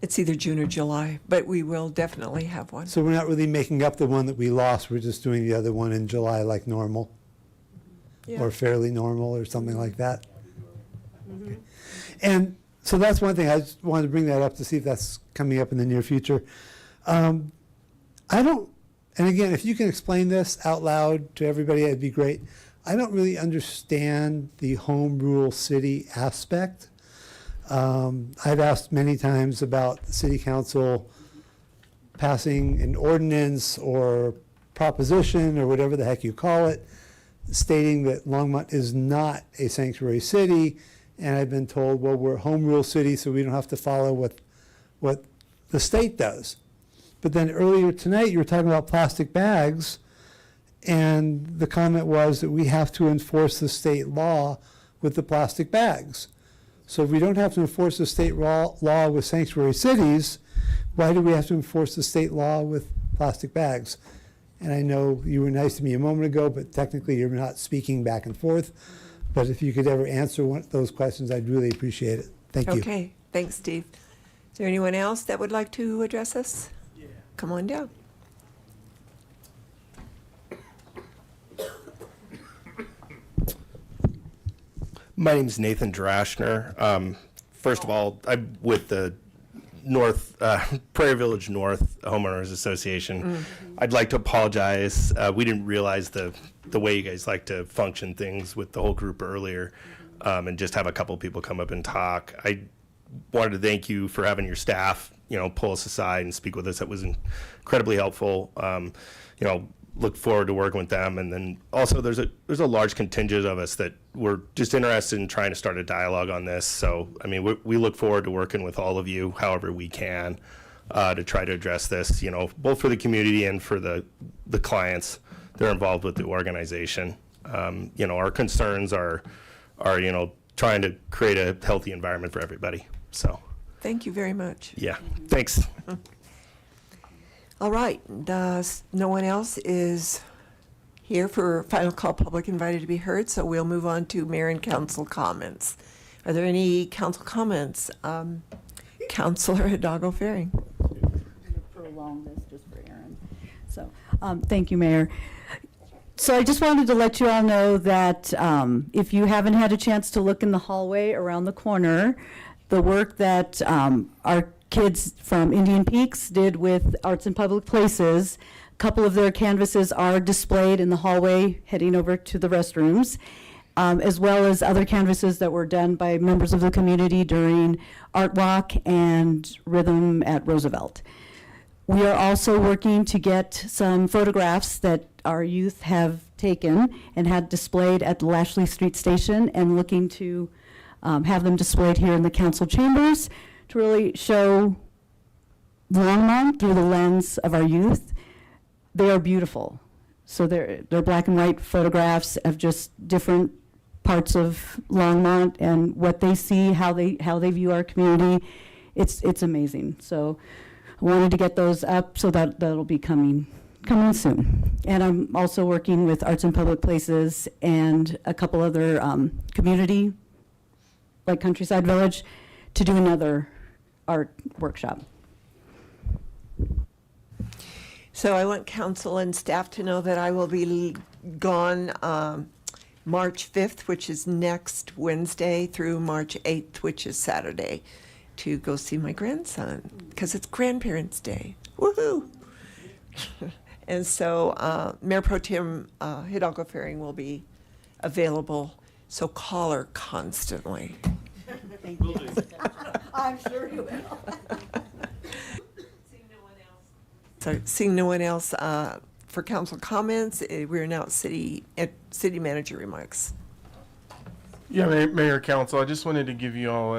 It's either June or July, but we will definitely have one.
So we're not really making up the one that we lost, we're just doing the other one in July like normal?
Yeah.
Or fairly normal or something like that? Okay. And so that's one thing, I just wanted to bring that up to see if that's coming up in the near future. I don't, and again, if you can explain this out loud to everybody, it'd be great. I don't really understand the home rule city aspect. I've asked many times about the city council passing an ordinance or proposition or whatever the heck you call it, stating that Longmont is not a sanctuary city. And I've been told, well, we're a home rule city, so we don't have to follow what the state does. But then earlier tonight, you were talking about plastic bags, and the comment was that we have to enforce the state law with the plastic bags. So if we don't have to enforce the state law with sanctuary cities, why do we have to enforce the state law with plastic bags? And I know you were nice to me a moment ago, but technically you're not speaking back and forth. But if you could ever answer one of those questions, I'd really appreciate it. Thank you.
Okay, thanks, Steve. Is there anyone else that would like to address us? Yeah. Come on down.
My name is Nathan Drashner. First of all, I'm with the
Prairie Village North Homeowners Association. I'd like to apologize. We didn't realize the way you guys like to function things with the whole group earlier, and just have a couple people come up and talk. I wanted to thank you for having your staff, pull us aside and speak with us. That was incredibly helpful. Look forward to working with them. And then also there's a large contingent of us that we're just interested in trying to start a dialogue on this. So, I mean, we look forward to working with all of you however we can to try to address this, both for the community and for the clients that are involved with the organization. Our concerns are trying to create a healthy environment for everybody. So,
Thank you very much.
yeah, thanks.
All right, no one else is here for final call public invited to be heard, so we'll move on to mayor and council comments. Are there any council comments? Councilor Hidalgo Faring.
Prolong this just for Aaron. So, thank you, Mayor. So I just wanted to let you all know that if you haven't had a chance to look in the hallway around the corner, the work that our kids from Indian Peaks did with Arts and Public Places, a couple of their canvases are displayed in the hallway heading over to the restrooms, as well as other canvases that were done by members of the community during Art Walk and Rhythm at Roosevelt. We are also working to get some photographs that our youth have taken and had displayed at the Lashley Street Station, and looking to have them displayed here in the council chambers to really show Longmont through the lens of our youth. They are beautiful. So they're black and white photographs of just different parts of Longmont and what they see, how they view our community. It's amazing. So I wanted to get those up, so that'll be coming soon. And I'm also working with Arts and Public Places and a couple other community, like Countryside Village, to do another art workshop.
So I want council and staff to know that I will be gone March 5th, which is next Wednesday, through March 8th, which is Saturday, to go see my grandson, because it's Grandparents' Day. Woohoo! And so Mayor Pro Tem Hidalgo Faring will be available, so call her constantly.
Thank you. I'm sure you will.
So seeing no one else for council comments, we're now at city manager remarks.
Yeah, Mayor, Council, I just wanted to give you all,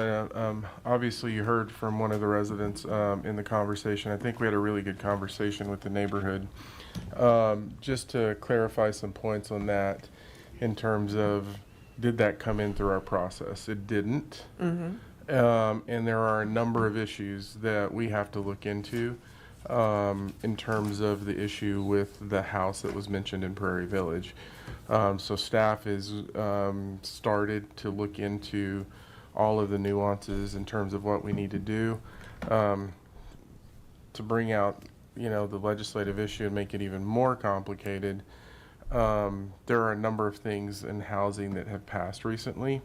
obviously you heard from one of the residents in the conversation. I think we had a really good conversation with the neighborhood. Just to clarify some points on that in terms of, did that come in through our process? It didn't. And there are a number of issues that we have to look into in terms of the issue with the house that was mentioned in Prairie Village. So staff has started to look into all of the nuances in terms of what we need to do to bring out, the legislative issue and make it even more complicated. There are a number of things in housing that have passed recently.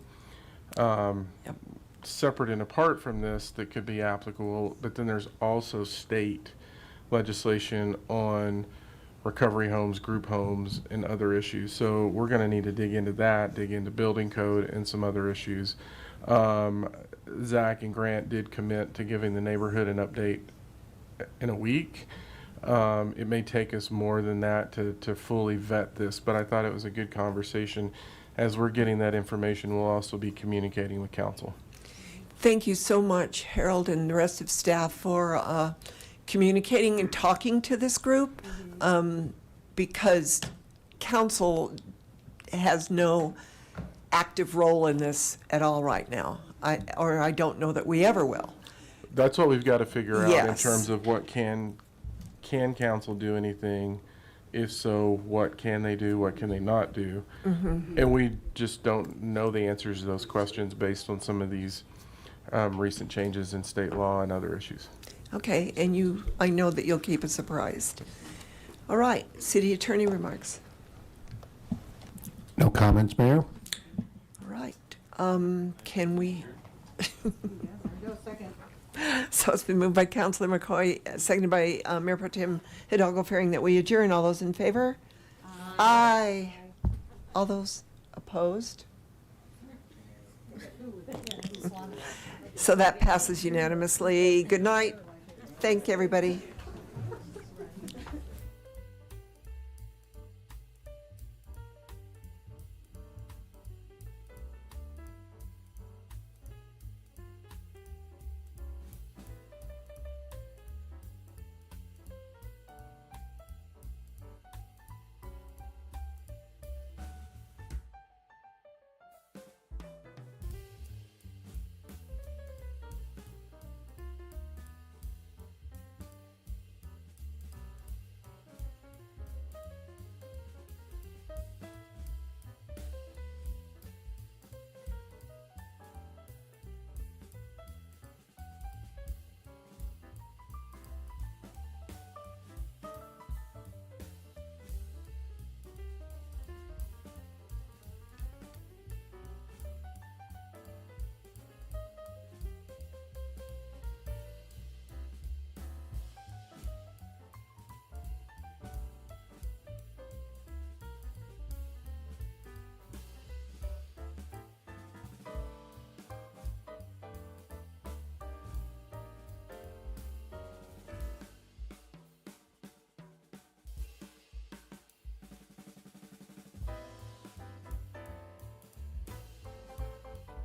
Separate and apart from this that could be applicable, but then there's also state legislation on recovery homes, group homes, and other issues. So we're going to need to dig into that, dig into building code and some other issues. Zach and Grant did commit to giving the neighborhood an update in a week. It may take us more than that to fully vet this, but I thought it was a good conversation. As we're getting that information, we'll also be communicating with council.
Thank you so much, Harold and the rest of staff, for communicating and talking to this group, because council has no active role in this at all right now. I don't know that we ever will.
That's what we've got to figure out in
Yes.
terms of what can council do anything? If so, what can they do? What can they not do? And we just don't know the answers to those questions based on some of these recent changes in state law and other issues.
Okay, and I know that you'll keep us apprised. All right, city attorney remarks.
No comments, Mayor?
All right, can we? So it's been moved by Councilor McCoy, seconded by Mayor Pro Tem Hidalgo Faring that we adjourn. All those in favor? Aye. All those opposed? So that passes unanimously. Good night. Thank everybody.